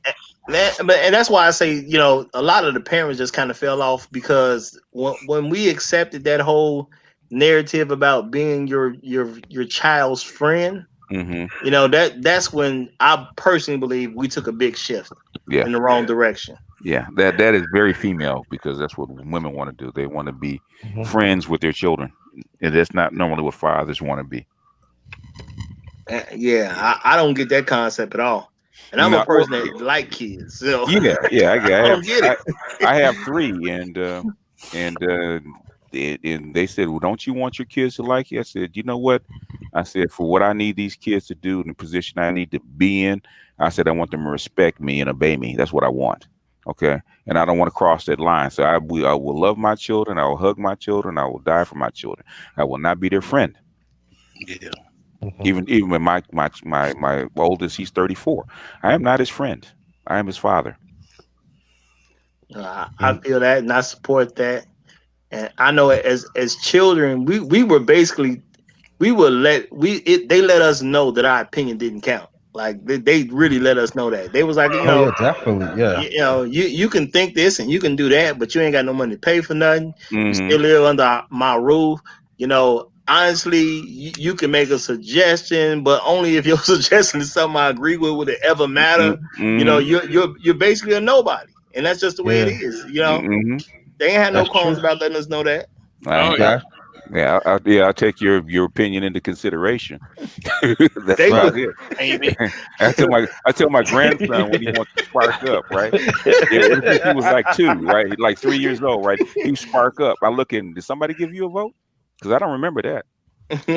Speaker 2: and that's why I say a lot of the parents just kind of fell off because when we accepted that whole narrative about being your child's friend,
Speaker 5: Hmm.
Speaker 2: that's when I personally believe we took a big shift
Speaker 5: Yeah,
Speaker 2: in the wrong direction.
Speaker 5: yeah. That is very female because that's what women want to do. They want to be
Speaker 3: Mhm.
Speaker 5: friends with their children, and that's not normally what fathers want to be.
Speaker 2: Yeah,
Speaker 6: yeah.
Speaker 2: I don't get that concept at all, and I'm a
Speaker 5: No, well,
Speaker 2: person that like kids, so
Speaker 5: yeah, yeah.
Speaker 2: I
Speaker 5: I have
Speaker 2: don't get it.
Speaker 5: I have three, and they said, "Well, don't you want your kids to like you?" I said, "You know what?" I said, "For what I need these kids to do in the position I need to be in, I said I want them to respect me and obey me. That's what I want." Okay, and I don't want to cross that line. So I will love my children. I will hug my children. I will die for my children. I will not be their friend.
Speaker 6: Yeah.
Speaker 3: Mhm.
Speaker 5: Even when my oldest, he's 34. I am not his friend. I am his father.
Speaker 2: I feel that, and I support that. And I know as children, we were basically we would they let us know that our opinion didn't count. Like they really let us know that they was like,
Speaker 3: Oh yeah, definitely. Yeah.
Speaker 2: you can think this and you can do that, but you ain't got no money to pay for nothing. You
Speaker 5: Hmm.
Speaker 2: still live under my roof. You know, honestly, you can make a suggestion, but only if your suggestion is something I agree with. Would it ever matter? You know,
Speaker 5: Mm-hmm.
Speaker 2: you're basically a nobody, and that's just the way it
Speaker 3: Yeah,
Speaker 2: is. You know,
Speaker 5: Mm-hmm.
Speaker 2: they ain't had no
Speaker 3: that's
Speaker 2: qualms
Speaker 3: true.
Speaker 2: about letting us know that.
Speaker 1: Oh
Speaker 5: I,
Speaker 3: Yeah,
Speaker 5: yeah, I'll take your opinion into consideration. That's
Speaker 2: They
Speaker 3: right.
Speaker 5: about
Speaker 2: would.
Speaker 5: it.
Speaker 1: maybe.
Speaker 5: I tell my grandson when he wants to spark up, right? Yeah, since he was like 2, right? Like 3 years old, right? He spark up. I look in. Did somebody give you a vote? Because I don't remember that.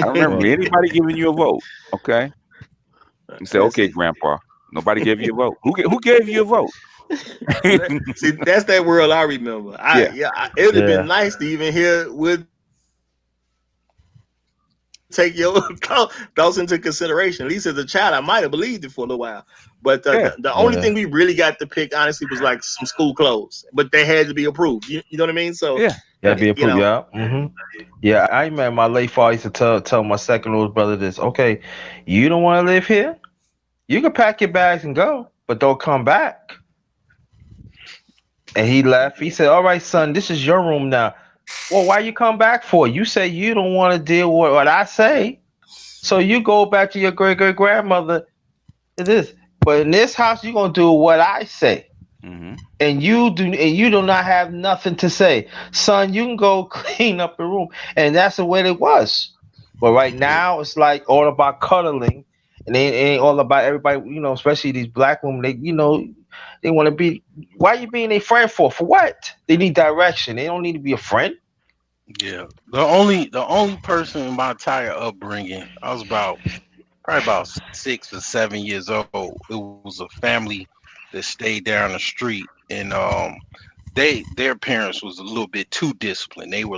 Speaker 5: I don't remember
Speaker 3: Well,
Speaker 5: anybody giving you a vote. Okay. You say,
Speaker 2: That's
Speaker 5: okay,
Speaker 2: it.
Speaker 5: Grandpa. Nobody gave you a vote. Who gave you a vote?
Speaker 2: See, that's that world I remember.
Speaker 5: Yeah.
Speaker 2: It would have been
Speaker 3: yeah,
Speaker 2: nice to even hear. We'll take your thoughts into consideration. At least as a child, I might have believed it for a little while. But the only thing we
Speaker 5: Yeah.
Speaker 2: really got to
Speaker 3: yeah,
Speaker 2: pick, honestly, was like some school clothes. But they had to be approved. You know what I mean? So,
Speaker 5: Yeah.
Speaker 3: yeah.
Speaker 5: Yeah.
Speaker 3: Be approved. Yeah. Yeah, I remember my late father used to tell my second oldest brother this. Okay, you don't want to live here? You can pack your bags and go, but don't come back. And he left. He said, "All right, son, this is your room now. Well, why you come back for? You say you don't want to deal with what I say, so you go back to your great grandmother. It is, but in this house, you're gonna do what I say."
Speaker 5: Mm-hmm.
Speaker 3: And you do not have nothing to say, son. You can go clean up the room, and that's the way it was. But right now it's like all about cuddling, and it ain't all about everybody, especially these black women. They want to be. Why you being a friend for what? They need direction. They don't need to be a friend.
Speaker 6: Yeah. The only person in my entire upbringing, I was probably about 6 or 7 years old. It was a family that stayed down the street, and their parents was a little bit too disciplined. They were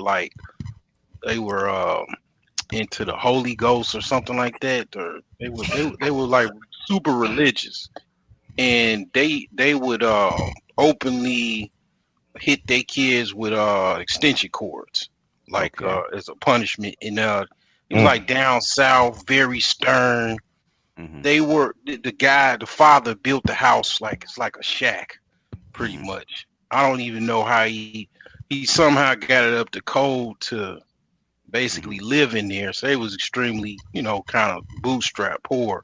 Speaker 6: into the Holy Ghost or something like that, or they were like super religious, and they would openly hit their kids with extension cords, like
Speaker 5: Okay.
Speaker 6: as a punishment. And it was
Speaker 3: Mm,
Speaker 6: like down south, very stern.
Speaker 5: Mm-hmm.
Speaker 6: The guy, the father built the house like it's like a shack, pretty
Speaker 5: Mm-hmm.
Speaker 6: much. I don't even know how he somehow got it up to code to basically
Speaker 5: Mm-hmm.
Speaker 6: live in there. So it was extremely, kind of bootstrap poor.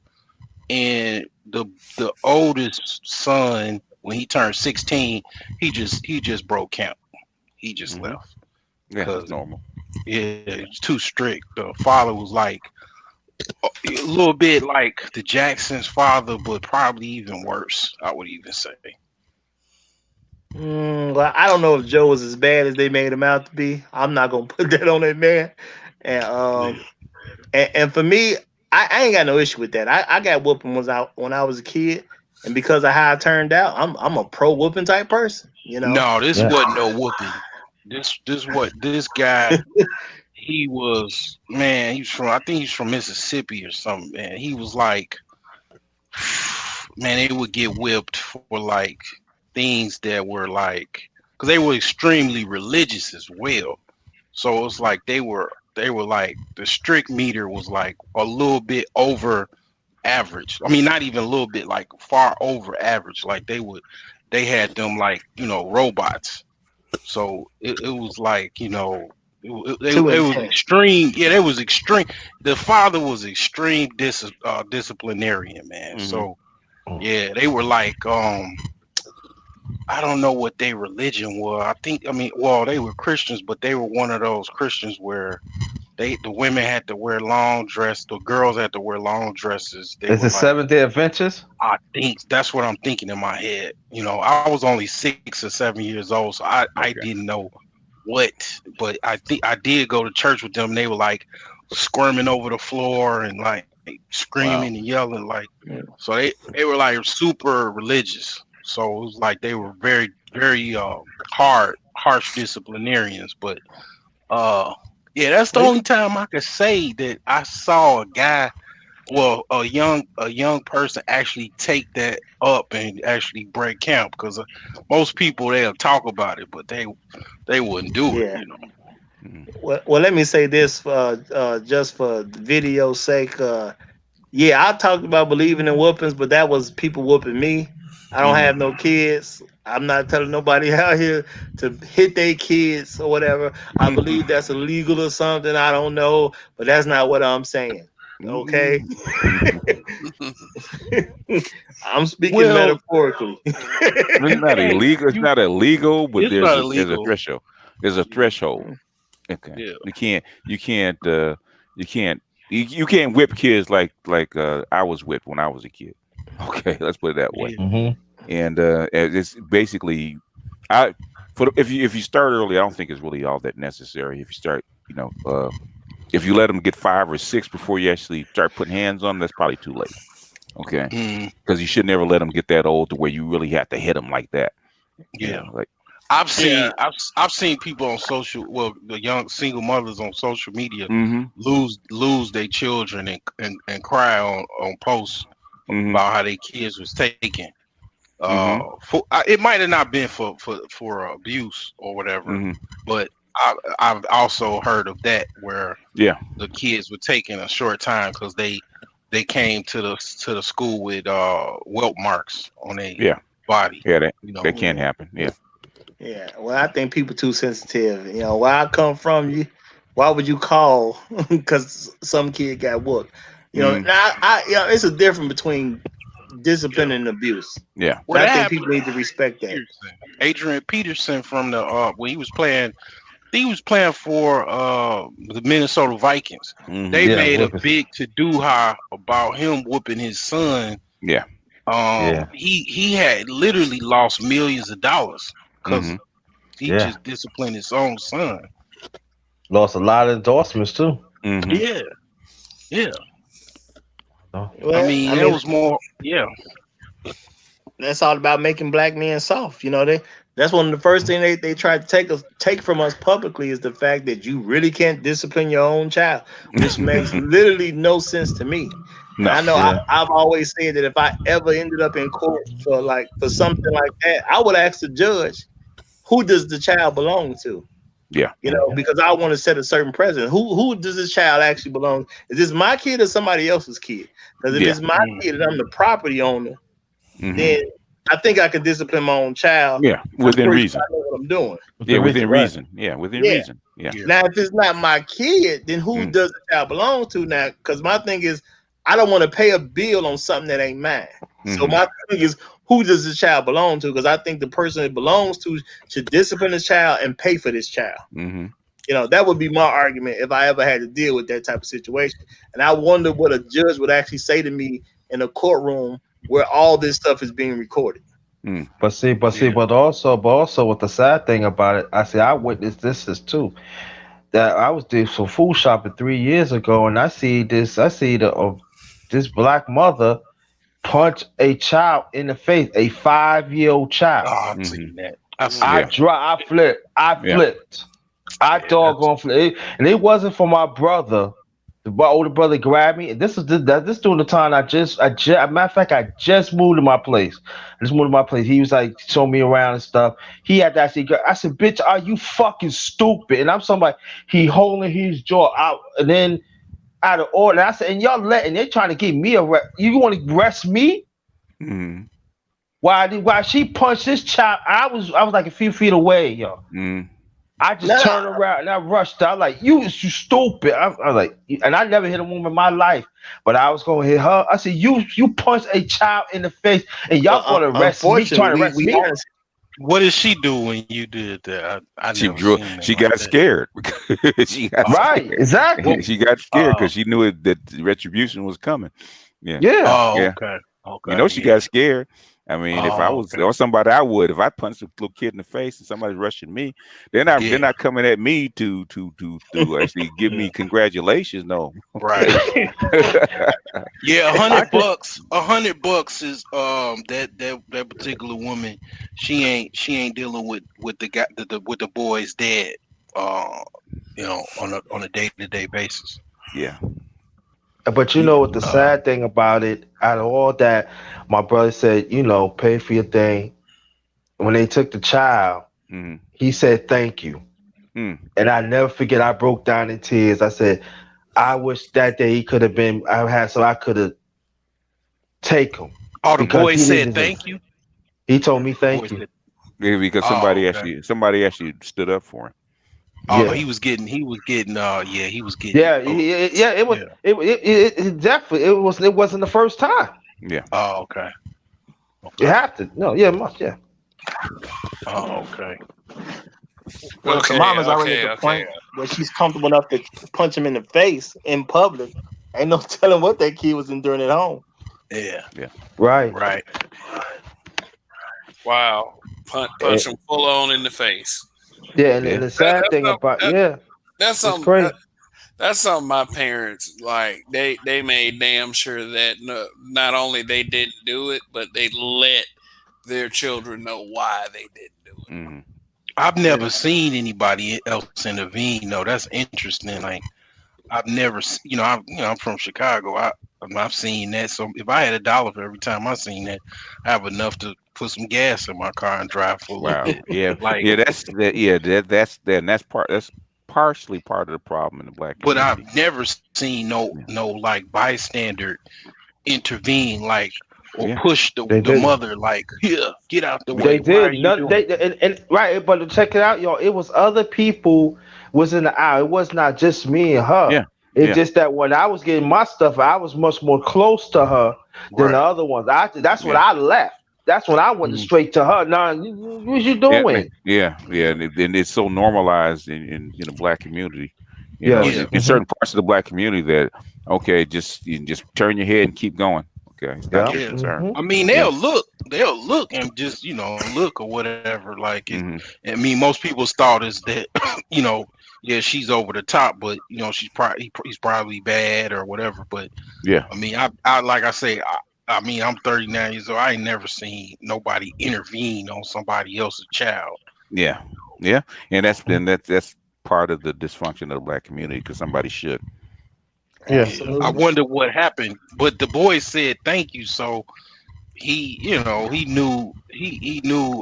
Speaker 6: And the oldest son, when he turned 16, he just broke camp. He just
Speaker 5: Mm-hmm.
Speaker 6: left
Speaker 5: Yeah, that's
Speaker 6: because
Speaker 5: normal.
Speaker 6: yeah, it's too strict. The father was like a little bit like the Jackson's father, but probably even worse. I would even say.
Speaker 2: Well, I don't know if Joe was as bad as they made him out to be. I'm not gonna put that on that man. And
Speaker 6: Yeah.
Speaker 2: and for me, I ain't got no issue with that. I got whooping when I was a kid, and because of how I turned out, I'm a pro whooping type person. You know.
Speaker 6: No, this
Speaker 3: yeah.
Speaker 6: wasn't no whooping. This guy, he was, man, he was from, I think he's from Mississippi or something, man. He was like, man, they would get whipped for like things that were like, because they were extremely religious as well. So it was like they were like the strict meter was like a little bit over average. I mean, not even a little bit, like far over average. Like they had them like robots. So it was like
Speaker 2: Too
Speaker 6: it was
Speaker 2: intense.
Speaker 6: extreme. Yeah, it was extreme. The father was extreme disciplinarian, man.
Speaker 5: Mm-hmm.
Speaker 6: So yeah, they were like I don't know what their religion was. I mean, well, they were Christians, but they were one of those Christians where the women had to wear long dress, the girls had to wear long dresses. They
Speaker 3: Is
Speaker 6: were
Speaker 3: it
Speaker 6: like,
Speaker 3: 7 Day Adventures?
Speaker 6: I think that's what I'm thinking in my head. I was only 6 or 7 years old, so I
Speaker 5: Okay.
Speaker 6: didn't know what, but I think I did go to church with them. They were like squirming over the floor and like screaming and
Speaker 5: Wow.
Speaker 6: yelling, like
Speaker 2: Yeah.
Speaker 6: so they were like super religious. So it was like they were very very harsh disciplinarians. But uh, yeah, that's the only time I could say that I saw a guy, well, a young person actually take that up and actually break camp. Because most people they'll talk about it, but they wouldn't do it.
Speaker 2: Yeah.
Speaker 5: Mm-hmm.
Speaker 2: Well, let me say this just for video's sake. Yeah, I talked about believing in whoopings, but that was people whooping me. I don't
Speaker 5: Mm-hmm.
Speaker 2: have no kids. I'm not telling nobody out here to hit their kids or whatever. I believe that's illegal or something. I don't know, but that's not what I'm saying. Okay, I'm speaking
Speaker 6: Well,
Speaker 2: metaphorically.
Speaker 5: It's not
Speaker 6: hey,
Speaker 5: illegal. It's
Speaker 6: you
Speaker 5: not illegal, but
Speaker 6: it's
Speaker 5: there's
Speaker 6: not
Speaker 5: a
Speaker 6: illegal.
Speaker 5: threshold. There's a
Speaker 6: Yeah,
Speaker 5: threshold. Okay.
Speaker 6: yeah,
Speaker 5: You can't you can't whip kids like I was whipped when I was a kid. Okay, let's put it that way.
Speaker 6: yeah.
Speaker 3: Mm-hmm.
Speaker 5: And it's basically I if you start early, I don't think it's really all that necessary. If you start, if you let them get 5 or 6 before you actually start putting hands on them, that's probably too late. Okay,
Speaker 6: Mm,
Speaker 5: because you should never let them get that old to where you really have to hit them like that.
Speaker 6: yeah.
Speaker 5: Like
Speaker 2: Yeah,
Speaker 6: I've seen people on the young single mothers on social media
Speaker 5: mm-hmm,
Speaker 6: lose their children and cry on posts
Speaker 5: mm-hmm,
Speaker 6: about how their kids was taken.
Speaker 5: mm-hmm,
Speaker 6: It might have not been for abuse or whatever,
Speaker 5: mm-hmm.
Speaker 6: but I've also heard of that where
Speaker 5: Yeah,
Speaker 6: the kids were taken a short time because they came to the school with welt marks on their
Speaker 5: yeah,
Speaker 6: body.
Speaker 5: yeah. That
Speaker 6: You know,
Speaker 5: that can
Speaker 2: yeah,
Speaker 5: happen. Yeah.
Speaker 2: yeah. Well, I think people too sensitive. Where I come from, why would you call? Because some kid got whooped.
Speaker 5: Mm,
Speaker 2: Now it's a difference between
Speaker 6: yeah.
Speaker 2: discipline and abuse,
Speaker 5: yeah.
Speaker 2: and
Speaker 6: Well,
Speaker 2: I
Speaker 6: that
Speaker 2: think
Speaker 6: happened
Speaker 2: people need to respect
Speaker 6: to
Speaker 2: that.
Speaker 6: Adrian Peterson from the when he was playing. He was playing for the Minnesota Vikings.
Speaker 5: Mm-hmm.
Speaker 6: They
Speaker 3: Yeah,
Speaker 6: made a
Speaker 3: whipping.
Speaker 6: big to do about him whooping his son.
Speaker 5: Yeah.
Speaker 3: Yeah,
Speaker 6: He had literally lost millions of dollars because
Speaker 5: Mm-hmm.
Speaker 6: he
Speaker 3: yeah.
Speaker 6: just disciplined his own son.
Speaker 3: Lost a lot of endorsements too.
Speaker 5: Mm-hmm.
Speaker 6: Yeah, yeah.
Speaker 3: No.
Speaker 6: I
Speaker 2: Well,
Speaker 6: mean,
Speaker 2: I
Speaker 6: there
Speaker 2: mean,
Speaker 6: was more. Yeah,
Speaker 2: that's all about making black men soft. That's one of the first thing they try to take from us publicly is the fact that you really can't discipline your own child, which makes literally no sense to me. And
Speaker 5: No.
Speaker 2: I know
Speaker 3: Yeah.
Speaker 2: I've always said that if I ever ended up in court for something like that, I would ask the judge, who does the child belong to?
Speaker 5: Yeah.
Speaker 3: Mm-hmm.
Speaker 2: Because I want to set a certain precedent. Who does this child actually belong? Is this my kid or somebody else's kid? Because if
Speaker 5: Yeah.
Speaker 2: it's my
Speaker 6: mm,
Speaker 2: kid and I'm the property owner,
Speaker 5: Mm-hmm.
Speaker 2: then I think I can discipline my own child.
Speaker 5: Yeah.
Speaker 2: I'm
Speaker 5: Within
Speaker 2: pretty sure
Speaker 5: reason.
Speaker 2: I know what I'm doing.
Speaker 3: With
Speaker 5: Yeah.
Speaker 3: the reason,
Speaker 5: Within
Speaker 3: right?
Speaker 5: reason. Yeah. Within
Speaker 2: Yeah.
Speaker 5: reason. Yeah.
Speaker 6: yeah,
Speaker 2: Now, if it's not my kid, then who
Speaker 5: Mm.
Speaker 2: does the child belong to now? Because my thing is, I don't want to pay a bill on something that ain't mine. So
Speaker 5: Mm-hmm.
Speaker 2: my thing is, who does this child belong to? Because I think the person it belongs to should discipline this child and pay for this child.
Speaker 5: Mm-hmm.
Speaker 2: That would be my argument if I ever had to deal with that type of situation. And I wonder what a judge would actually say to me in a courtroom where all this stuff is being recorded.
Speaker 5: Mm.
Speaker 6: yeah.
Speaker 3: But also, what the sad thing about it, I witnessed this is too. That I was doing some food shopping 3 years ago, and I see this black mother punch a child in the face, a 5-year-old child.
Speaker 6: Oh, I've
Speaker 5: Mm-hmm.
Speaker 6: seen that. I've
Speaker 2: Mm.
Speaker 6: seen
Speaker 5: Yeah.
Speaker 6: that.
Speaker 3: I
Speaker 5: Yeah.
Speaker 3: flipped, I
Speaker 6: Yeah, that's
Speaker 3: doggone flipped, and it wasn't for my brother. My older brother grabbed me, and this during the time matter of fact, I just moved to my place. I just moved to my place. He was like showing me around and stuff. He had to actually. I said, "Bitch, are you fucking stupid?" And I'm somebody. He holding his jaw out, and then out of order. And I said, "And y'all letting they trying to give me a you want to arrest me?"
Speaker 5: Mm-hmm.
Speaker 3: While she punched this child, I was like a few feet away, yo.
Speaker 5: Mm-hmm.
Speaker 3: I just
Speaker 2: Nah,
Speaker 3: turned around and I rushed. I was like, you stupid. I was like, and I never hit a woman in my life, but I was gonna hit her. I said, you punched a child in the face, and y'all
Speaker 2: well,
Speaker 3: gonna arrest me,
Speaker 2: unfortunately,
Speaker 3: trying to arrest
Speaker 2: we
Speaker 3: me?
Speaker 2: honest.
Speaker 6: what did she do when you did that? I
Speaker 5: She
Speaker 6: never
Speaker 5: drew.
Speaker 6: seen that
Speaker 5: She
Speaker 6: like
Speaker 5: got
Speaker 6: that.
Speaker 5: scared. She got
Speaker 3: Right,
Speaker 5: scared.
Speaker 3: exactly.
Speaker 5: She got scared
Speaker 6: Oh,
Speaker 5: because she knew that retribution was coming. Yeah.
Speaker 3: Yeah.
Speaker 5: Yeah.
Speaker 6: okay,
Speaker 5: She
Speaker 6: yeah.
Speaker 5: got scared. I mean, if I
Speaker 6: Oh,
Speaker 5: was
Speaker 6: okay,
Speaker 5: or somebody, I would. If I punched a little kid in the face and somebody's rushing me, they're
Speaker 6: yeah,
Speaker 5: not coming at me to actually give
Speaker 6: yeah.
Speaker 5: me congratulations. No.
Speaker 6: Right. Yeah,
Speaker 3: I think.
Speaker 6: $100 is that particular woman. She ain't dealing with the guy with the boy's dad. Uh, on a day-to-day basis.
Speaker 5: Yeah.
Speaker 3: But you
Speaker 6: He,
Speaker 3: know what the
Speaker 6: uh,
Speaker 3: sad thing about it, out of all that, my brother said, pay for your thing. When they took the child,
Speaker 5: Mm-hmm.
Speaker 3: he said thank you.
Speaker 5: Mm.
Speaker 3: And I never forget, I broke down in tears. I said, I wish that day he could have been, I had so I could have take him
Speaker 6: oh, the
Speaker 3: because
Speaker 6: boy
Speaker 3: he didn't
Speaker 6: said
Speaker 3: deserve.
Speaker 6: thank you.
Speaker 3: He told me
Speaker 6: The boy
Speaker 3: thank you.
Speaker 6: said,
Speaker 5: Yeah, because
Speaker 6: "Oh, okay.
Speaker 5: somebody actually stood up for him.
Speaker 6: Oh,
Speaker 3: Yeah.
Speaker 6: he was getting, yeah, he was getting,
Speaker 3: Yeah,
Speaker 6: oh,
Speaker 3: yeah, it was
Speaker 6: yeah.
Speaker 3: it definitely it wasn't the first time.
Speaker 5: Yeah.
Speaker 6: Oh, okay,
Speaker 3: It
Speaker 6: okay,
Speaker 3: had to. No, yeah, must yeah.
Speaker 6: oh, okay.
Speaker 2: Well, if the
Speaker 1: Okay,
Speaker 2: mama's already at
Speaker 1: okay,
Speaker 2: the
Speaker 1: okay.
Speaker 2: point where she's comfortable enough to punch him in the face in public, ain't no telling what that kid was enduring at home.
Speaker 6: Yeah,
Speaker 5: Yeah.
Speaker 3: Right.
Speaker 6: right.
Speaker 1: Wow. Punch
Speaker 3: Eh,
Speaker 1: him full on in the face.
Speaker 3: yeah, and
Speaker 5: Yeah.
Speaker 3: the sad
Speaker 1: That's
Speaker 3: thing
Speaker 1: something.
Speaker 3: about yeah,
Speaker 1: That's
Speaker 3: it's
Speaker 1: something.
Speaker 3: crazy.
Speaker 1: That's something my parents like. They made damn sure that not only they didn't do it, but they let their children know why they didn't do it.
Speaker 5: Hmm.
Speaker 6: I've
Speaker 1: Yeah.
Speaker 6: never seen anybody else intervene. No, that's interesting. Like I've never, I'm from Chicago. I've seen that. So if I had $1 for every time I seen that, I have enough to put some gas in my car and drive for a little
Speaker 5: Wow.
Speaker 6: bit.
Speaker 5: Yeah.
Speaker 6: Like,
Speaker 5: Yeah. That's that. Yeah. That's that. And that's partially part of the problem in the black
Speaker 6: but
Speaker 5: community.
Speaker 6: I've never seen
Speaker 5: Yeah.
Speaker 6: no like bystander intervene, like, or
Speaker 5: Yeah.
Speaker 6: push
Speaker 3: They
Speaker 6: the
Speaker 3: didn't.
Speaker 6: mother, like, here, get out the
Speaker 5: Yeah.
Speaker 6: way.
Speaker 3: They
Speaker 6: Why are
Speaker 3: did.
Speaker 6: you
Speaker 3: None,
Speaker 6: doing
Speaker 3: they and right, but check it out, y'all. It was other people was in the aisle. It was not just me and her.
Speaker 5: Yeah.
Speaker 3: It's
Speaker 5: Yeah.
Speaker 3: just that when I was getting my stuff, I was much more close to her
Speaker 6: it?
Speaker 3: than the
Speaker 6: Right.
Speaker 3: other ones. That's when
Speaker 5: Yeah.
Speaker 3: I left. That's when I went
Speaker 6: Mhm.
Speaker 3: straight to her. Nah, what you
Speaker 5: Yeah. Man.
Speaker 3: doing?
Speaker 5: Yeah. Yeah. And it's so normalized in the black community. You know,
Speaker 3: Yes.
Speaker 6: Yeah.
Speaker 5: in certain parts of the black community that okay, you just turn your head and keep going. Okay, it's not
Speaker 3: Yeah.
Speaker 5: your
Speaker 6: Yeah.
Speaker 5: concern.
Speaker 3: Hmm.
Speaker 6: I mean,
Speaker 5: Yeah.
Speaker 6: they'll look and just, look or whatever. Like it.
Speaker 5: Hmm.
Speaker 6: I mean, most people's thought is that, you know, yeah, she's over the top, but she's probably he's probably bad or whatever. But
Speaker 5: Yeah.
Speaker 6: I mean, I like I say, I mean, I'm 39 years old. I ain't never seen nobody intervene on somebody else's child.
Speaker 5: Yeah. Yeah. And that's part of the dysfunction of the black community because somebody should.
Speaker 3: Yeah.
Speaker 6: Yeah, I
Speaker 2: Absolutely.
Speaker 6: wonder what happened. But the boy said thank you, so he knew.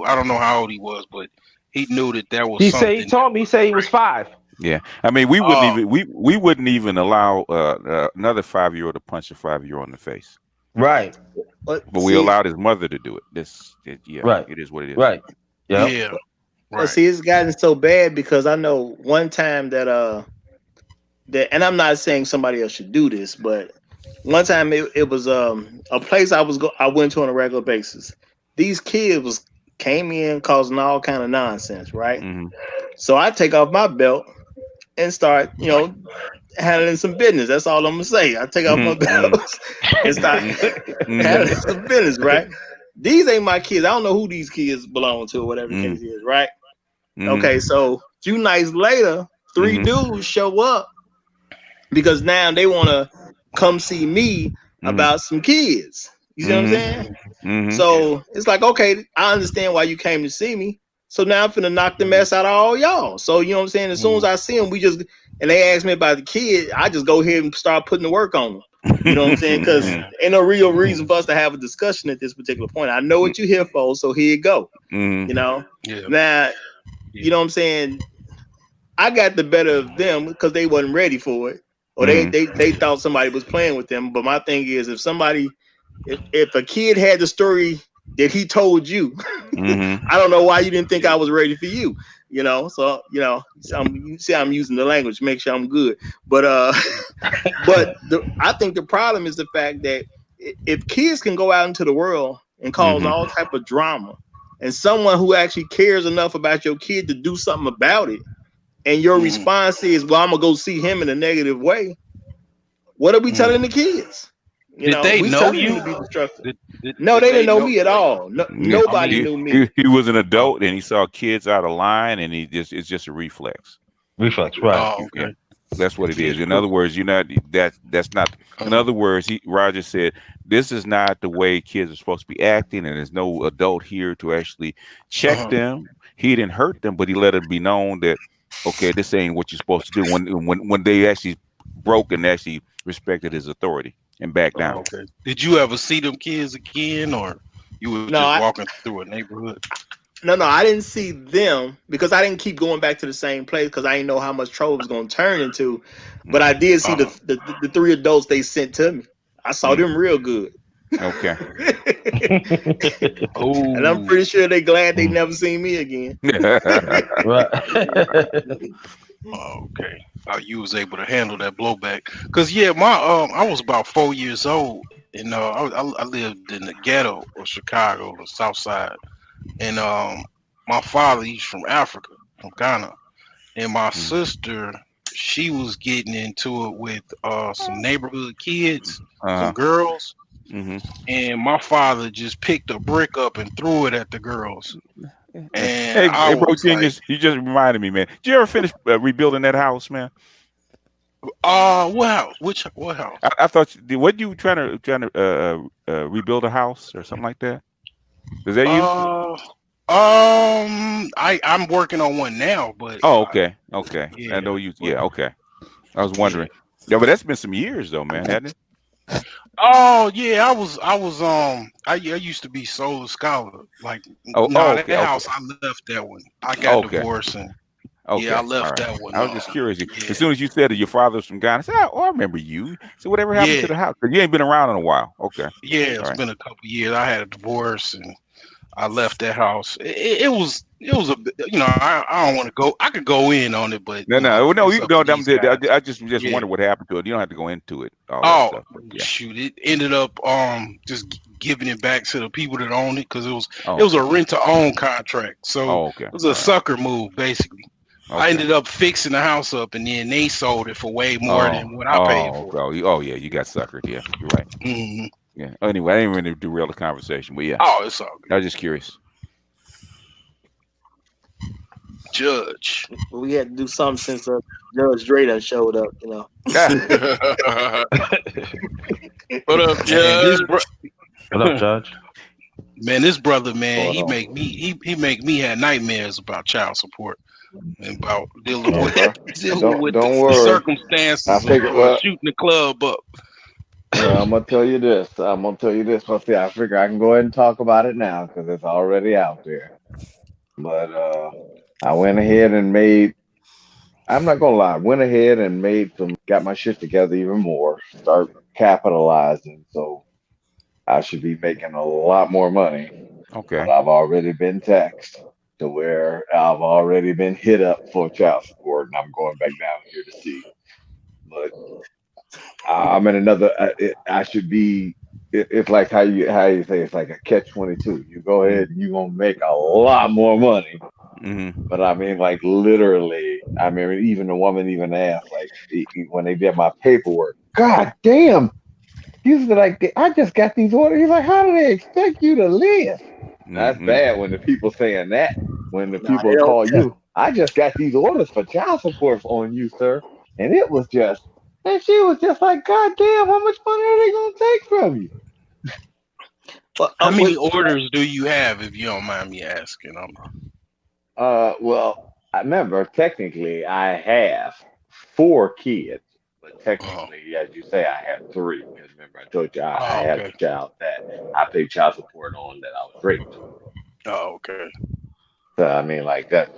Speaker 6: I don't know how old he was, but he knew that there was
Speaker 3: He
Speaker 6: something.
Speaker 3: told me. He said he was 5.
Speaker 5: Yeah, I mean, we wouldn't
Speaker 6: Oh,
Speaker 5: even we wouldn't even allow another 5-year-old to punch a 5-year-old in the face,
Speaker 3: Right.
Speaker 2: But
Speaker 5: but we
Speaker 2: see,
Speaker 5: allowed his mother to do it. Yeah,
Speaker 3: Right.
Speaker 5: it is what it is.
Speaker 3: Right. Yep.
Speaker 6: yeah,
Speaker 2: but
Speaker 6: right.
Speaker 2: see, it's gotten so bad because I know one time that, and I'm not saying somebody else should do this, but one time it was a place I went to on a regular basis. These kids was came in causing all kind of nonsense, right?
Speaker 5: Hmm.
Speaker 2: So I take off my belt and start, handling some business. That's all I'm gonna say. I take off
Speaker 5: Hmm.
Speaker 2: my belt and start
Speaker 5: Hmm.
Speaker 2: handling some business, right? These ain't my kids. I don't know who these kids belong to, or whatever the
Speaker 5: Hmm.
Speaker 2: case is, right?
Speaker 5: Hmm.
Speaker 2: Okay, so a few nights later, three
Speaker 5: Hmm.
Speaker 2: dudes show up because now they want to come see me
Speaker 5: Hmm.
Speaker 2: about some kids. You see what I'm
Speaker 5: Hmm.
Speaker 2: saying?
Speaker 5: Hmm.
Speaker 6: Yeah.
Speaker 2: So it's like, okay, I understand why you came to see me. So now I'm finna knock the
Speaker 6: Mhm.
Speaker 2: mess out of all y'all. So you know what I'm saying? As soon as
Speaker 6: Mhm.
Speaker 2: I see them, and they ask me about the kid, I just go ahead and start putting the work on them. You know what I'm saying? Because
Speaker 6: Mhm.
Speaker 2: ain't no real reason for us to have a discussion at this particular point. I know what you're here for, so here you go.
Speaker 5: Hmm.
Speaker 2: You know?
Speaker 6: Yeah.
Speaker 2: Now,
Speaker 6: Yeah.
Speaker 2: you know what I'm saying? I got the better of them because they wasn't ready for it. Or
Speaker 5: Hmm.
Speaker 2: they thought somebody was playing with them. But my thing is if a kid had the story that he told you,
Speaker 5: Hmm.
Speaker 2: I don't know why you didn't think
Speaker 6: Yeah.
Speaker 2: I was ready for you. So you see I'm using the language, make sure I'm good. But I think the problem is the fact that if kids can go out into the world and cause
Speaker 5: Hmm.
Speaker 2: all type of drama, and someone who actually cares enough about your kid to do something about it, and your
Speaker 6: Mhm.
Speaker 2: response is, "Well, I'm gonna go see him in a negative way," what are we telling the
Speaker 6: Mhm.
Speaker 2: kids?
Speaker 6: Did they
Speaker 2: We
Speaker 6: know
Speaker 2: telling them to
Speaker 6: you?
Speaker 2: be destructive. No,
Speaker 6: Did
Speaker 2: they didn't
Speaker 6: they
Speaker 2: know
Speaker 6: know?
Speaker 2: me at all. No,
Speaker 5: Yeah,
Speaker 6: I
Speaker 2: nobody
Speaker 6: mean,
Speaker 2: knew me.
Speaker 5: he was an
Speaker 6: oh,
Speaker 5: adult and he saw kids out of line and it's just a reflex.
Speaker 3: Reflex. Right.
Speaker 6: oh,
Speaker 5: Yeah,
Speaker 6: okay.
Speaker 5: that's what it
Speaker 6: Yeah.
Speaker 5: is. In other words, you're not that's not. In
Speaker 6: Uh,
Speaker 5: other words, Roger said this is not the way kids are supposed to be acting, and there's no adult here to actually check
Speaker 6: uh-huh.
Speaker 5: them. He didn't hurt them, but he let it be known that okay, this ain't what you're supposed to do. When they actually broke and actually respected his authority and backed
Speaker 6: Oh,
Speaker 5: down.
Speaker 6: okay. Did you ever see them kids again, or you was
Speaker 2: No,
Speaker 6: just walking through a neighborhood?
Speaker 2: no, I didn't see them because I didn't keep going back to the same place because I didn't know how much trouble it was going to turn into. But I
Speaker 5: Hmm.
Speaker 2: did see
Speaker 6: Uh-huh.
Speaker 2: the three adults they sent to me. I saw
Speaker 5: Hmm.
Speaker 2: them real good.
Speaker 5: Okay.
Speaker 2: And I'm
Speaker 6: Oh,
Speaker 2: pretty sure they glad they never seen me again.
Speaker 3: Right.
Speaker 6: okay. You was able to handle that blowback, cause yeah, my I was about 4 years old, and I lived in the ghetto of Chicago, the South Side, and my father, he's from Africa, from Ghana, and my
Speaker 5: Mm.
Speaker 6: sister, she was getting into it with some neighborhood kids, some
Speaker 5: Uh-huh.
Speaker 6: girls,
Speaker 5: Hmm.
Speaker 6: and my father just picked a brick up and threw it at the girls, and
Speaker 5: Hey,
Speaker 6: I
Speaker 5: hey, bro,
Speaker 6: was like,
Speaker 5: genius! You just reminded me, man. Did you ever finish rebuilding that house, man?
Speaker 6: what house? Which what house?
Speaker 5: I thought what you trying to rebuild a house or something like that? Is that you?
Speaker 6: Uh, I'm working on one now, but
Speaker 5: Oh, okay, okay. I
Speaker 6: yeah,
Speaker 5: know you.
Speaker 6: but
Speaker 5: Yeah, okay. I was
Speaker 6: yeah.
Speaker 5: wondering. Yeah, but that's been some years though, man, hasn't it?
Speaker 6: Oh yeah, I used to be solo scholar. Like,
Speaker 5: Oh,
Speaker 6: nah,
Speaker 5: oh,
Speaker 6: that
Speaker 5: okay,
Speaker 6: house
Speaker 5: okay,
Speaker 6: I left that one. I got
Speaker 5: oh, okay,
Speaker 6: divorced and yeah, I
Speaker 5: okay. All
Speaker 6: left
Speaker 5: right.
Speaker 6: that one.
Speaker 5: I was just curious.
Speaker 6: Yeah,
Speaker 5: As soon as you said that your father's from Ghana, I said, "Oh, I remember you." So whatever happened to
Speaker 6: yeah,
Speaker 5: the house? 'Cause you ain't been around in a while. Okay.
Speaker 6: yeah.
Speaker 5: All
Speaker 6: It's
Speaker 5: right.
Speaker 6: been a couple years. I had a divorce and I left that house. It was a I don't want to go. I could go in on it, but
Speaker 5: No, no, no.
Speaker 6: it's
Speaker 5: You
Speaker 6: up
Speaker 5: know,
Speaker 6: to these guys.
Speaker 5: I just
Speaker 6: Yeah.
Speaker 5: wonder what happened to it. You don't have to go into it, all that
Speaker 6: Oh
Speaker 5: stuff. But yeah.
Speaker 6: shoot! It ended up just giving it back to the people that owned it because
Speaker 5: Oh,
Speaker 6: it was
Speaker 5: okay.
Speaker 6: a rent to own contract. So
Speaker 5: Oh, okay.
Speaker 6: it was a
Speaker 5: All right.
Speaker 6: sucker move basically. I
Speaker 5: Okay.
Speaker 6: ended up fixing the house up, and then they sold it for way more
Speaker 5: Oh,
Speaker 6: than what I paid
Speaker 5: oh,
Speaker 6: for
Speaker 5: okay. Oh, yeah. You got suckered. Yeah, you're right.
Speaker 6: it.
Speaker 5: Yeah. Anyway, I didn't really derail the conversation, but yeah,
Speaker 6: Oh, it's all
Speaker 5: I was just curious.
Speaker 6: good. Judge.
Speaker 2: We had to do something since Judge Dre done showed up, you know.
Speaker 5: Ah.
Speaker 1: What up,
Speaker 6: Man,
Speaker 1: Judge?
Speaker 3: What up, Judge?
Speaker 6: this brother, man,
Speaker 4: Going
Speaker 6: he
Speaker 4: on.
Speaker 6: make me he make me have nightmares about child support and about dealing with
Speaker 4: Okay.
Speaker 6: dealing
Speaker 4: Don't
Speaker 6: with
Speaker 4: don't
Speaker 6: the
Speaker 4: worry. I
Speaker 6: circumstances of
Speaker 4: figure. Well,
Speaker 6: shooting the club up.
Speaker 4: well, I'm gonna tell you this. I'm gonna tell you this. But see, I figure I can go ahead and talk about it now because it's already out there. But I went ahead and made. I'm not gonna lie. Went ahead and made some. Got my shit together even more. Start capitalizing. So I should be making a lot more money. But
Speaker 5: Okay.
Speaker 4: I've already been taxed to where I've already been hit up for child support, and I'm going back down here to see. But I'm in another. I should be. It's like how you say it's like a catch 22. You go ahead and you gonna make a lot more money.
Speaker 5: Mm-hmm.
Speaker 4: But I mean, like literally. I mean, even the woman even asked, like, when they did my paperwork. God damn! You said like, I just got these orders. He's like, how do they expect you to live? That's
Speaker 5: Mm-hmm.
Speaker 4: bad when the people saying that. When the
Speaker 2: Nah,
Speaker 4: people
Speaker 2: they don't.
Speaker 4: call you, I just got these orders for child support on you, sir. And it was just, and she was just like, God damn, how much money are they gonna take from you?
Speaker 2: But
Speaker 6: How many orders do you have, if you don't mind me asking?
Speaker 4: Well, I remember technically I have 4 kids, but
Speaker 6: Oh,
Speaker 4: technically, as you say, I have three. Because remember, I told you I
Speaker 6: oh,
Speaker 4: had
Speaker 6: okay.
Speaker 4: a child that I paid child support on that I was raped.
Speaker 6: Oh, okay.
Speaker 4: So I mean, like that,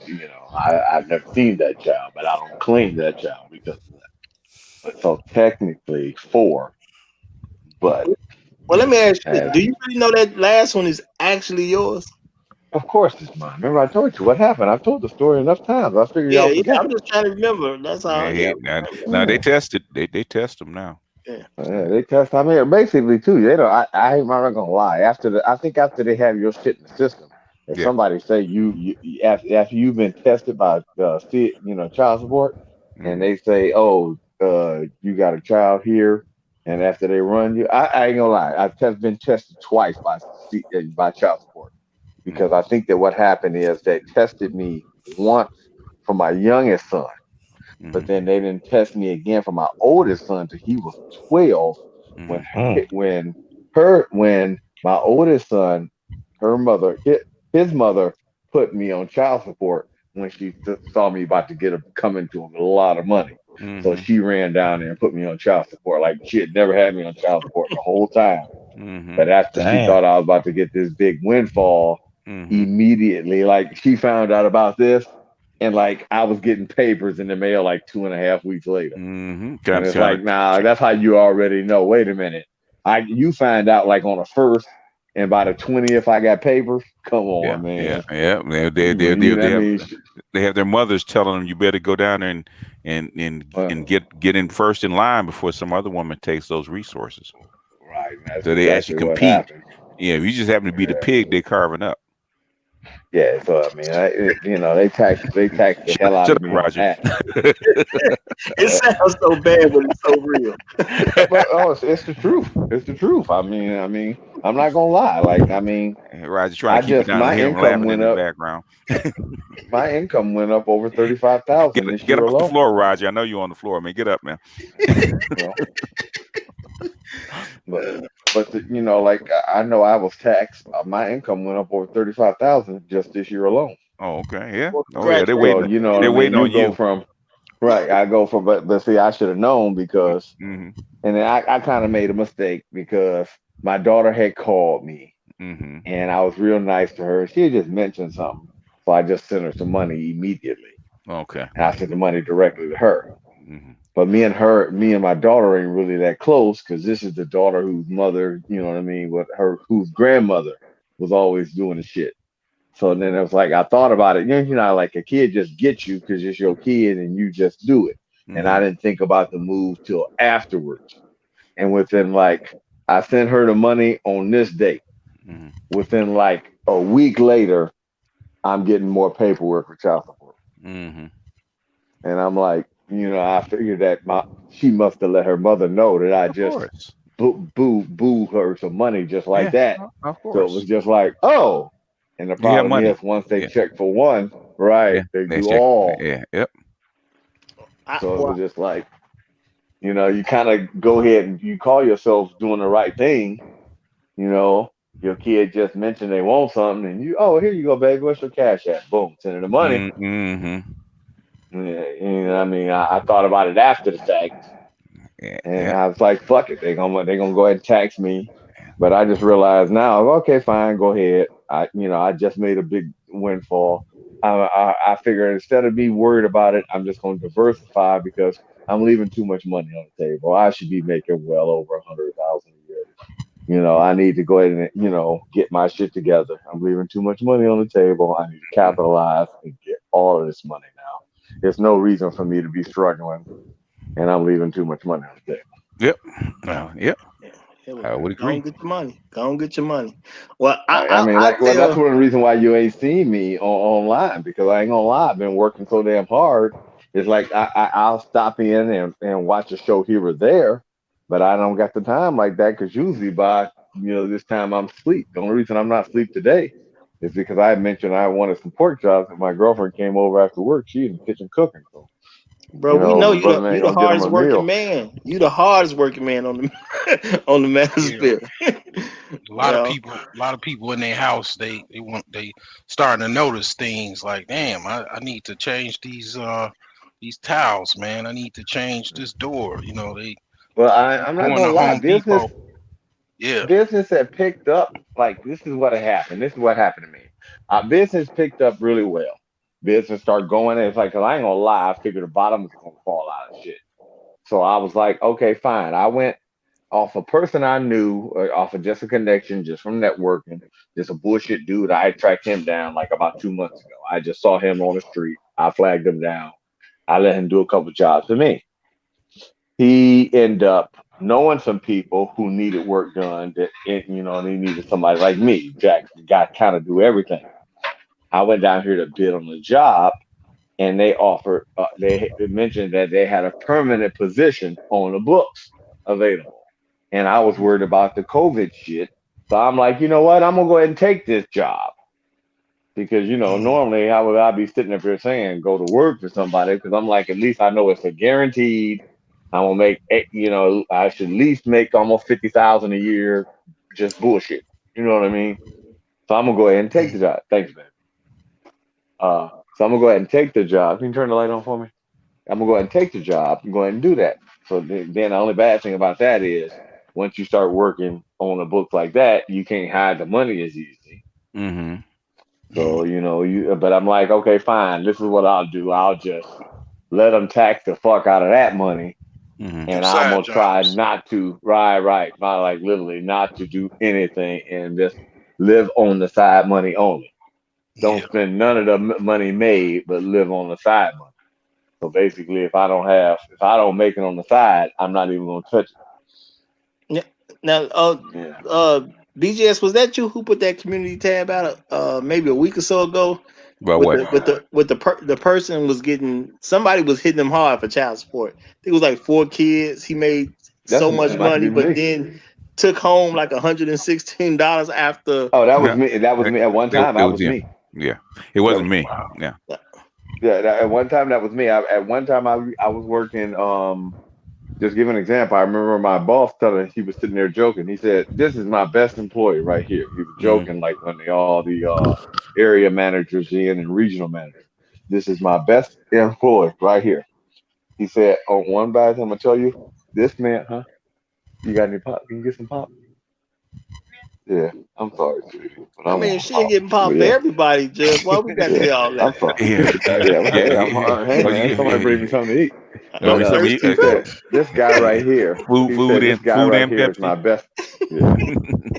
Speaker 4: I've never seen that child, but I don't claim that child because of that. But so technically 4, but
Speaker 2: well, let me ask you this:
Speaker 4: as
Speaker 2: do you really know that last one is actually yours?
Speaker 4: of course it's mine. Remember, I told you what happened. I've told the story enough times. I figure
Speaker 2: Yeah,
Speaker 4: y'all
Speaker 2: yeah.
Speaker 4: forget.
Speaker 2: I'm just trying to remember. That's all.
Speaker 5: Yeah,
Speaker 2: Yeah,
Speaker 5: now they
Speaker 4: Yeah.
Speaker 5: tested. They test them now.
Speaker 2: yeah.
Speaker 4: Yeah, they test. I mean, basically too. They don't. I ain't not gonna lie. I think after they have your shit in the system, if
Speaker 5: Yeah.
Speaker 4: somebody say after you've been tested by child support, and
Speaker 5: Mm-hmm.
Speaker 4: they say, oh, you got a child here, and after they run you, I ain't gonna lie. Been tested twice by child support because
Speaker 5: Mm-hmm.
Speaker 4: I think that what happened is they tested me once for my youngest son, but
Speaker 5: Mm-hmm.
Speaker 4: then they didn't test me again for my oldest son till he was 12 when
Speaker 5: Mm-hmm.
Speaker 3: Mm.
Speaker 4: when my oldest son, her mother, his mother put me on child support when she saw me about to come into a lot of money. So
Speaker 5: Mm-hmm.
Speaker 4: she ran down there and put me on child support. Like she had never had me on child support the whole time.
Speaker 5: Mm-hmm.
Speaker 4: But after she
Speaker 3: Damn.
Speaker 4: thought I was about to get this big windfall,
Speaker 5: Mm-hmm.
Speaker 4: immediately, like she found out about this, and like I was getting papers in the mail like 2.5 weeks later.
Speaker 5: Mm-hmm.
Speaker 4: And
Speaker 5: Kind of
Speaker 4: it's
Speaker 5: trying
Speaker 4: like,
Speaker 5: to.
Speaker 4: nah, that's how you already know. Wait a minute.
Speaker 7: You find out like on the first, and by the 20th I got papers. Come
Speaker 5: Yeah,
Speaker 7: on,
Speaker 5: yeah,
Speaker 7: man.
Speaker 5: yeah.
Speaker 7: I mean,
Speaker 5: They have their mothers telling them you better go down there and
Speaker 7: well,
Speaker 5: get in first in line before some other woman takes those resources.
Speaker 7: right. That's
Speaker 5: So they actually
Speaker 7: exactly what
Speaker 5: compete.
Speaker 7: happened.
Speaker 5: Yeah, if you just happen to be the
Speaker 7: Yeah.
Speaker 5: pig they carving up.
Speaker 7: Yeah, so I mean, they tax the hell out
Speaker 5: Shut
Speaker 7: of
Speaker 5: up,
Speaker 7: me on
Speaker 5: Roger.
Speaker 7: that.
Speaker 2: It sounds so bad, but it's so real.
Speaker 7: But oh, it's the truth. It's the truth. I mean, I'm not gonna lie. Like, I mean,
Speaker 5: Roger trying to
Speaker 7: I
Speaker 5: keep it
Speaker 7: just
Speaker 5: down. I
Speaker 7: my
Speaker 5: hear him
Speaker 7: income
Speaker 5: laughing in
Speaker 7: went
Speaker 5: the
Speaker 7: up.
Speaker 5: background.
Speaker 7: My income went up over 35,000 this
Speaker 5: Get
Speaker 7: year
Speaker 5: off the
Speaker 7: alone.
Speaker 5: floor, Roger. I know you're on the floor, man. Get up, man.
Speaker 7: You know, but like I know I was taxed. My income went up over 35,000 just this year alone.
Speaker 5: Oh, okay. Yeah.
Speaker 2: Well,
Speaker 5: Oh, yeah.
Speaker 7: So
Speaker 2: congratulations.
Speaker 7: you know what I
Speaker 5: They're
Speaker 7: mean.
Speaker 5: waiting
Speaker 7: You
Speaker 5: on
Speaker 7: go
Speaker 5: you.
Speaker 7: from right. I go from, but see, I should have known because,
Speaker 5: Mm-hmm.
Speaker 7: and then I kind of made a mistake because my daughter had called me
Speaker 5: Mm-hmm.
Speaker 7: and I was real nice to her. She had just mentioned something, so I just sent her some money immediately,
Speaker 5: Okay.
Speaker 7: and I sent the money directly to her.
Speaker 5: Mm-hmm.
Speaker 7: But me and my daughter ain't really that close because this is the daughter whose mother, you know what I mean, what her whose grandmother was always doing the shit. So then it was like I thought about it. Like a kid just gets you because it's your kid and you just do it. And I
Speaker 5: Mm-hmm.
Speaker 7: didn't think about the move till afterwards. And within like I sent her the money on this date.
Speaker 5: Mm-hmm.
Speaker 7: Within like a week later, I'm getting more paperwork for child support.
Speaker 5: Mm-hmm.
Speaker 7: And I'm like, I figured that she must have let her mother know that I
Speaker 5: Of
Speaker 7: just
Speaker 5: course.
Speaker 7: boo her some money just like
Speaker 5: Yeah.
Speaker 7: that.
Speaker 5: Of
Speaker 7: So it was
Speaker 5: course.
Speaker 7: just like, oh. And the
Speaker 5: You have
Speaker 7: problem
Speaker 5: money.
Speaker 7: is once they
Speaker 5: Yeah.
Speaker 7: check for one, right,
Speaker 5: Yeah.
Speaker 7: they
Speaker 5: They
Speaker 7: do
Speaker 5: check.
Speaker 7: all.
Speaker 5: Yeah. Yep.
Speaker 7: So it
Speaker 2: Well,
Speaker 7: was just like, you kind of go ahead and you call yourself doing the right thing. You know, your kid just mentioned they want something, and here you go, baby. What's your cash at? Boom, send her the money.
Speaker 5: Mm-hmm.
Speaker 7: Yeah, I mean, I thought about it after the fact,
Speaker 5: Yeah.
Speaker 7: and
Speaker 5: Yeah.
Speaker 7: I was like, fuck it, they gonna go ahead and tax me. But I just realized now, okay, fine, go ahead. I just made a big windfall. I figure instead of being worried about it, I'm just going to diversify because I'm leaving too much money on the table. I should be making well over 100,000 a year. I need to go ahead and get my shit together. I'm leaving too much money on the table. I need to capitalize and get all of this money now. There's no reason for me to be struggling, and I'm leaving too much money on the table.
Speaker 5: Yep. Yep.
Speaker 2: yeah, here we
Speaker 5: I would
Speaker 2: go
Speaker 5: agree.
Speaker 2: and get your money. Go and get your money. Well,
Speaker 7: I mean,
Speaker 2: I
Speaker 7: like, well, that's
Speaker 2: tell
Speaker 7: one of the reasons why you ain't seen me online because I ain't gonna lie, I've been working so damn hard. It's like I'll stop in and watch a show here or there, but I don't got the time like that because usually by this time I'm asleep. The only reason I'm not asleep today is because I mentioned I wanted some pork chops and my girlfriend came over after work. She in the kitchen cooking, so
Speaker 2: bro, we know you
Speaker 7: brother
Speaker 2: the
Speaker 7: man
Speaker 2: you the
Speaker 7: gonna get him
Speaker 2: hardest
Speaker 7: a
Speaker 2: working
Speaker 7: meal.
Speaker 2: man. You the hardest working man on the on the
Speaker 6: Yeah,
Speaker 2: manosphere.
Speaker 6: a
Speaker 2: you
Speaker 6: lot of
Speaker 2: know,
Speaker 6: people, in their house, they starting to notice things like, damn, I need to change these towels, man. I need to change this door. They
Speaker 7: Well, I'm not
Speaker 6: going to
Speaker 7: gonna lie,
Speaker 6: Home
Speaker 7: business
Speaker 6: Depot. Yeah.
Speaker 7: business had picked up. Like this is what had happened. This is what happened to me. Business picked up really well. Business started going. It's like, 'cause I ain't gonna lie, I figured the bottom was gonna fall out of shit. So I was like, okay, fine. I went off a person I knew, off of just a connection, just from networking, just a bullshit dude. I tracked him down like about 2 months ago. I just saw him on the street. I flagged him down. I let him do a couple jobs for me. He ended up knowing some people who needed work done they needed somebody like me. Jack got kind of do everything. I went down here to bid on the job and they offered, they mentioned that they had a permanent position on the books available. And I was worried about the COVID shit. So I'm like, you know what? I'm going to go ahead and take this job because
Speaker 6: Mm,
Speaker 7: normally how would I be sitting up here saying go to work for somebody because I'm like at least I know it's a guaranteed. I'm gonna make I should at least make almost 50,000 a year just bullshit. You know what I mean? So I'm gonna go ahead and take the
Speaker 6: mm.
Speaker 7: job. Thanks, man. So I'm gonna go ahead and take the job. Can you turn the light on for me? I'm gonna go ahead and take the job and go ahead and do that. So then the only bad thing about that is once you start working on a book like that, you can't hide the money as easily.
Speaker 5: Mm-hmm.
Speaker 7: So but I'm like, okay, fine. This is what I'll do. I'll just let them tax the fuck out of that money,
Speaker 5: Hmm.
Speaker 6: Do
Speaker 7: and I'm
Speaker 6: side
Speaker 7: gonna try
Speaker 6: jobs.
Speaker 7: not to, right, not like literally not to do anything and just live on the side money only. Don't
Speaker 6: Yeah.
Speaker 7: spend none of the money made, but live on the side money. So basically, if I don't make it on the side, I'm not even gonna touch
Speaker 2: Yeah. Now,
Speaker 7: it. Yeah,
Speaker 2: uh, BGS, was that you who put that community tab out? Maybe a week or so ago,
Speaker 5: About
Speaker 2: with
Speaker 5: what?
Speaker 2: the person was getting, somebody was hitting him hard for child support. I think it was like 4 kids. He made
Speaker 7: that's
Speaker 2: so much
Speaker 7: might be
Speaker 2: money, but
Speaker 7: me.
Speaker 2: then took home like $116 after.
Speaker 7: Oh, that was
Speaker 5: No,
Speaker 7: me. That was
Speaker 5: it,
Speaker 7: me. At one time,
Speaker 5: it
Speaker 7: that
Speaker 5: was
Speaker 7: was
Speaker 5: him.
Speaker 7: me.
Speaker 5: Yeah, it
Speaker 7: That
Speaker 5: wasn't
Speaker 7: was,
Speaker 5: me.
Speaker 6: Wow.
Speaker 5: Yeah.
Speaker 7: yeah, at one time that was me. At one time, I was working. Just give an example. I remember my boss telling, he was sitting there joking. He said, "This is my best employee right here." He was
Speaker 5: Mm.
Speaker 7: joking like when they all the area managers in and regional managers. This is my best employee right here. He said, "On one bad, I'm gonna tell you, this man, huh? You got any pop? Can you get some pop? Yeah, I'm sorry, sweetie, but
Speaker 2: I
Speaker 7: I
Speaker 2: mean,
Speaker 7: want
Speaker 2: she ain't
Speaker 7: pop.
Speaker 2: getting
Speaker 7: But
Speaker 2: popped for
Speaker 7: yeah,
Speaker 2: everybody, Just why we got to
Speaker 7: yeah,
Speaker 2: hear all
Speaker 7: I'm
Speaker 2: that?
Speaker 7: sorry.
Speaker 5: Yeah, yeah,
Speaker 7: Yeah,
Speaker 5: yeah,
Speaker 7: hey,
Speaker 5: yeah.
Speaker 7: hey
Speaker 5: Oh,
Speaker 7: man, somebody bring
Speaker 5: yeah.
Speaker 7: me something to eat.
Speaker 5: Oh,
Speaker 2: I'm
Speaker 7: But
Speaker 5: me some
Speaker 2: thirsty
Speaker 7: he
Speaker 2: too.
Speaker 7: said, this guy right here. He said, this guy
Speaker 5: food
Speaker 7: right
Speaker 5: and
Speaker 7: here is
Speaker 5: Pepsi.
Speaker 7: my best. Yeah,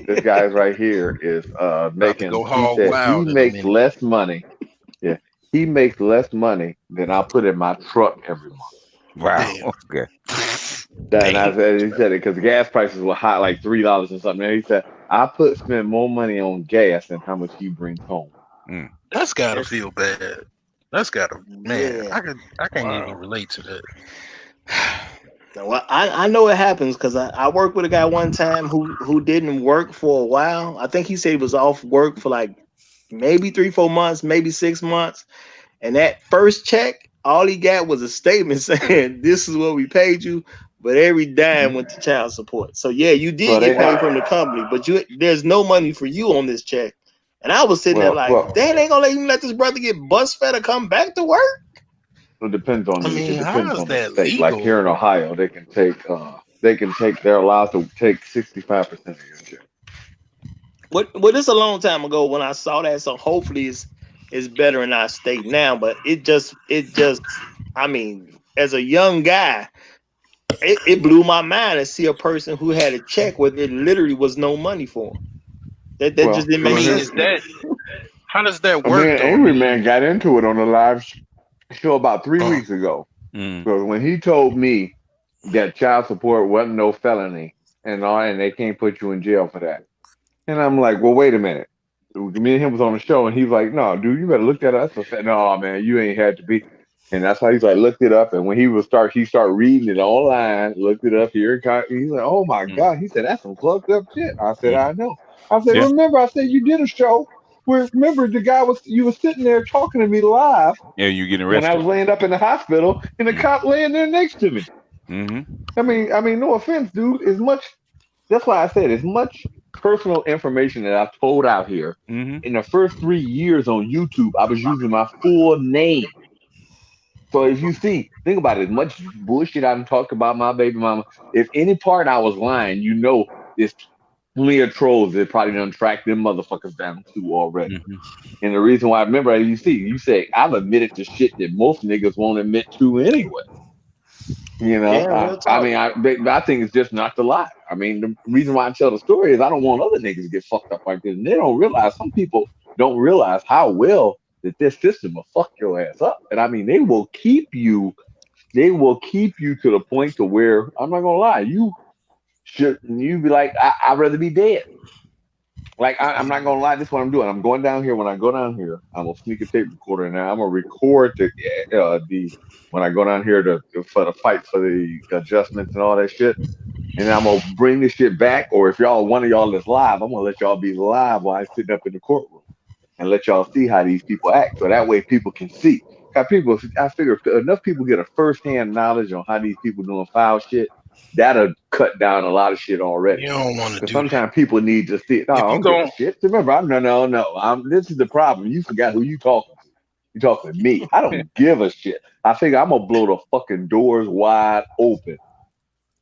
Speaker 7: this guy right here is
Speaker 6: About to
Speaker 7: making.
Speaker 6: go
Speaker 7: He
Speaker 6: hog
Speaker 7: said he
Speaker 6: wild in a
Speaker 7: makes
Speaker 6: minute.
Speaker 7: less money. Yeah, he makes less money than I put in my truck every month.
Speaker 5: Wow.
Speaker 6: Damn.
Speaker 5: Okay.
Speaker 7: That, and I
Speaker 6: Damn.
Speaker 7: said, he said it because gas prices were high, like $3 or something. And he said, I spend more money on gas than how much he brings home.
Speaker 5: Mm.
Speaker 6: That's gotta
Speaker 2: That's,
Speaker 6: feel bad. That's gotta, man.
Speaker 2: yeah.
Speaker 6: I can't even
Speaker 2: Wow.
Speaker 6: relate to that.
Speaker 2: Well, I know it happens because I worked with a guy one time who didn't work for a while. I think he said he was off work for like maybe 3 4 months, maybe 6 months. And that first check, all he got was a statement saying this is what we paid you, but every dime went to child support. So yeah, you did
Speaker 7: Well,
Speaker 2: get
Speaker 7: they
Speaker 2: paid from the company, but you there's no money for you on this check. And I was sitting there like,
Speaker 7: well,
Speaker 2: they ain't gonna even let this brother get bus fed or come back to work.
Speaker 6: I mean,
Speaker 7: it
Speaker 6: how
Speaker 7: depends
Speaker 6: is
Speaker 7: on the
Speaker 6: that
Speaker 7: state. Like
Speaker 6: legal?
Speaker 7: here in Ohio, they're allowed to take 65% of your check.
Speaker 2: What this a long time ago when I saw that. So hopefully it's better in our state now. But it just I mean, as a young guy, it blew my mind to see a person who had a check where there literally was no money for him. That just
Speaker 7: Well,
Speaker 2: didn't
Speaker 6: I
Speaker 2: make
Speaker 7: well,
Speaker 6: mean,
Speaker 7: here,
Speaker 2: sense
Speaker 6: is
Speaker 2: to me.
Speaker 6: that how does that
Speaker 7: me
Speaker 6: work
Speaker 7: and
Speaker 6: though? I
Speaker 7: Angry Man
Speaker 6: mean,
Speaker 7: got into it on the live show about three
Speaker 6: uh,
Speaker 7: weeks ago.
Speaker 5: Mm.
Speaker 7: So when he told me that child support wasn't no felony and they can't put you in jail for that. And I'm like, well, wait a minute. Me and him was on the show, and he's like, no, dude, you better look that up. I said, no, man, you ain't had to be. And that's how he's like, looked it up. And when he started reading it online, looked it up here. He's like, oh my
Speaker 5: Mm.
Speaker 7: God. He said, that's some fucked up shit. I said,
Speaker 5: Mm.
Speaker 7: I know. I said,
Speaker 5: Yeah.
Speaker 7: remember, I said, you did a show where, remember, you were sitting there talking to me live
Speaker 5: Yeah. You getting
Speaker 7: when I
Speaker 5: arrested.
Speaker 7: was laying up in the hospital and the
Speaker 5: Mm.
Speaker 7: cop laying there next to me.
Speaker 5: Mm-hmm.
Speaker 7: I mean, no offense, dude. That's why I said as much personal information that I've told out here
Speaker 5: Mm-hmm.
Speaker 7: in the first 3 years on YouTube, I was using my full name. So if you see, think about it, as much bullshit I've talked about my baby mama, if any part I was lying, it's plenty of trolls that probably done tracked them motherfuckers down too already.
Speaker 5: Mm-hmm.
Speaker 7: And the reason why I remember, you say I've admitted to shit that most niggas won't admit to anyway.
Speaker 2: Yeah, real
Speaker 7: I
Speaker 2: talk.
Speaker 7: mean, I think it's just not to lie. I mean, the reason why I tell the story is I don't want other niggas to get fucked up like this. And they don't realize, some people don't realize how well that this system will fuck your ass up. And I mean, they will keep you to the point to where, I'm not gonna lie, you be like, I'd rather be dead. Like I'm not gonna lie, this is what I'm doing. I'm going down here. When I go down here, I'm gonna sneak a tape recorder and I'm gonna record the when I go down here for the fight for the adjustments and all that shit. And then I'm gonna bring this shit back. Or if one of y'all is live, I'm gonna let y'all be live while I'm sitting up in the courtroom and let y'all see how these people act. So that way people can see. I figure if enough people get a first hand knowledge on how these people doing foul shit, that'll cut down a lot of shit already.
Speaker 6: you don't want to
Speaker 7: Because
Speaker 6: do that.
Speaker 7: sometimes people need to see. No,
Speaker 6: If
Speaker 7: I
Speaker 6: you
Speaker 7: don't give a
Speaker 6: go,
Speaker 7: shit. Remember, no. This is the problem. You forgot who you talking to. You talking to me. I don't give a shit. I think I'm gonna blow the fucking doors wide open.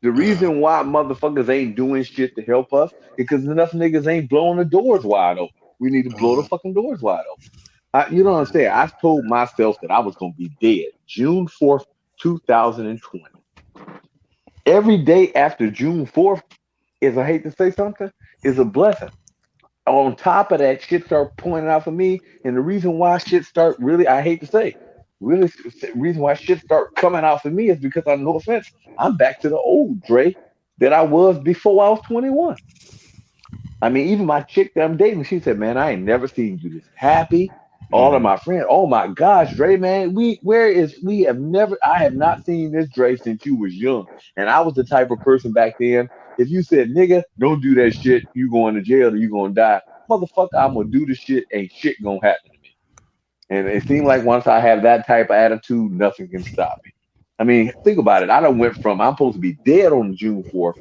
Speaker 7: The
Speaker 6: uh,
Speaker 7: reason why motherfuckers ain't doing shit to help us is because enough niggas ain't blowing the doors wide open. We need to blow the
Speaker 6: uh,
Speaker 7: fucking doors wide open. You don't understand. I told myself that I was gonna be dead June 4th, 2020. Every day after June 4th is, I hate to say something, is a blessing. On top of that, shit start pointing out for me. And the reason why shit start really, I hate to say, really, reason why shit start coming out for me is because, I no offense, I'm back to the old Dre that I was before I was 21. I mean, even my chick that I'm dating, she said, "Man, I ain't never seen you this happy." All of
Speaker 5: Mm-hmm.
Speaker 7: my friends, oh my gosh, Dre, man, we have never, I have not seen this Dre since you was young. And I was the type of person back then, if you said, "Nigga, don't do that shit, you going to jail or you gonna die," motherfucker, I'm gonna do the shit, ain't shit gonna happen to me. And it seemed like once I have that type of attitude, nothing can stop me. I mean, think about it. I done went from, I'm supposed to be dead on June 4th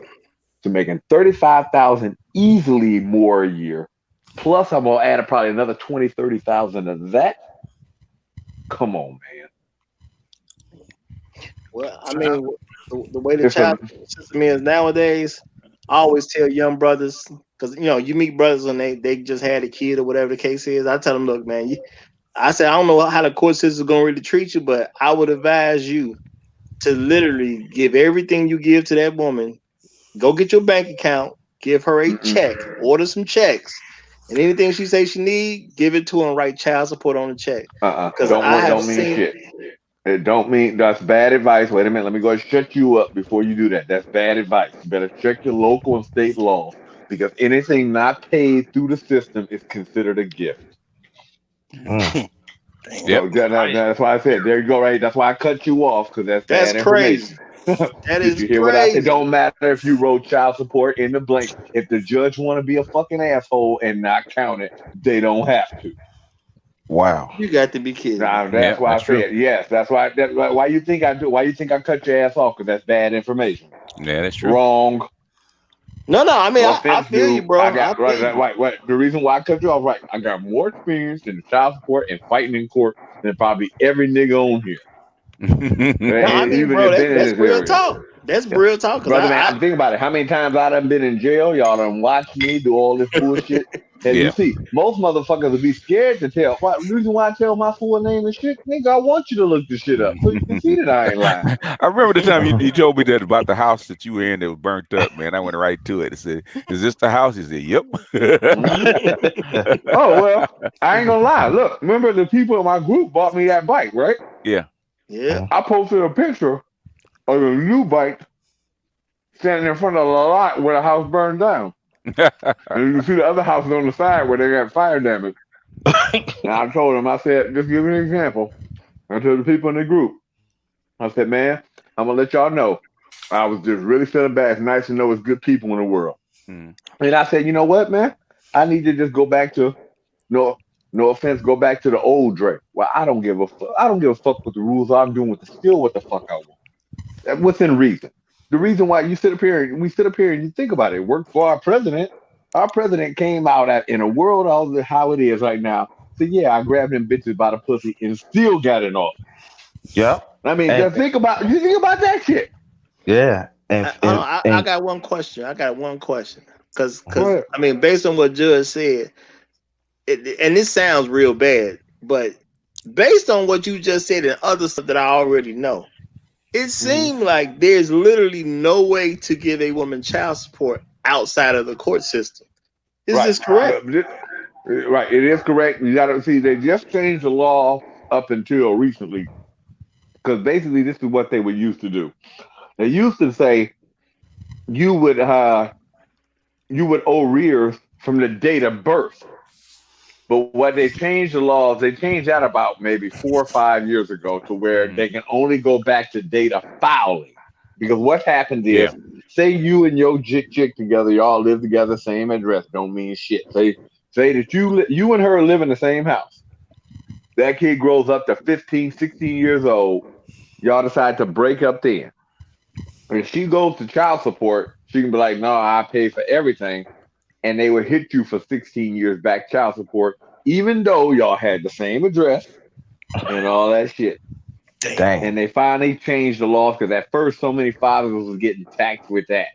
Speaker 7: to making 35,000 easily more a year. Plus, I'm gonna add probably another 20, 30,000 of that. Come on, man.
Speaker 2: Well, I mean, the way the
Speaker 7: It's a
Speaker 2: child system is nowadays, I always tell young brothers, because you meet brothers and they just had a kid or whatever the case is. I tell them, look, man, I say I don't know how the court system is gonna really treat you, but I would advise you to literally give everything you give to that woman. Go get your bank account, give her a
Speaker 7: mm-mm,
Speaker 2: check, order some checks, and anything she say she need, give it to her and write child support on the check. Because
Speaker 7: don't
Speaker 2: I
Speaker 7: work,
Speaker 2: have
Speaker 7: don't mean
Speaker 2: seen,
Speaker 7: shit. It don't mean that's bad advice. Wait a minute, let me go and shut you up before you do that. That's bad advice. You better check your local and state laws because anything not paid through the system is considered a gift.
Speaker 3: Mm.
Speaker 6: Damn.
Speaker 5: Yep.
Speaker 7: So that's why I said there you go, right? That's why I cut you off because that's
Speaker 2: that's
Speaker 7: bad
Speaker 2: crazy.
Speaker 7: information.
Speaker 2: That
Speaker 7: Did
Speaker 2: is
Speaker 7: you hear what I said? It
Speaker 2: crazy.
Speaker 7: don't matter if you wrote child support in the blank. If the judge want to be a fucking asshole and not count it, they don't have to.
Speaker 3: Wow.
Speaker 2: You got to be kidding me.
Speaker 7: Now that's
Speaker 5: Yep.
Speaker 7: why I
Speaker 5: That's true.
Speaker 7: said yes. That's why. Why you think I do? Why you think I cut your ass off? Because that's bad information.
Speaker 5: Yeah, that's true.
Speaker 7: Wrong.
Speaker 2: No, no. I mean,
Speaker 7: No
Speaker 2: I
Speaker 7: offense,
Speaker 2: feel you,
Speaker 7: dude.
Speaker 2: bro.
Speaker 7: I
Speaker 2: I
Speaker 7: got
Speaker 2: feel you.
Speaker 7: right. The reason why I cut you off, right? I got more experience in child support and fighting in court than probably every nigga on here.
Speaker 2: No, I mean,
Speaker 7: Even
Speaker 2: bro,
Speaker 7: have been in
Speaker 2: that's
Speaker 7: this
Speaker 2: real
Speaker 7: area.
Speaker 2: talk. That's real talk. Cause
Speaker 7: Brother man, I'm thinking about it. How many times I done been in jail? Y'all done watched me do all this bullshit. And you
Speaker 5: Yeah.
Speaker 7: see, most motherfuckers would be scared to tell. What reason why I tell my full name and shit? Nigga, I want you to look this shit up so you can see that I ain't lying.
Speaker 5: I remember the time you told me that about the house that you were in that was burnt up, man. I went right to it. I said, "Is this the house?" He said, "Yep."
Speaker 7: Hmm. Oh well, I ain't gonna lie. Look, remember the people in my group bought me that bike, right?
Speaker 5: Yeah.
Speaker 2: yeah,
Speaker 7: I posted a picture of a new bike standing in front of the lot where the house burned down. And you can see the other houses on the side where they got fire damage. And I told them, I said, just give me an example. I told the people in the group, I said, man, I'm gonna let y'all know. I was just really feeling bad. It's nice to know it's good people in the world.
Speaker 5: Mm.
Speaker 7: And I said, you know what, man? I need to just go back to no no offense, go back to the old Dre. Well, I don't give a fuck. I don't give a fuck what the rules are. I'm doing with the still what the fuck I want. Within reason. The reason why you sit up here and we sit up here and you think about it, work for our president. Our president came out at in a world all the how it is right now. So yeah, I grabbed them bitches by the pussy and still got it off.
Speaker 3: Yep.
Speaker 7: I mean,
Speaker 3: And
Speaker 7: just think about that shit.
Speaker 3: yeah.
Speaker 2: I
Speaker 3: And
Speaker 2: got one question. I got one question.
Speaker 7: Go
Speaker 2: Cause
Speaker 7: ahead.
Speaker 2: I mean, based on what Judge said, and this sounds real bad, but based on what you just said and other stuff that I already know, it
Speaker 7: Mhm.
Speaker 2: seemed like there's literally no way to give a woman child support outside of the court system. Is
Speaker 7: Right.
Speaker 2: this correct?
Speaker 7: Right. It is correct. You gotta see they just changed the law up until recently. Because basically this is what they would used to do. They used to say you would uh you would owe rears from the date of birth. But what they changed the laws, they changed that about maybe 4 or 5 years ago to where
Speaker 5: Hmm.
Speaker 7: they can only go back to date of filing. Because what happened
Speaker 5: Yeah.
Speaker 7: is, say you and your chick together, y'all live together, same address, don't mean shit. Say that you and her live in the same house. That kid grows up to 15, 16 years old. Y'all decide to break up then. If she goes to child support, she can be like, no, I pay for everything. And they would hit you for 16 years back child support, even though y'all had the same address and all that shit.
Speaker 6: Damn.
Speaker 3: dang.
Speaker 7: And they finally changed the laws because at first so many fathers was getting taxed with that.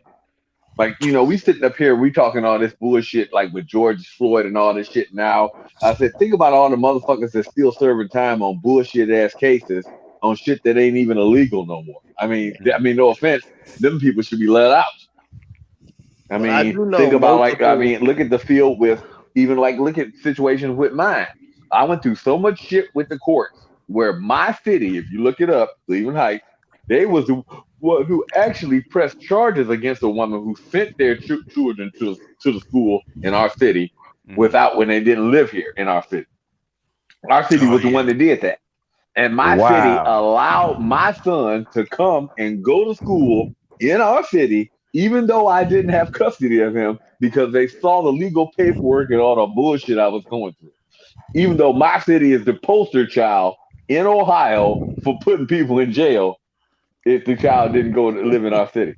Speaker 7: Like, we sitting up here, we talking all this bullshit like with George Floyd and all this shit now. I said, think about all the motherfuckers that still serving time on bullshit ass cases on shit that ain't even illegal no more. I mean, no offense, them people should be let out. I
Speaker 2: Well, I
Speaker 7: mean,
Speaker 2: do know
Speaker 7: think about like
Speaker 2: multiple.
Speaker 7: look at the field with even like look at situations with mine. I went through so much shit with the courts where my city, if you look it up, Cleveland Heights, they was the one who actually pressed charges against a woman who sent their children to the school in our city
Speaker 5: Mm-hmm.
Speaker 7: without when they didn't live here in our city. Our city
Speaker 6: Oh
Speaker 7: was the
Speaker 6: yeah.
Speaker 7: one that did that. And my city
Speaker 3: Wow.
Speaker 7: allowed my son to come and go to school in our city, even though I didn't have custody of him, because they saw the legal paperwork and all the bullshit I was going through. Even though my city is the poster child in Ohio for putting people in jail if the child didn't go to live in our city.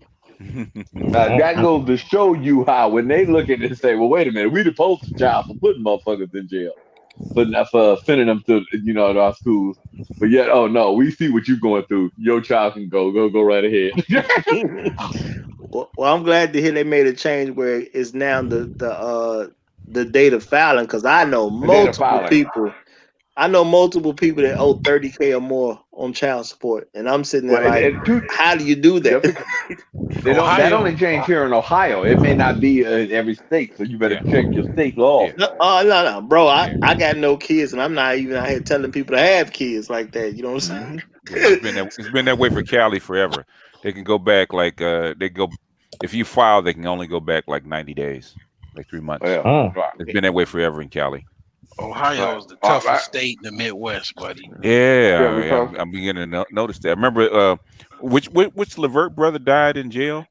Speaker 7: That goes to show you how when they look at it and say, well, wait a minute, we the poster child for putting motherfuckers in jail for sending them to to our schools. But yet, oh no, we see what you're going through. Your child can go right ahead.
Speaker 2: Well, I'm glad to hear they made a change where it's now the date of filing because I know
Speaker 7: And data
Speaker 2: multiple
Speaker 7: filing.
Speaker 2: people. I know multiple people that owe 30K or more on child support, and I'm sitting there
Speaker 7: Well,
Speaker 2: like, how do you do that?
Speaker 7: they don't. That
Speaker 6: Ohio.
Speaker 7: only changed here in Ohio. It may not be in every state, so you better
Speaker 5: Yeah.
Speaker 7: check your state laws.
Speaker 5: Yeah.
Speaker 2: No, no, bro. I,
Speaker 5: Yeah.
Speaker 2: I got no kids, and I'm not even out here telling people to have kids like that. You know what I'm
Speaker 7: Mm-hmm.
Speaker 5: Yeah.
Speaker 2: saying?
Speaker 5: It's been that way for Cali forever. They can go back like they go if you file, they can only go back like 90 days, like 3 months.
Speaker 7: Well,
Speaker 3: Mm.
Speaker 7: right,
Speaker 5: It's been that way forever in Cali.
Speaker 6: Ohio
Speaker 7: right,
Speaker 6: is the
Speaker 7: all right.
Speaker 6: toughest state in the Midwest, buddy.
Speaker 7: Yeah,
Speaker 5: Yeah, yeah,
Speaker 7: because
Speaker 5: I'm beginning to notice that. I remember which Levert brother died in jail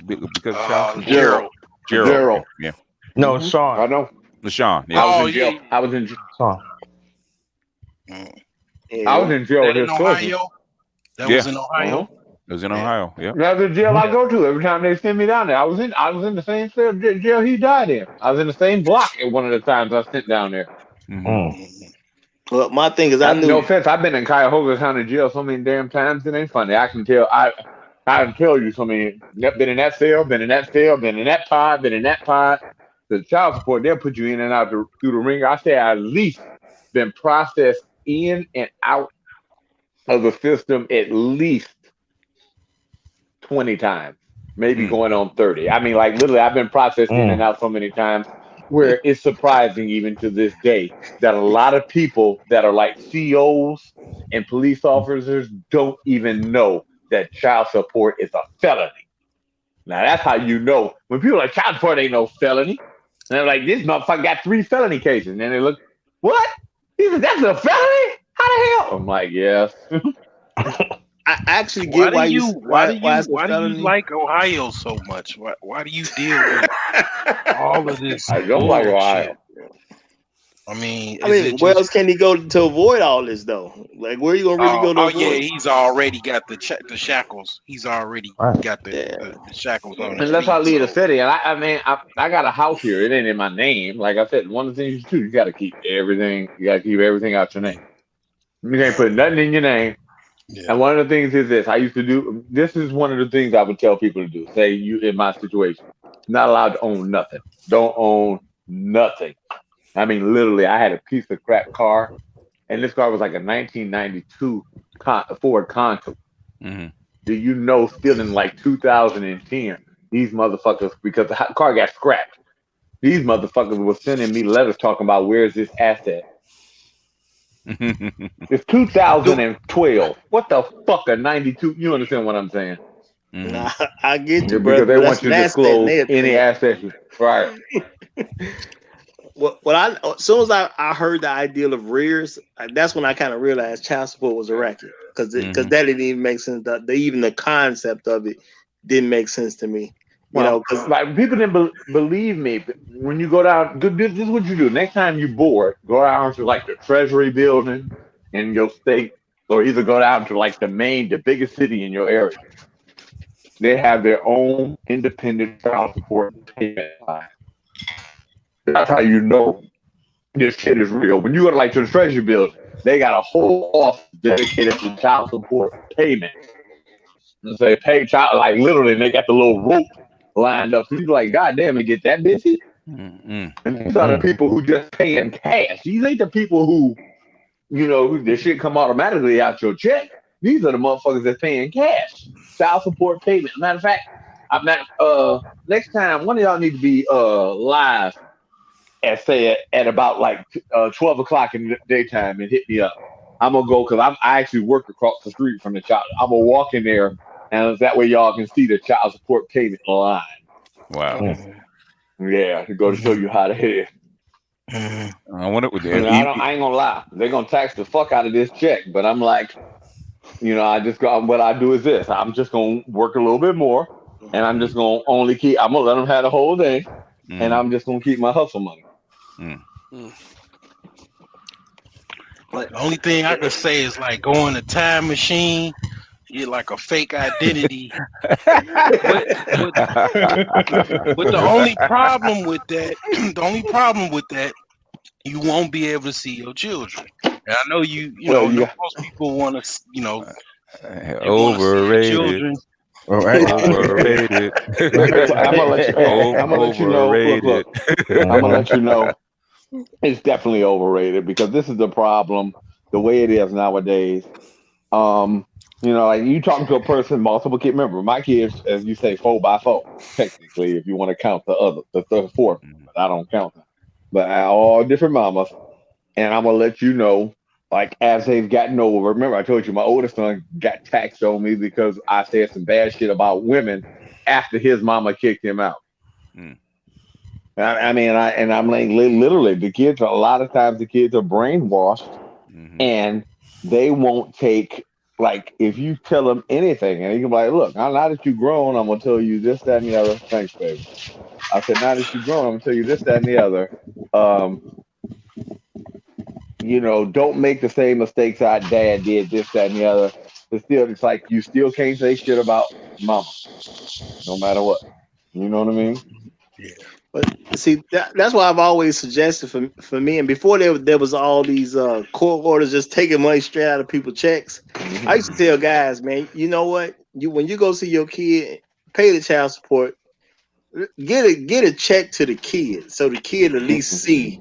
Speaker 5: because of child support.
Speaker 7: Gerald,
Speaker 6: Gerald.
Speaker 5: Gerald. Okay.
Speaker 7: Gerald.
Speaker 5: Yeah.
Speaker 3: No,
Speaker 7: I
Speaker 3: Sean.
Speaker 7: know.
Speaker 5: LaShawn.
Speaker 7: I
Speaker 5: Yeah.
Speaker 7: was
Speaker 6: Oh
Speaker 7: in
Speaker 6: yeah.
Speaker 7: jail. I was in.
Speaker 3: Sean.
Speaker 6: Mm.
Speaker 7: I was
Speaker 2: Yeah.
Speaker 7: in jail
Speaker 6: That
Speaker 7: with
Speaker 6: in
Speaker 7: his cousin.
Speaker 6: Ohio? That was
Speaker 5: Yeah.
Speaker 6: in
Speaker 7: Uh-huh.
Speaker 6: Ohio?
Speaker 5: It was in
Speaker 6: Yeah.
Speaker 5: Ohio. Yeah.
Speaker 7: That's the jail I
Speaker 3: Mhm.
Speaker 7: go to every time they send me down there. I was in the same jail he died in. I was in the same block at one of the times I sent down there.
Speaker 5: Mm-hmm.
Speaker 3: Mm.
Speaker 6: Mhm.
Speaker 2: Well, my thing is, I
Speaker 7: No
Speaker 2: knew.
Speaker 7: offense, I've been in Cuyahoga County Jail so many damn times it ain't funny. I can tell you so many. Been in that cell, been in that cell, been in that pod, been in that pod. The child support they'll put you in and out through the ringer. I say I at least been processed in and out of the system at least 20 times, maybe
Speaker 5: Mm.
Speaker 7: going on 30. I mean, like literally, I've been processed in and
Speaker 3: Mm.
Speaker 7: out so many times where it's surprising even to this day that a lot of people that are like COs and police officers don't even know that child support is a felony. Now, that's how you know when people are like, child support ain't no felony. And they're like, this motherfucker got 3 felony cases. And then they look, what? He said, that's a felony? How the hell? I'm like, yes.
Speaker 2: I actually get why it's a
Speaker 6: why do you
Speaker 2: felony.
Speaker 6: like Ohio so much? Why do you deal with all of this
Speaker 7: I don't like
Speaker 6: bullshit?
Speaker 7: Ohio.
Speaker 6: I mean,
Speaker 2: I
Speaker 6: is it
Speaker 2: mean, where
Speaker 6: just
Speaker 2: else can he go to avoid all this though? Like, where you gonna really go to
Speaker 6: oh yeah,
Speaker 2: avoid?
Speaker 6: he's already got the shackles. He's already
Speaker 3: Right.
Speaker 6: got
Speaker 2: Yeah.
Speaker 6: the shackles on his
Speaker 7: Unless I
Speaker 6: feet.
Speaker 7: leave the
Speaker 6: So
Speaker 7: city, and I mean, I got a house here. It ain't in my name. Like I said, one of the things you do, you got to keep everything. You got to keep everything out your name. You can't put nothing in your name.
Speaker 6: yeah.
Speaker 7: And one of the things is this: I used to do. This is one of the things I would tell people to do. Say you in my situation, not allowed to own nothing. Don't own nothing. I mean, literally, I had a piece of crap car, and this car was like a 1992 Ford Contour.
Speaker 5: Mm-hmm.
Speaker 7: Do you know still in like 2010, these motherfuckers, because the car got scrapped, these motherfuckers were sending me letters talking about where's this asset. It's
Speaker 6: Do
Speaker 7: 2012. What the fuck a 92? You understand what I'm saying?
Speaker 5: Mm-hmm.
Speaker 2: Nah, I get you,
Speaker 7: Yeah, because
Speaker 2: brother,
Speaker 7: they
Speaker 2: but that's
Speaker 7: want you to
Speaker 2: nasty in
Speaker 7: disclose
Speaker 2: their
Speaker 7: any
Speaker 2: opinion.
Speaker 7: assets. Right.
Speaker 2: Well, as soon as I heard the ideal of rears, that's when I kind of realized child support was a racket because
Speaker 5: Mm-hmm.
Speaker 2: that didn't even make sense. Even the concept of it didn't make sense to me. You know,
Speaker 7: Well,
Speaker 2: because
Speaker 7: like people didn't believe me. But when you go down, this is what you do. Next time you bored, go down to like the Treasury building in your state, or either go down to like the biggest city in your area. They have their own independent child support payment line. That's how you know this shit is real. When you go to like to the Treasury building, they got a whole office dedicated to child support payment. And so they pay child like literally, and they got the little rope lined up. So people like, God damn, it get that busy.
Speaker 5: Mm-hmm.
Speaker 7: And these are the
Speaker 3: Mm.
Speaker 7: people who just pay in cash. These ain't the people who, who the shit come automatically out your check. these are the motherfuckers that's paying cash, child support payment. Matter of fact, I'm not. Next time, one of y'all need to be live at say at about like 12 o'clock in the daytime and hit me up. I'm gonna go because I actually work across the street from the child. I'm gonna walk in there, and that way y'all can see the child support payment line.
Speaker 5: Wow.
Speaker 7: Yeah, to go to show you how to hit it.
Speaker 5: I wonder what
Speaker 7: I mean, I ain't gonna lie. They're gonna tax the fuck out of this check, but I'm like, I just go. What I do is this: I'm just gonna work a little bit more, and I'm just gonna only keep. I'm gonna let them have the whole thing, and I'm just gonna keep my hustle money.
Speaker 6: The only thing I could say is like go in a time machine, get like a fake identity. But the only problem with that, you won't be able to see your children. And I know most people want to, they want to see their
Speaker 5: overrated.
Speaker 6: children.
Speaker 3: All right.
Speaker 5: Overrated.
Speaker 7: I'm gonna let you. I'm gonna let you know. Look. I'm gonna let you know. It's definitely overrated because this is the problem. The way it is nowadays. Like you talking to a person, multiple kids. Remember, my kids, as you say, 4x4. Technically, if you want to count the third, fourth, but I don't count them. But all different mamas, and I'm gonna let you know. Like as they've gotten older, remember I told you my oldest son got taxed on me because I said some bad shit about women after his mama kicked him out. I'm like literally the kids. A lot of times the kids are brainwashed, and they won't take like if you tell them anything, and you can be like, "Look, now that you grown, I'm gonna tell you this, that, and the other." Thanks, baby. I said, "Now that you grown, I'm gonna tell you this, that, and the other." Don't make the same mistakes our dad did, this, that, and the other. But still, it's like you still can't say shit about mama, no matter what. You know what I mean?
Speaker 6: Yeah.
Speaker 2: But see, that's why I've always suggested for me. And before there was all these court orders just taking money straight out of people's checks. I used to tell guys, man, you know what? When you go see your kid, pay the child support. Get a check to the kid, so the kid at least see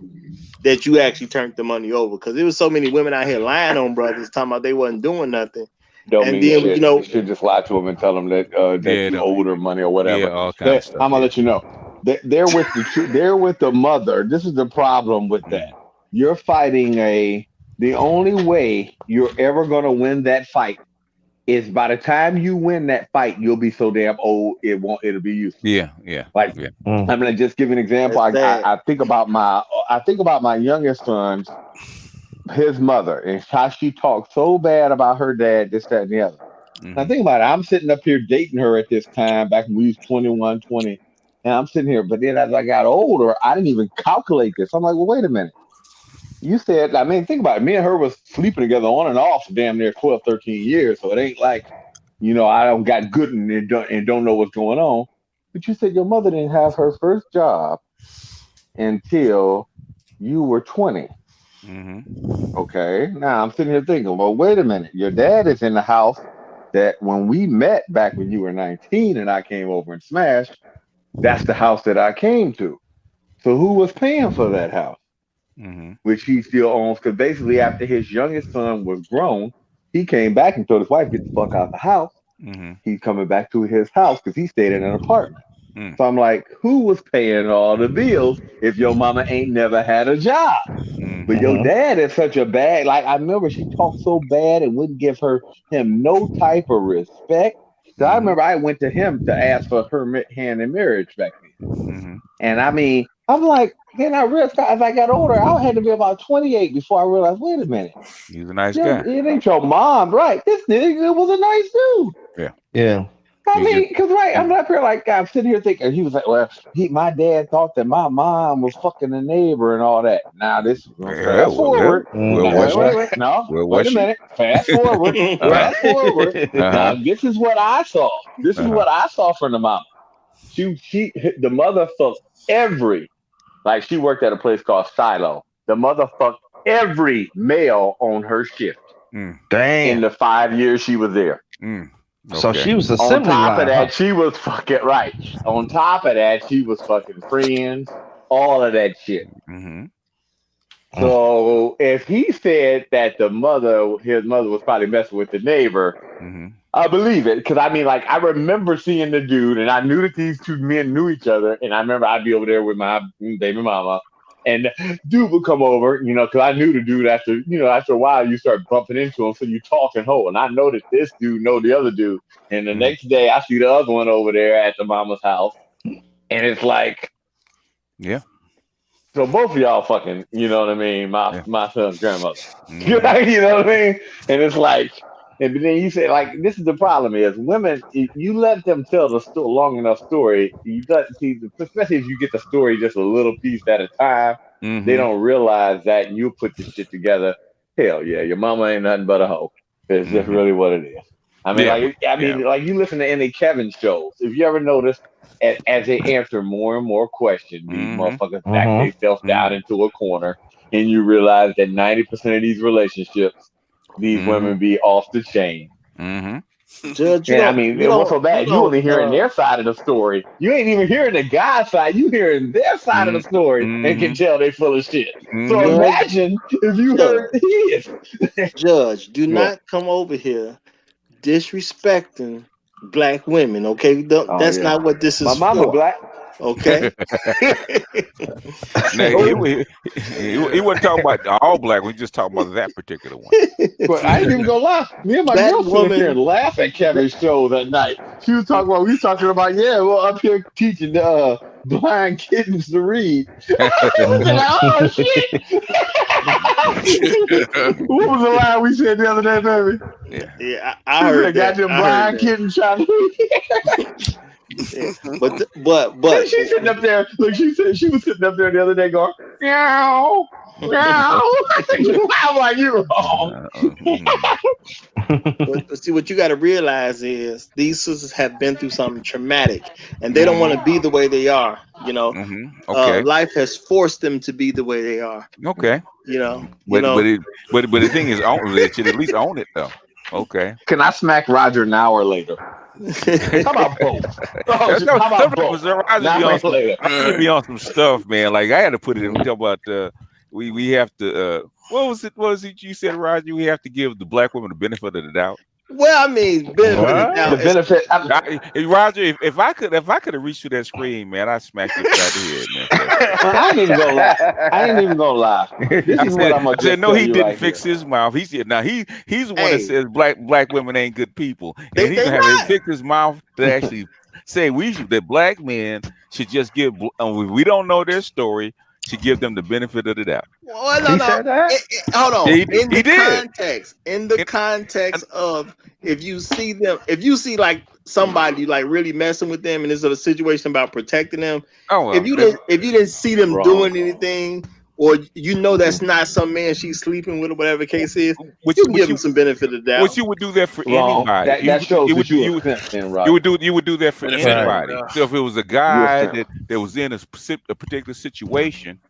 Speaker 2: that you actually turned the money over. Because there was so many women out here lying on brothers, talking about they wasn't doing nothing.
Speaker 7: Don't
Speaker 2: And
Speaker 7: mean
Speaker 2: then
Speaker 7: shit. You should just lie to them and tell them that you owe their money or whatever.
Speaker 5: all kind of stuff.
Speaker 7: I'm gonna let you know. They're with the mother. This is the problem with that. You're fighting the only way you're ever gonna win that fight is by the time you win that fight, you'll be so damn old it'll be useless.
Speaker 5: Yeah.
Speaker 7: Like I'm gonna just give you an example. I think about my youngest son, his mother, and how she talked so bad about her dad, this, that, and the other. Now think about it. I'm sitting up here dating her at this time, back when we was 21, 20. And I'm sitting here, but then as I got older, I didn't even calculate this. I'm like, well, wait a minute. You said, think about it. Me and her was sleeping together on and off for damn near 12, 13 years. So it ain't like, I don't got good and don't know what's going on. But you said your mother didn't have her first job until you were 20. Okay. Now I'm sitting here thinking, well, wait a minute. Your dad is in the house that when we met back when you were 19 and I came over and smashed, that's the house that I came to. So who was paying for that house? Which he still owns, because basically after his youngest son was grown, he came back and told his wife, get the fuck out of the house. He's coming back to his house because he stayed in an apartment. So I'm like, who was paying all the bills if your mama ain't never had a job? But your dad is such a bad, like I remember she talked so bad and wouldn't give him no type of respect. So I remember I went to him to ask for her hand in marriage back then. And I'm like, then I realized as I got older, I had to be about 28 before I realized, wait a minute.
Speaker 5: He's a nice guy.
Speaker 7: It ain't your mom, right? This nigga was a nice dude.
Speaker 3: Yeah.
Speaker 7: Because I'm not here like I'm sitting here thinking he was like, well, my dad thought that my mom was fucking the neighbor and all that. Now this fast forward. Wait. No, wait a minute. Fast forward. Fast forward. Now this is what I saw. This is what I saw from the mama. The mother fucked like she worked at a place called Silo. The mother fucked every male on her shift.
Speaker 3: Damn.
Speaker 7: In the 5 years she was there.
Speaker 3: Okay. So she was assembly
Speaker 7: on top
Speaker 3: line,
Speaker 7: of that, she was fucking right. On top of that, she was fucking friends, all of that shit. So if he said that his mother was probably messing with the neighbor,
Speaker 5: Mm-hmm.
Speaker 7: I believe it. Because I mean, like, I remember seeing the dude, and I knew that these two men knew each other. And I remember I'd be over there with my baby mama, and dude would come over, because I knew the dude after a while, you start bumping into him. So you talk and hold. And I know that this dude know the other dude. And the
Speaker 5: Mm-hmm.
Speaker 7: next day, I see the other one over there at the mama's house. And it's like,
Speaker 5: Yeah.
Speaker 7: so both of y'all fucking, you know what I mean? My
Speaker 5: Yeah.
Speaker 7: my son's grandmother. You
Speaker 5: Mm-hmm.
Speaker 7: know what I mean? And it's like, and then you say, like, this is the problem is women, you let them tell the long enough story, you let see, especially if you get the story just a little piece at a time, they
Speaker 5: Mm-hmm.
Speaker 7: don't realize that, and you put the shit together. Hell yeah, your mama ain't nothing but a hoe. It's just
Speaker 5: Mm-hmm.
Speaker 7: really what it is.
Speaker 5: Yeah.
Speaker 7: I
Speaker 5: Yeah.
Speaker 7: mean, like you listen to any Kevin shows. If you ever notice, as they answer more and more questions, these
Speaker 5: Mm-hmm.
Speaker 7: motherfuckers back
Speaker 3: Mm-hmm.
Speaker 7: themselves down
Speaker 5: Mm-hmm.
Speaker 7: into a corner, and you realize that 90% of these relationships, these
Speaker 5: Mm-hmm.
Speaker 7: women be off the chain.
Speaker 5: Mm-hmm.
Speaker 2: Judge,
Speaker 7: And I mean, what's so
Speaker 2: you
Speaker 7: bad? You
Speaker 2: don't
Speaker 7: only hearing their side of the story. You ain't even hearing the guy's side. You hearing their side of the story and
Speaker 5: Mm-hmm.
Speaker 7: can tell they full of shit. So
Speaker 5: Mm-hmm.
Speaker 2: Judge,
Speaker 7: imagine if you heard
Speaker 2: Judge,
Speaker 7: his.
Speaker 2: Judge, do
Speaker 7: What?
Speaker 2: not come over here disrespecting black women, okay?
Speaker 7: Oh
Speaker 2: That's
Speaker 7: yeah,
Speaker 2: not what this
Speaker 7: my
Speaker 2: is
Speaker 7: mama
Speaker 2: for,
Speaker 7: black.
Speaker 2: okay?
Speaker 5: No, he wasn't talking about all black. We just talking about that particular one.
Speaker 7: But I ain't even gonna lie. Me and my
Speaker 2: That
Speaker 7: girl sit up here
Speaker 2: woman,
Speaker 7: and laugh at
Speaker 2: that,
Speaker 7: Kevin's show that night. We was talking about, yeah, well, up here teaching blind kittens to read. I was like, oh shit. What was the line we said the other day, baby?
Speaker 5: Yeah.
Speaker 2: yeah, I
Speaker 7: We
Speaker 2: heard
Speaker 7: said,
Speaker 2: that.
Speaker 7: goddamn
Speaker 2: I heard
Speaker 7: blind
Speaker 2: that.
Speaker 7: kitten trying to read.
Speaker 2: Yeah. But
Speaker 7: Then she sitting up there. Look, she was sitting up there the other day going, meow, meow. I'm like, you're wrong.
Speaker 5: Mhm.
Speaker 2: but see, what you got to realize is these sisters have been through something traumatic, and they don't want
Speaker 5: Mhm.
Speaker 2: to be the way they are.
Speaker 5: Okay.
Speaker 2: Life has forced them to be the way they are.
Speaker 5: Okay.
Speaker 2: You know, you
Speaker 5: But but
Speaker 2: know.
Speaker 5: it but the thing is, they should at least own it though. Okay.
Speaker 7: Can I smack Roger now or later? How about both? Oh,
Speaker 5: That's no.
Speaker 7: how about both?
Speaker 5: Sometimes Roger
Speaker 7: Now
Speaker 5: be on
Speaker 7: or
Speaker 5: some.
Speaker 7: later?
Speaker 5: Roger be on some stuff, man. Like I had to put it in. We talk about we have to. What was it? What was it you said, Roger? We have to give the black women the benefit of the doubt.
Speaker 2: Well, I mean, benefit of the
Speaker 3: What?
Speaker 7: The
Speaker 2: doubt is
Speaker 7: benefit.
Speaker 5: Roger, if I could have reached through that screen, man, I'd smack you upside the head, man.
Speaker 7: Well, I ain't even gonna lie. I ain't even gonna lie. This is what I'm gonna
Speaker 5: I said
Speaker 7: just
Speaker 5: no,
Speaker 7: tell
Speaker 5: he
Speaker 7: you
Speaker 5: didn't
Speaker 7: right
Speaker 5: fix
Speaker 7: here.
Speaker 5: his mouth. He said now he's the one that
Speaker 2: hey,
Speaker 5: says black women ain't good people, and he
Speaker 2: they
Speaker 5: gonna have to
Speaker 2: not.
Speaker 5: fix his mouth to actually say that black men should just give we don't know their story, should give them the benefit of the doubt.
Speaker 2: Well, no,
Speaker 3: He
Speaker 2: no.
Speaker 3: said that?
Speaker 2: Hold
Speaker 5: Yeah,
Speaker 2: on.
Speaker 5: he did.
Speaker 2: In the
Speaker 5: And,
Speaker 2: context
Speaker 5: and,
Speaker 2: of if you see like somebody like really messing with them, and there's a situation about protecting them.
Speaker 5: oh well, that's
Speaker 2: If you didn't see them
Speaker 7: Wrong.
Speaker 2: doing anything, or you know that's not some man she's sleeping with, or whatever the case is,
Speaker 5: which
Speaker 2: you can give
Speaker 5: which
Speaker 2: them
Speaker 5: you
Speaker 2: some benefit of the doubt.
Speaker 5: which you would do that for
Speaker 7: Wrong.
Speaker 5: anybody.
Speaker 7: That shows that you a simp, then, Roger.
Speaker 5: You would do that for
Speaker 1: Benefit of
Speaker 3: Right.
Speaker 1: the
Speaker 5: anybody.
Speaker 1: doubt.
Speaker 5: So if it was a
Speaker 7: You a
Speaker 5: guy
Speaker 7: simp.
Speaker 5: that was in a particular situation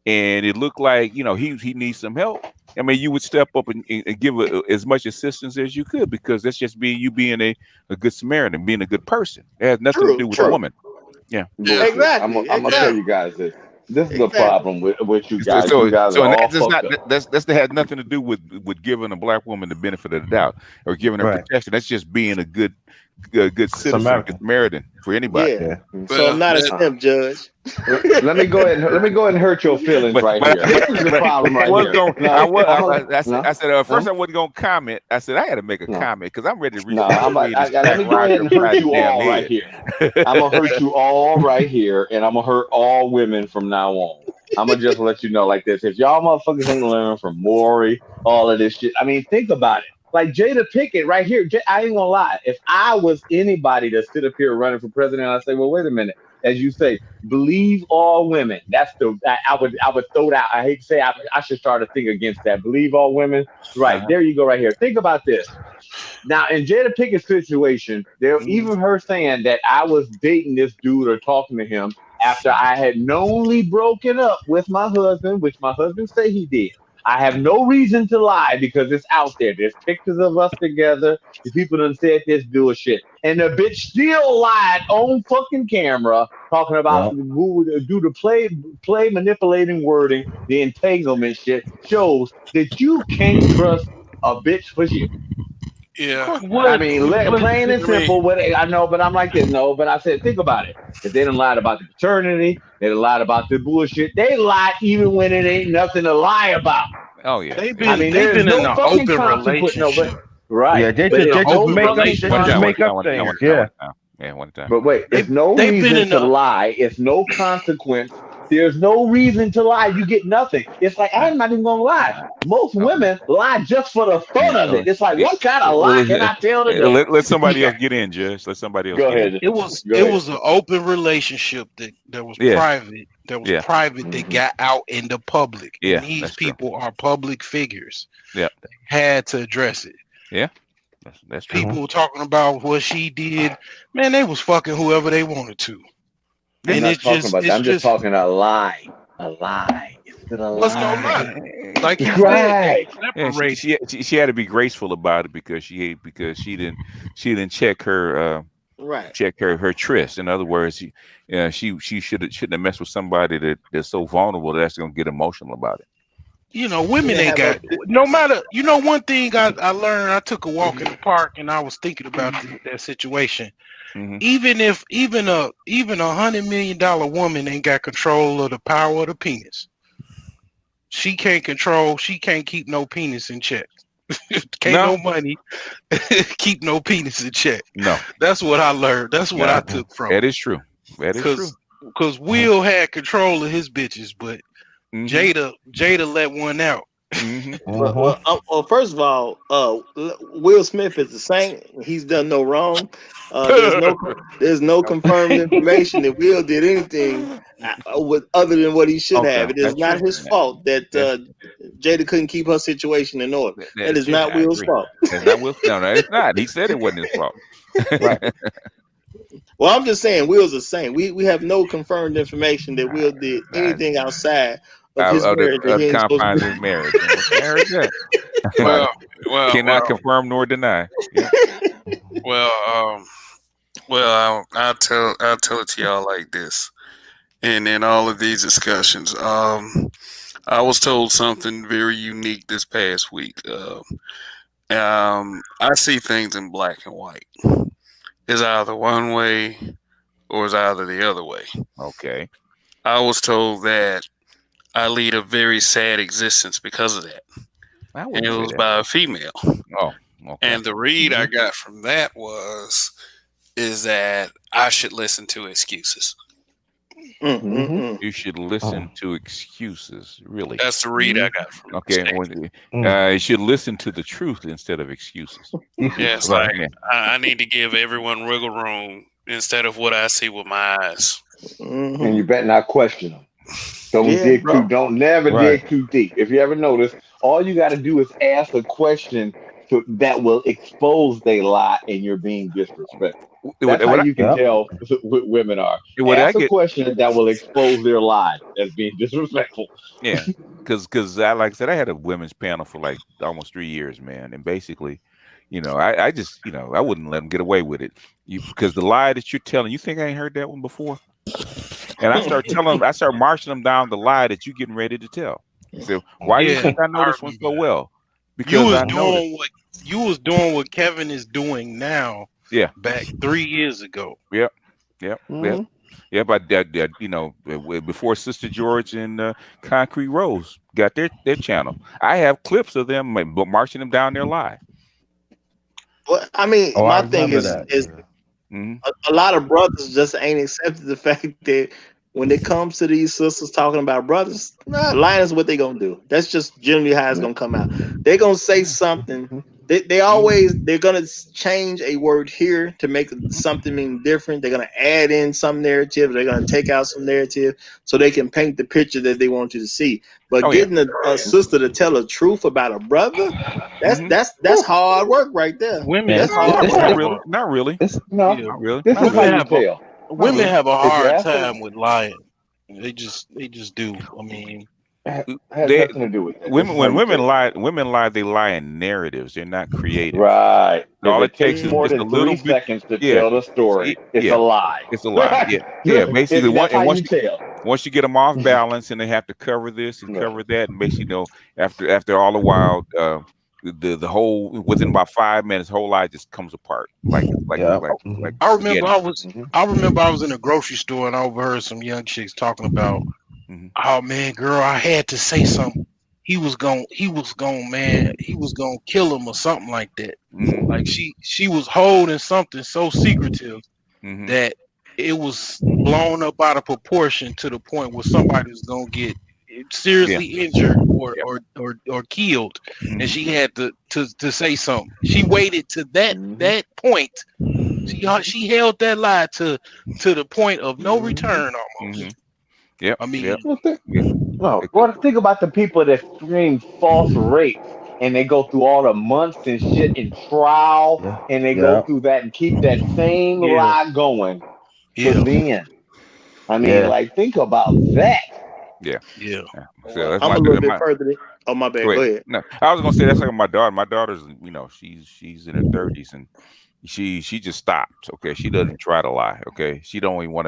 Speaker 5: and it looked like he needs some help, I mean you would step up and give as much assistance as you could because that's just being a good Samaritan, being a good person. It has nothing to
Speaker 2: True,
Speaker 5: do with the
Speaker 2: true.
Speaker 5: woman. Yeah.
Speaker 1: Yeah.
Speaker 7: Bullshit.
Speaker 2: Exactly,
Speaker 7: I'm gonna tell
Speaker 2: exactly,
Speaker 7: you guys this. This is the
Speaker 2: exactly.
Speaker 7: problem with you
Speaker 5: So
Speaker 7: guys. You guys are
Speaker 5: and
Speaker 7: all
Speaker 5: that's not
Speaker 7: fucked up.
Speaker 5: that has nothing to do with giving a black woman the benefit of the doubt or giving her
Speaker 3: Right.
Speaker 5: protection. That's just being a good citizen, good
Speaker 3: Samaritan.
Speaker 5: Samaritan for anybody.
Speaker 2: Yeah.
Speaker 3: Yeah.
Speaker 2: So I'm
Speaker 1: Well,
Speaker 2: not a
Speaker 1: that,
Speaker 2: simp, Judge.
Speaker 7: Let me go ahead. Let me go ahead and hurt your feelings
Speaker 5: But
Speaker 7: right
Speaker 5: but
Speaker 7: here.
Speaker 5: but,
Speaker 7: This is the
Speaker 5: but
Speaker 7: problem
Speaker 5: I
Speaker 7: right
Speaker 5: was
Speaker 7: here.
Speaker 5: going.
Speaker 7: No, I'm a,
Speaker 5: I
Speaker 7: no,
Speaker 5: said first
Speaker 7: no,
Speaker 5: I wasn't going to comment. I said I had to make a
Speaker 7: no,
Speaker 5: comment because I'm ready to reach
Speaker 7: no.
Speaker 5: through the
Speaker 7: I'm like,
Speaker 5: screen and
Speaker 7: let
Speaker 5: smack
Speaker 7: me go ahead
Speaker 5: Roger
Speaker 7: and hurt
Speaker 5: upside the
Speaker 7: you
Speaker 5: damn
Speaker 7: all right
Speaker 5: head.
Speaker 7: here. I'm gonna hurt you all right here, and I'm gonna hurt all women from now on. I'm gonna just let you know like this: if y'all motherfuckers ain't learn from Maury, all of this shit. I mean, think about it. Like Jada Pickett right here. I ain't gonna lie. If I was anybody to sit up here running for president, I'd say, well, wait a minute. As you say, believe all women. That's I would throw that. I hate to say I should start a thing against that. Believe all women. Right
Speaker 5: Uh-huh.
Speaker 7: there, you go right here. Think about this. Now, in Jada Pickett's situation, there
Speaker 5: Mhm.
Speaker 7: even her saying that I was dating this dude or talking to him after I had knowingly broken up with my husband, which my husband said he did. I have no reason to lie because it's out there. There's pictures of us together. The people done said this bullshit. And the bitch still lied on fucking camera talking about who do the play manipulating wording, the entanglement shit shows that you can't trust a bitch for shit.
Speaker 1: Yeah.
Speaker 7: I
Speaker 3: What?
Speaker 7: mean, plain and
Speaker 1: I mean,
Speaker 7: simple. What I know, but I'm like this. No, but I said, think about it. If they done lied about the paternity, they done lied about the bullshit. They lie even when it ain't nothing to lie about.
Speaker 5: Oh yeah,
Speaker 6: They've
Speaker 5: yeah.
Speaker 7: I
Speaker 6: been
Speaker 7: mean,
Speaker 6: they've
Speaker 7: there is
Speaker 6: been in
Speaker 7: no
Speaker 6: an
Speaker 7: fucking
Speaker 6: open
Speaker 7: consequence. No, but
Speaker 6: relationship.
Speaker 7: right,
Speaker 3: Yeah,
Speaker 6: Been
Speaker 7: but
Speaker 6: in an
Speaker 7: it's no
Speaker 6: open
Speaker 3: they
Speaker 7: fucking
Speaker 3: just
Speaker 6: relationship.
Speaker 3: make up
Speaker 5: One
Speaker 3: things.
Speaker 5: time,
Speaker 3: Yeah.
Speaker 5: one time. Yeah, one time.
Speaker 7: But wait,
Speaker 6: They
Speaker 7: it's no
Speaker 6: they've been
Speaker 7: reason
Speaker 6: in
Speaker 7: to
Speaker 6: a
Speaker 7: lie. It's no consequence. There's no reason to lie. You get nothing. It's like
Speaker 5: Yeah.
Speaker 7: I'm not even gonna lie. Most
Speaker 5: Okay.
Speaker 7: women lie just for the
Speaker 5: Yeah.
Speaker 7: fun of it. It's like,
Speaker 5: Yeah.
Speaker 7: what kind of lie can
Speaker 5: Let,
Speaker 7: I tell today?
Speaker 5: let somebody else get in, Judge. Let somebody else
Speaker 7: Go
Speaker 5: get in.
Speaker 7: ahead.
Speaker 6: it was
Speaker 7: Go
Speaker 6: it
Speaker 7: ahead.
Speaker 6: was an open relationship that was
Speaker 5: Yeah.
Speaker 6: private
Speaker 5: Yeah.
Speaker 6: that got out in the public, and
Speaker 5: Yeah.
Speaker 6: these
Speaker 5: That's true.
Speaker 6: people are public figures.
Speaker 5: Yeah.
Speaker 6: They had to address it.
Speaker 5: Yeah. That's true.
Speaker 3: Mhm.
Speaker 6: People talking about what she did, man, they was fucking whoever they wanted to.
Speaker 5: Yeah.
Speaker 7: I'm
Speaker 6: And
Speaker 7: not talking about that.
Speaker 6: it's
Speaker 7: I'm just
Speaker 6: just
Speaker 7: talking a lie. A lie. It's still a
Speaker 6: what's no
Speaker 7: lie.
Speaker 6: lie. Like you said, they
Speaker 7: Right.
Speaker 5: Yeah,
Speaker 6: separated.
Speaker 5: she had to be graceful about it because she didn't check
Speaker 2: Right.
Speaker 5: her tryst. In other words, she shouldn't have messed with somebody that's so vulnerable that's gonna get emotional about it.
Speaker 2: She
Speaker 6: Women
Speaker 2: didn't
Speaker 6: ain't
Speaker 2: have a.
Speaker 6: got no matter. One thing I learned. I took a walk in the park and I was thinking about that situation.
Speaker 5: Hmm.
Speaker 6: Even $100 million woman ain't got control of the power of the penis. She can't control. She can't keep no penis in check. Can't
Speaker 5: No,
Speaker 6: no money keep no penis in check.
Speaker 5: no,
Speaker 6: That's what I learned. That's what I
Speaker 5: no.
Speaker 6: took from
Speaker 5: That
Speaker 6: it.
Speaker 5: is true. That is true.
Speaker 6: Cause Will had control of his bitches, but
Speaker 5: Hmm.
Speaker 6: Jada let one out.
Speaker 5: Hmm.
Speaker 3: Mhm.
Speaker 2: Well, first of all, Will Smith is the saint. He's done no wrong. There's no confirmed information that Will did anything with other than what he should
Speaker 5: Okay,
Speaker 2: have. It is
Speaker 5: that's
Speaker 2: not
Speaker 5: true.
Speaker 2: his fault that
Speaker 5: That's
Speaker 2: Jada couldn't keep her situation in order.
Speaker 5: that
Speaker 2: That
Speaker 5: is
Speaker 2: is
Speaker 5: true.
Speaker 2: not
Speaker 5: I
Speaker 2: Will's
Speaker 5: agree.
Speaker 2: fault.
Speaker 5: That's not Will. No, no, it's not. He said it wasn't his fault.
Speaker 3: Right.
Speaker 2: Well, I'm just saying Will's a saint. We have no confirmed information that Will did
Speaker 5: Nah,
Speaker 2: anything outside of
Speaker 5: out
Speaker 2: his
Speaker 5: of
Speaker 2: marriage that
Speaker 5: the
Speaker 2: he ain't supposed to
Speaker 5: confines
Speaker 2: be.
Speaker 5: of his marriage. Okay, I heard that.
Speaker 1: well, well,
Speaker 5: Cannot
Speaker 1: well,
Speaker 5: confirm nor deny. Yeah.
Speaker 1: well, I'll tell it to y'all like this. And in all of these discussions, I was told something very unique this past week. I see things in black and white. It's either one way or it's either the other way.
Speaker 5: Okay.
Speaker 1: I was told that I lead a very sad existence because of that.
Speaker 5: I
Speaker 1: And it
Speaker 5: wouldn't say
Speaker 1: was
Speaker 5: that.
Speaker 1: by a female.
Speaker 5: Oh, okay.
Speaker 1: And the read I got from that is that I should listen to excuses.
Speaker 3: Mhm.
Speaker 5: You should
Speaker 3: Oh.
Speaker 5: listen to excuses. Really.
Speaker 1: That's the read I got from the
Speaker 5: Okay.
Speaker 1: statement.
Speaker 5: You should listen to the truth instead of excuses.
Speaker 1: Yeah, it's
Speaker 3: Right.
Speaker 1: like
Speaker 5: Yeah.
Speaker 1: I need to give everyone wiggle room instead of what I see with my eyes.
Speaker 7: And you better not question them. Don't
Speaker 2: Yeah,
Speaker 7: dig too.
Speaker 2: bro.
Speaker 7: Don't never
Speaker 3: Right.
Speaker 7: dig too deep. If you ever notice, all you got to do is ask a question that will expose they lie, and you're being disrespectful. That's how
Speaker 5: What
Speaker 7: you can
Speaker 3: Yep.
Speaker 7: tell what women are.
Speaker 5: I
Speaker 7: Ask a
Speaker 5: get,
Speaker 7: question that will expose their lie as being disrespectful.
Speaker 5: yeah, because I like I said, I had a women's panel for like almost 3 years, man, and basically, I just, I wouldn't let them get away with it. Because the lie that you're telling, you think I ain't heard that one before? And I start marching them down the lie that you're getting ready to tell. So why do you
Speaker 6: Yeah,
Speaker 5: think I know
Speaker 6: I
Speaker 5: this one
Speaker 6: remember
Speaker 5: so
Speaker 6: that.
Speaker 5: well?
Speaker 6: You
Speaker 5: Because
Speaker 6: was
Speaker 5: I noticed.
Speaker 6: doing what Kevin is doing now
Speaker 5: Yeah.
Speaker 6: back 3 years ago.
Speaker 5: Yep. Yep. Yep.
Speaker 3: Mhm.
Speaker 5: Yeah, but before Sister George and Concrete Rose got their channel, I have clips of them marching them down their lie.
Speaker 2: Well, I mean,
Speaker 3: Oh, I
Speaker 2: my thing
Speaker 3: remember
Speaker 2: is
Speaker 3: that.
Speaker 2: is
Speaker 3: Yeah.
Speaker 5: Hmm.
Speaker 2: a lot of brothers just ain't accepted the fact that when it comes to these sisters talking about brothers, nah, lying is what they gonna do. That's just generally how it's gonna come out. They're gonna say something. They're gonna change a word here to make something mean different. They're gonna add in some narrative. They're gonna take out some narrative so they can paint the picture that they want you to see. But
Speaker 5: Oh yeah.
Speaker 2: getting a sister to tell a truth about a brother, that's
Speaker 5: Hmm.
Speaker 2: that's that's hard work right there.
Speaker 3: Man,
Speaker 2: That's
Speaker 6: Women
Speaker 2: hard
Speaker 3: it's
Speaker 5: Not
Speaker 2: work.
Speaker 3: it,
Speaker 5: really. Not really.
Speaker 3: it's
Speaker 7: No,
Speaker 6: yeah,
Speaker 5: Not really.
Speaker 7: this
Speaker 5: Not
Speaker 7: is how
Speaker 6: women
Speaker 5: really.
Speaker 7: you
Speaker 6: have a
Speaker 7: tell.
Speaker 5: Not
Speaker 6: women
Speaker 5: really.
Speaker 6: have a
Speaker 7: If you
Speaker 6: hard
Speaker 7: ask them,
Speaker 6: time with lying. They just do. I mean,
Speaker 7: has
Speaker 5: they
Speaker 7: nothing to do with that. This
Speaker 5: women
Speaker 7: is how
Speaker 5: when
Speaker 7: you tell.
Speaker 5: women lie, they lie in narratives. They're not creative.
Speaker 7: Right. If
Speaker 5: All
Speaker 7: it
Speaker 5: it takes
Speaker 7: takes
Speaker 5: is
Speaker 7: more
Speaker 5: just
Speaker 7: than
Speaker 5: a
Speaker 7: three
Speaker 5: little bit.
Speaker 7: seconds to
Speaker 5: Yeah,
Speaker 7: tell the story, it's a
Speaker 5: yeah,
Speaker 7: lie.
Speaker 5: it's a lie. Yeah, yeah. Basically,
Speaker 7: That's how you tell.
Speaker 5: once you get them off balance and they have to cover this and
Speaker 7: Yeah.
Speaker 5: cover that, and basically, after all a while, the whole within about 5 minutes, whole lie just comes apart
Speaker 3: Yeah.
Speaker 5: like
Speaker 6: I remember
Speaker 5: spaghetti.
Speaker 6: I was in a grocery store and I overheard some young chicks talking about,
Speaker 5: Hmm.
Speaker 6: oh man, girl, I had to say something. He was gonna kill him or something like that. Like
Speaker 5: Hmm.
Speaker 6: she was holding something so secretive
Speaker 5: Hmm.
Speaker 6: that it was blown up out of proportion to the point where somebody was gonna get
Speaker 5: Yeah.
Speaker 6: seriously injured
Speaker 5: Yeah.
Speaker 6: or killed, and
Speaker 5: Hmm.
Speaker 6: she had to say something. She waited to that point. She held that lie to the point of no return
Speaker 5: Hmm.
Speaker 6: almost.
Speaker 5: Yep.
Speaker 6: I
Speaker 5: Yep.
Speaker 6: mean,
Speaker 5: Yeah.
Speaker 7: No,
Speaker 5: It-
Speaker 7: well, think about the people that scream false rapes and they go through all the months and shit in trial
Speaker 3: Yeah.
Speaker 7: and they go
Speaker 3: Yeah.
Speaker 7: through that and keep that same
Speaker 6: yeah,
Speaker 7: lie going to
Speaker 6: yeah,
Speaker 7: the end. I mean,
Speaker 3: Yeah.
Speaker 7: like, think about that.
Speaker 5: yeah.
Speaker 6: yeah.
Speaker 5: Yeah. So
Speaker 2: Well,
Speaker 5: that's
Speaker 2: I'm
Speaker 5: my
Speaker 2: a little bit
Speaker 5: my.
Speaker 2: further. Oh, my
Speaker 5: Go
Speaker 2: bad. Go
Speaker 5: ahead.
Speaker 2: ahead.
Speaker 5: No, I was gonna say that's like my daughter. My daughter's, she's in her 30s and she just stops. Okay, she doesn't try to lie. Okay, she don't even want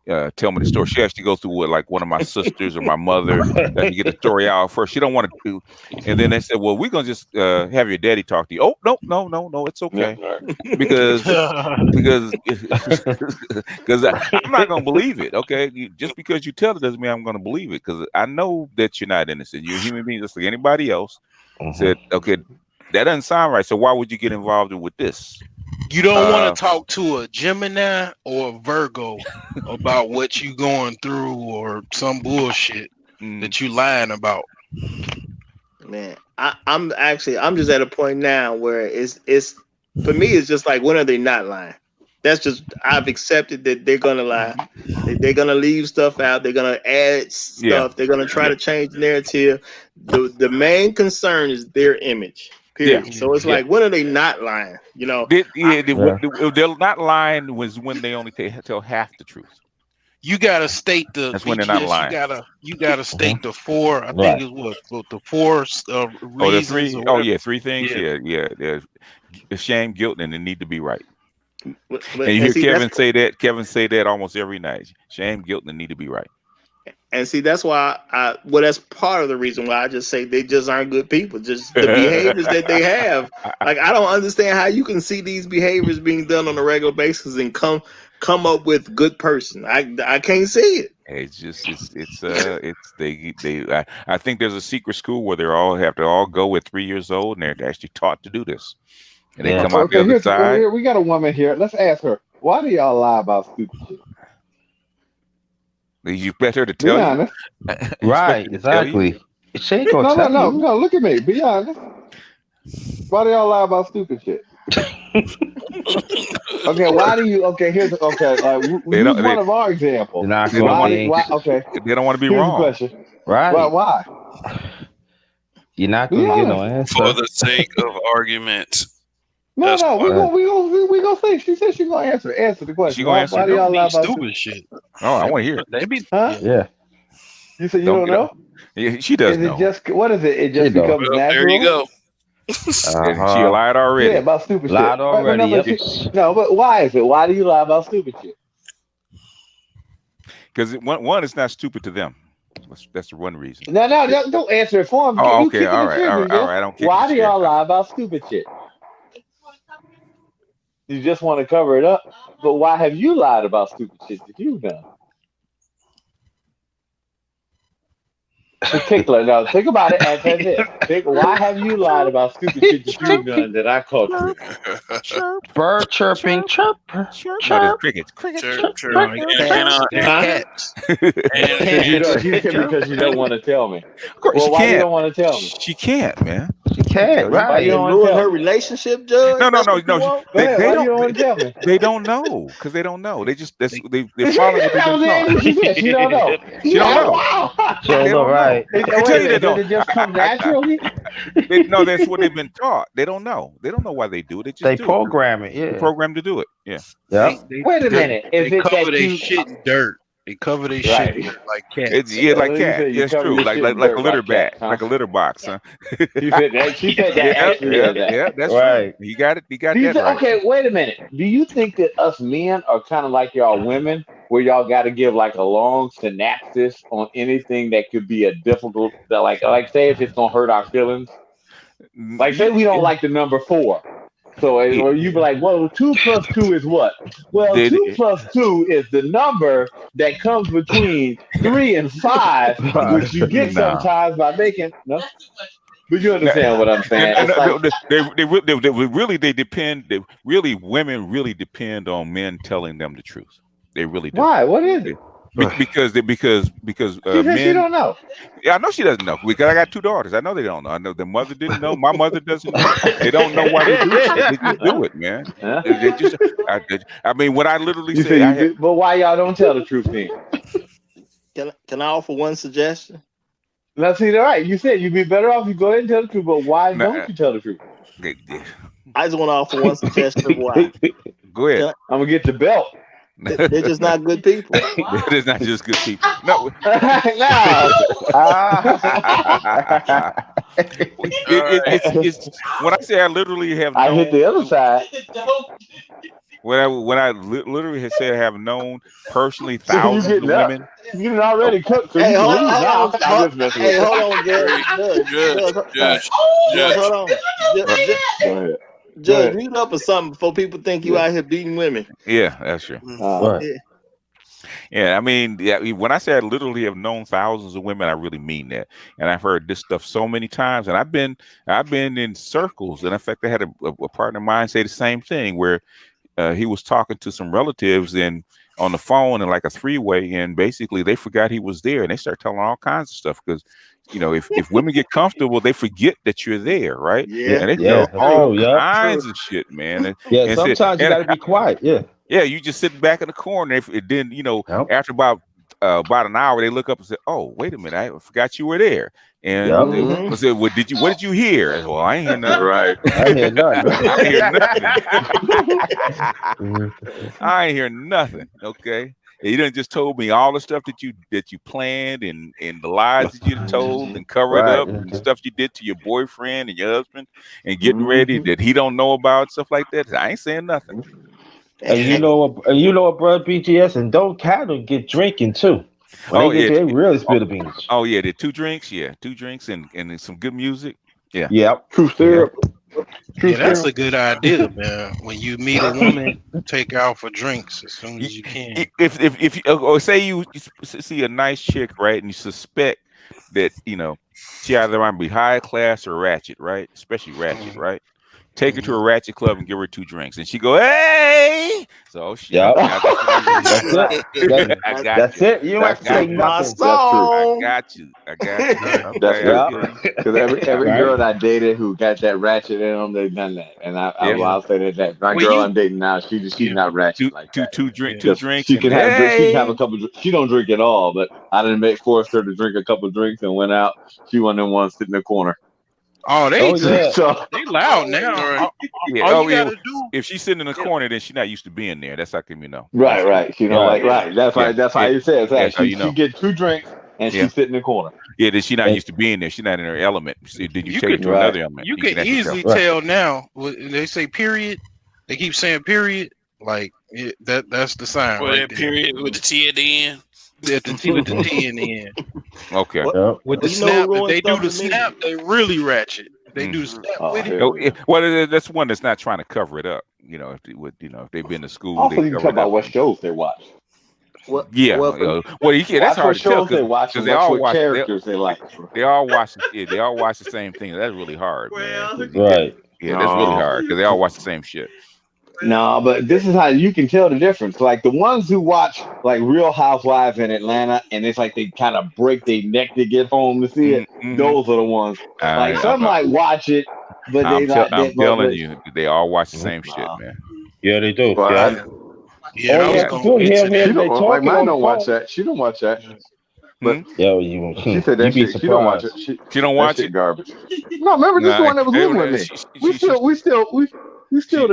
Speaker 5: to tell me the story. She actually goes through with like one of my sisters or my mother to get the story out first. She don't want to do, and then they said, "Well, we're gonna just have your daddy talk to you." Oh, no, no, no, no, it's
Speaker 7: Yeah,
Speaker 5: okay
Speaker 7: right.
Speaker 5: because because because I'm not gonna believe it. Okay, just because you tell it doesn't mean I'm gonna believe it because I know that you're not innocent. You're a human being just like anybody else.
Speaker 3: Mhm.
Speaker 5: Said, okay, that doesn't sound right. So why would you get involved with this?
Speaker 6: You don't want to
Speaker 5: Uh,
Speaker 6: talk to a Gemini or a Virgo about what you going through or some bullshit
Speaker 5: mm,
Speaker 6: that you lying about.
Speaker 2: Man, I'm just at a point now where it's for me it's just like when are they not lying? That's just I've accepted that they're gonna lie. They're gonna leave stuff out. They're gonna add
Speaker 5: yeah,
Speaker 2: stuff. They're gonna try
Speaker 5: yeah,
Speaker 2: to change the narrative. The main concern is their image.
Speaker 5: yeah,
Speaker 2: Period.
Speaker 6: Yeah,
Speaker 2: So it's
Speaker 5: yeah.
Speaker 2: like when are they not lying? You know, I,
Speaker 3: Yeah.
Speaker 5: They're not lying was when they only tell half the truth.
Speaker 6: you gotta state the
Speaker 5: That's when they're not
Speaker 6: BTS.
Speaker 5: lying.
Speaker 6: You gotta
Speaker 3: Mhm.
Speaker 6: state the four. I think
Speaker 3: Right.
Speaker 6: it's what the four
Speaker 5: Oh, the
Speaker 6: reasons
Speaker 5: three.
Speaker 6: or
Speaker 5: Oh,
Speaker 6: whatever.
Speaker 5: yeah, three things.
Speaker 6: Yeah,
Speaker 5: Yeah, yeah. There's shame, guilt, and they need to be right. And
Speaker 2: but
Speaker 5: you
Speaker 2: and
Speaker 5: hear
Speaker 2: see that's
Speaker 5: Kevin say that. Kevin say that almost every night. Shame, guilt, and need to be right.
Speaker 2: And see, that's why well, that's part of the reason why I just say they just aren't good people. Just the behaviors that they have. Like I don't understand how you can see these behaviors being done on a regular basis and come up with good person. I can't see it.
Speaker 5: It's just it's I think there's a secret school where they all have to all go at 3 years old and they're actually taught to do this, and they
Speaker 3: Yeah.
Speaker 5: come out the
Speaker 7: Okay,
Speaker 5: other
Speaker 7: here's
Speaker 5: side.
Speaker 7: here we got a woman here. Let's ask her. Why do y'all lie about stupid shit?
Speaker 5: You expect her to
Speaker 7: Be
Speaker 5: tell you?
Speaker 7: honest.
Speaker 5: You expect
Speaker 3: Right.
Speaker 5: her to tell you?
Speaker 3: Exactly. She ain't gonna
Speaker 7: No, no,
Speaker 3: tell
Speaker 7: no,
Speaker 3: you.
Speaker 7: no. Look at me. Be honest. Why do y'all lie about stupid shit? Okay, why do you? Okay, here's okay. We
Speaker 5: They
Speaker 7: use
Speaker 5: don't
Speaker 7: one of our
Speaker 3: You're
Speaker 7: examples.
Speaker 3: not
Speaker 5: they don't
Speaker 3: gonna
Speaker 7: Why?
Speaker 5: want
Speaker 3: be
Speaker 7: Why?
Speaker 3: anxious.
Speaker 7: Okay,
Speaker 5: they don't want to be
Speaker 7: here's the
Speaker 5: wrong.
Speaker 7: question. Why?
Speaker 3: Right.
Speaker 7: Why?
Speaker 3: You're not
Speaker 7: Be
Speaker 3: gonna get no
Speaker 7: honest.
Speaker 1: For
Speaker 3: answer.
Speaker 1: the sake of argument.
Speaker 7: No,
Speaker 1: That's
Speaker 7: no.
Speaker 1: why.
Speaker 3: Right.
Speaker 7: We gonna say. She said she's gonna answer the
Speaker 5: Is she
Speaker 7: question.
Speaker 5: gonna
Speaker 7: Why?
Speaker 5: answer?
Speaker 7: Why
Speaker 6: they
Speaker 7: do
Speaker 6: don't
Speaker 7: y'all lie
Speaker 6: need
Speaker 7: about
Speaker 6: stupid
Speaker 7: stupid?
Speaker 6: shit.
Speaker 5: Oh, I want to hear it.
Speaker 6: They be
Speaker 7: Huh?
Speaker 6: yeah.
Speaker 3: Yeah.
Speaker 7: You said you
Speaker 5: Don't
Speaker 7: don't
Speaker 5: get up.
Speaker 7: know?
Speaker 5: Yeah, she does
Speaker 7: Is it
Speaker 5: know.
Speaker 7: just what is it? It
Speaker 3: You
Speaker 7: just
Speaker 3: know.
Speaker 7: becomes
Speaker 1: Well, there you
Speaker 7: natural?
Speaker 1: go.
Speaker 5: She
Speaker 3: Uh-huh.
Speaker 5: lied
Speaker 7: Yeah,
Speaker 5: already.
Speaker 7: about stupid shit.
Speaker 3: Lied already.
Speaker 7: No, but
Speaker 3: Yep.
Speaker 7: see, no, but why is it? Why do you lie about stupid shit?
Speaker 5: Because one is not stupid to them. That's the one reason.
Speaker 7: No, no, don't answer it for him.
Speaker 5: Oh,
Speaker 7: You
Speaker 5: okay.
Speaker 7: kicking
Speaker 5: All
Speaker 7: the
Speaker 5: right. All
Speaker 7: chair,
Speaker 5: right. All
Speaker 7: Jeff.
Speaker 5: right. I don't kick the
Speaker 7: Why do
Speaker 5: chair.
Speaker 7: y'all lie about stupid shit? You just want to cover it up. But why have you lied about stupid shit that you've done? Particular. Now, think about it as this. Why have you lied about stupid shit that you've done that I caught you in?
Speaker 3: Bird chirping. Chirp.
Speaker 5: No, there's
Speaker 3: Chirp.
Speaker 5: crickets. Cricket.
Speaker 1: Chirp,
Speaker 5: Chirp.
Speaker 1: chirp.
Speaker 6: No,
Speaker 1: And
Speaker 6: they're
Speaker 2: Huh?
Speaker 6: cats. They're
Speaker 2: And
Speaker 7: Because you
Speaker 6: cats.
Speaker 7: don't. Because you don't want to tell me.
Speaker 5: Of course,
Speaker 7: Well,
Speaker 5: she
Speaker 7: why you
Speaker 5: can't.
Speaker 7: don't want to tell me?
Speaker 5: She can't, man.
Speaker 3: She
Speaker 5: She can't
Speaker 3: can't.
Speaker 5: tell you.
Speaker 7: Why you
Speaker 3: Right.
Speaker 7: don't
Speaker 2: and
Speaker 7: want to
Speaker 2: ruin
Speaker 7: tell
Speaker 2: her
Speaker 7: me?
Speaker 2: relationship, Judge.
Speaker 5: No, no,
Speaker 2: That's
Speaker 5: no,
Speaker 2: what you
Speaker 5: no.
Speaker 2: want.
Speaker 7: Go ahead.
Speaker 5: They
Speaker 7: Why you
Speaker 5: don't.
Speaker 7: don't want to tell me?
Speaker 5: They don't know because they don't know. They just
Speaker 6: They,
Speaker 5: they're following what they've
Speaker 7: That
Speaker 5: been
Speaker 7: was the
Speaker 5: taught.
Speaker 7: answer she said. She don't know.
Speaker 5: She don't
Speaker 7: Yeah,
Speaker 5: know.
Speaker 7: wow.
Speaker 3: She
Speaker 5: They
Speaker 3: don't know.
Speaker 5: don't know.
Speaker 3: Right.
Speaker 5: I can
Speaker 7: Wait
Speaker 5: tell
Speaker 7: a
Speaker 5: you they
Speaker 7: minute. Does
Speaker 5: don't.
Speaker 7: it just come naturally?
Speaker 5: No, that's what they've been taught. They don't know. They don't know why they do it. They just
Speaker 3: They
Speaker 5: do it.
Speaker 3: program it.
Speaker 5: They're
Speaker 3: Yeah.
Speaker 5: programmed to do it. Yeah.
Speaker 3: Yep.
Speaker 7: Wait a
Speaker 6: they
Speaker 7: minute. Is
Speaker 6: they
Speaker 7: it
Speaker 6: cover
Speaker 7: that
Speaker 6: their
Speaker 7: you?
Speaker 6: shit in dirt. They cover their shit in
Speaker 7: Right.
Speaker 6: dirt like cats.
Speaker 5: It's like
Speaker 7: You
Speaker 5: cat.
Speaker 7: said
Speaker 5: Yeah,
Speaker 7: you
Speaker 5: it's
Speaker 7: cover
Speaker 5: true.
Speaker 7: your shit in
Speaker 5: Like a
Speaker 7: dirt
Speaker 5: litter
Speaker 7: like
Speaker 5: bag,
Speaker 7: cats, huh?
Speaker 5: like a litter box, huh?
Speaker 7: She said that. She said that
Speaker 5: Yeah,
Speaker 7: actually as that.
Speaker 5: yeah. That's true.
Speaker 3: Right.
Speaker 5: He got it. He got
Speaker 7: Do you
Speaker 5: that
Speaker 7: think?
Speaker 5: right.
Speaker 7: Okay, wait a minute. Do you think that us men are kind of like y'all women, where y'all got to give like a long synopsis on anything that could be a difficult, that like say if it's gonna hurt our feelings? Like say we don't like the number 4. So or you be like, well, 2 plus 2 is what? Well,
Speaker 5: Did
Speaker 7: 2 plus 2 is the number that comes between 3 and 5, which you get
Speaker 5: nah.
Speaker 7: sometimes by making no. But you
Speaker 5: No,
Speaker 7: understand what I'm saying?
Speaker 5: no,
Speaker 7: It's
Speaker 5: no,
Speaker 7: like,
Speaker 5: no, they really they depend. They really women really depend on men telling them the truth. They really do.
Speaker 7: why? What is
Speaker 5: Yeah.
Speaker 7: it?
Speaker 5: Because
Speaker 7: She said she
Speaker 5: men.
Speaker 7: don't know.
Speaker 5: Yeah, I know she doesn't know because I got 2 daughters. I know they don't know. I know the mother didn't know. My mother doesn't know. They don't know why they do shit. They just do it, man.
Speaker 7: Huh?
Speaker 5: They just. I mean, when I literally
Speaker 7: You
Speaker 5: say
Speaker 7: say
Speaker 5: I
Speaker 7: you,
Speaker 5: had.
Speaker 7: but why y'all don't tell the truth then?
Speaker 2: Can I offer one suggestion?
Speaker 7: Now, see, all right, you said you'd be better off if you go ahead and tell the truth, but why
Speaker 5: Nah,
Speaker 7: don't you tell the truth?
Speaker 2: I just want to offer one suggestion of why.
Speaker 5: Go ahead.
Speaker 2: Can
Speaker 7: I'm gonna get the belt.
Speaker 2: they're just not good people.
Speaker 5: It's not just good people. No.
Speaker 7: No.
Speaker 5: It's when I say I literally have
Speaker 7: I hit
Speaker 5: known
Speaker 7: the other side.
Speaker 5: when I literally have said I have known personally
Speaker 7: So you
Speaker 5: thousands
Speaker 7: getting
Speaker 5: of
Speaker 7: up?
Speaker 5: women.
Speaker 7: You done
Speaker 5: Oh,
Speaker 7: already cooked, so
Speaker 2: Hey,
Speaker 7: you can
Speaker 2: hold,
Speaker 7: leave
Speaker 2: hold
Speaker 7: now.
Speaker 2: on.
Speaker 7: I'm just messing with
Speaker 2: Hey,
Speaker 7: you.
Speaker 2: hold on, Judge.
Speaker 1: Judge,
Speaker 2: Judge, hold
Speaker 1: Judge.
Speaker 2: on. Judge,
Speaker 7: Go ahead. Go
Speaker 2: Judge,
Speaker 7: ahead.
Speaker 2: read up or something before people think you
Speaker 7: Yeah.
Speaker 2: out here beating women.
Speaker 5: yeah, that's true.
Speaker 3: Right.
Speaker 2: Yeah.
Speaker 5: Yeah, I mean, yeah, when I say I literally have known thousands of women, I really mean that. And I've heard this stuff so many times, and I've been in circles. And in fact, I had a partner of mine say the same thing, where he was talking to some relatives and on the phone and like a 3-way, and basically they forgot he was there, and they start telling all kinds of stuff because, if women get comfortable, they forget that you're there, right?
Speaker 2: Yeah.
Speaker 5: And they
Speaker 3: Yeah,
Speaker 5: tell
Speaker 3: that's
Speaker 5: all
Speaker 3: true. Yep.
Speaker 5: kinds of shit, man.
Speaker 3: Yeah,
Speaker 5: And said,
Speaker 3: sometimes you
Speaker 5: and
Speaker 3: got to be quiet. Yeah.
Speaker 5: yeah, you just sit back in the corner. If it didn't,
Speaker 3: Yep.
Speaker 5: after about an hour, they look up and say, "Oh, wait a minute, I forgot you were there." And
Speaker 3: Yep.
Speaker 5: they
Speaker 2: Mhm.
Speaker 5: said, "What did you hear?" I said, well, I ain't hear nothing.
Speaker 7: Right.
Speaker 3: I ain't hear nothing.
Speaker 5: I ain't hear nothing.
Speaker 3: Mhm.
Speaker 5: I ain't hear nothing. Okay. And you done just told me all the stuff that you planned and the lies that you told and covered
Speaker 3: Right.
Speaker 5: up and
Speaker 3: Okay.
Speaker 5: stuff you did to your boyfriend and your husband and getting ready
Speaker 7: Mhm.
Speaker 5: that he don't know about, stuff like that. I ain't saying nothing.
Speaker 3: And
Speaker 2: And,
Speaker 3: you know what, bro, BGS, and don't cattle get drinking too. When they
Speaker 5: Oh
Speaker 3: get
Speaker 5: yeah.
Speaker 3: there, they really spill
Speaker 5: Oh,
Speaker 3: the beans.
Speaker 5: oh yeah, the 2 drinks, yeah. 2 drinks and then some good music. Yeah.
Speaker 3: Yep.
Speaker 7: True
Speaker 3: Yeah.
Speaker 7: syrup. True
Speaker 6: Yeah, that's
Speaker 7: syrup.
Speaker 6: a good idea, man. When you meet a woman, take her out for drinks as soon as you can.
Speaker 5: If you or say you see a nice chick, right, and you suspect that she either might be high class or ratchet, right? Especially ratchet,
Speaker 6: Mhm.
Speaker 5: right? Take her to a
Speaker 2: Mhm.
Speaker 5: ratchet club and give her 2 drinks, and she go, "Hey!" So, oh shit,
Speaker 3: Yep.
Speaker 5: that's what I really
Speaker 3: That's
Speaker 5: do.
Speaker 3: it. That,
Speaker 5: I
Speaker 2: That-
Speaker 5: got
Speaker 3: that's
Speaker 5: you.
Speaker 3: it. You don't
Speaker 5: I
Speaker 3: have to
Speaker 5: got
Speaker 3: say
Speaker 2: that's
Speaker 5: you.
Speaker 2: my
Speaker 3: nothing.
Speaker 7: That's true.
Speaker 5: I
Speaker 2: song.
Speaker 5: got you. I got you.
Speaker 7: That's
Speaker 5: Okay, I
Speaker 7: true.
Speaker 3: Yep.
Speaker 5: feel you.
Speaker 7: Because every
Speaker 3: Right.
Speaker 7: girl that I dated who got that ratchet in them, they've done that. And
Speaker 5: Yeah.
Speaker 6: Yeah.
Speaker 7: I'll say that my
Speaker 6: Well,
Speaker 7: girl
Speaker 6: you.
Speaker 7: I'm dating now, she's
Speaker 6: Yeah.
Speaker 7: not ratchet
Speaker 5: Two,
Speaker 7: like
Speaker 5: two,
Speaker 7: that.
Speaker 5: two drink,
Speaker 6: Yeah.
Speaker 5: two
Speaker 7: Because
Speaker 5: drinks,
Speaker 7: she
Speaker 5: and
Speaker 7: can have she can have a
Speaker 5: hey,
Speaker 7: couple. She don't drink at all, but I didn't forced her to drink a couple drinks and went out. She one of them ones sitting in the corner.
Speaker 6: Oh,
Speaker 3: Oh
Speaker 6: they
Speaker 3: yeah.
Speaker 7: So
Speaker 6: they loud now.
Speaker 2: All right.
Speaker 5: yeah.
Speaker 6: All
Speaker 5: Oh
Speaker 6: you
Speaker 5: yeah.
Speaker 6: gotta do.
Speaker 5: If she's sitting in the
Speaker 6: Yeah.
Speaker 5: corner, then she's not used to being there. That's how come you know.
Speaker 7: right,
Speaker 5: Basically.
Speaker 7: right. She don't
Speaker 5: Yeah.
Speaker 7: like
Speaker 3: Right.
Speaker 6: Yeah.
Speaker 7: right. That's
Speaker 5: Yeah.
Speaker 7: why. That's
Speaker 5: Yeah.
Speaker 7: why you say it's
Speaker 5: Yeah.
Speaker 7: that.
Speaker 5: That's how you
Speaker 7: She
Speaker 5: know.
Speaker 7: get 2 drinks and
Speaker 5: Yeah.
Speaker 7: she's sitting in the corner.
Speaker 5: Yeah. Then she's not
Speaker 3: And
Speaker 5: used to being there. She's not in her element. See, then you
Speaker 6: You
Speaker 5: take her
Speaker 6: could
Speaker 5: to
Speaker 7: Right.
Speaker 5: another element.
Speaker 6: you
Speaker 5: You
Speaker 6: can
Speaker 5: can actually tell.
Speaker 6: easily
Speaker 3: right.
Speaker 6: tell now. When they say period, they keep saying period. Like that's the sign
Speaker 1: With
Speaker 6: right
Speaker 1: that
Speaker 6: there.
Speaker 1: period with the T at the end.
Speaker 6: At the T with the T in the end.
Speaker 5: Okay.
Speaker 2: What?
Speaker 3: Yep.
Speaker 6: With the
Speaker 2: Well, you know
Speaker 6: snap,
Speaker 2: who
Speaker 6: if
Speaker 2: ruined
Speaker 6: they do the
Speaker 2: something for me?
Speaker 6: snap, they really ratchet. If they do the
Speaker 5: Mm-hmm.
Speaker 6: snap
Speaker 7: Oh,
Speaker 6: with it.
Speaker 7: here we go.
Speaker 5: Well, that's one that's not trying to cover it up. If they would, if they've been to school, they
Speaker 7: Also, you can
Speaker 5: cover
Speaker 7: talk
Speaker 5: it up.
Speaker 7: about what shows they watch.
Speaker 2: What?
Speaker 5: Yeah.
Speaker 2: Well,
Speaker 5: Well, you can't. That's
Speaker 7: Watch
Speaker 5: hard
Speaker 7: what
Speaker 5: to tell
Speaker 7: shows they watch
Speaker 5: because
Speaker 7: and
Speaker 5: they
Speaker 7: watch
Speaker 5: all
Speaker 7: what
Speaker 5: watch.
Speaker 7: characters they like.
Speaker 5: They all watch. Yeah, they all watch the same thing. That's really hard, man. 'Cause
Speaker 3: Right.
Speaker 5: yeah, that's really
Speaker 7: No.
Speaker 5: hard because they all watch the same shit.
Speaker 7: No, but this is how you can tell the difference. Like the ones who watch like Real Housewives in Atlanta, and it's like they kind of break their neck to get home to see it.
Speaker 5: Mm-hmm.
Speaker 7: Those are the ones. Like some might watch it, but they like
Speaker 5: I'm
Speaker 7: that.
Speaker 5: telling
Speaker 7: But
Speaker 5: you, they all watch the
Speaker 3: Mhm.
Speaker 5: same shit, man.
Speaker 3: Yeah, they do.
Speaker 7: well,
Speaker 3: Yep.
Speaker 6: Yeah. Yeah,
Speaker 3: All
Speaker 6: I
Speaker 3: you
Speaker 6: was
Speaker 3: have
Speaker 5: Yeah.
Speaker 3: to
Speaker 6: gonna
Speaker 3: do is
Speaker 6: get to
Speaker 3: hear
Speaker 7: she
Speaker 6: that.
Speaker 3: they
Speaker 7: don't like
Speaker 3: talking
Speaker 7: mine.
Speaker 3: on the
Speaker 7: Don't watch
Speaker 3: phone.
Speaker 7: that. She don't watch that.
Speaker 6: Yeah.
Speaker 7: But
Speaker 5: Hmm?
Speaker 3: Yo, you
Speaker 7: she said
Speaker 3: you
Speaker 7: that
Speaker 3: be
Speaker 7: shit. She don't watch it.
Speaker 3: surprised.
Speaker 5: She don't
Speaker 7: That
Speaker 5: watch
Speaker 7: shit
Speaker 5: it.
Speaker 7: garbage. No, remember this is the
Speaker 5: Nah,
Speaker 7: one that was living with me.
Speaker 5: she,
Speaker 7: We
Speaker 5: she, she,
Speaker 7: still We still,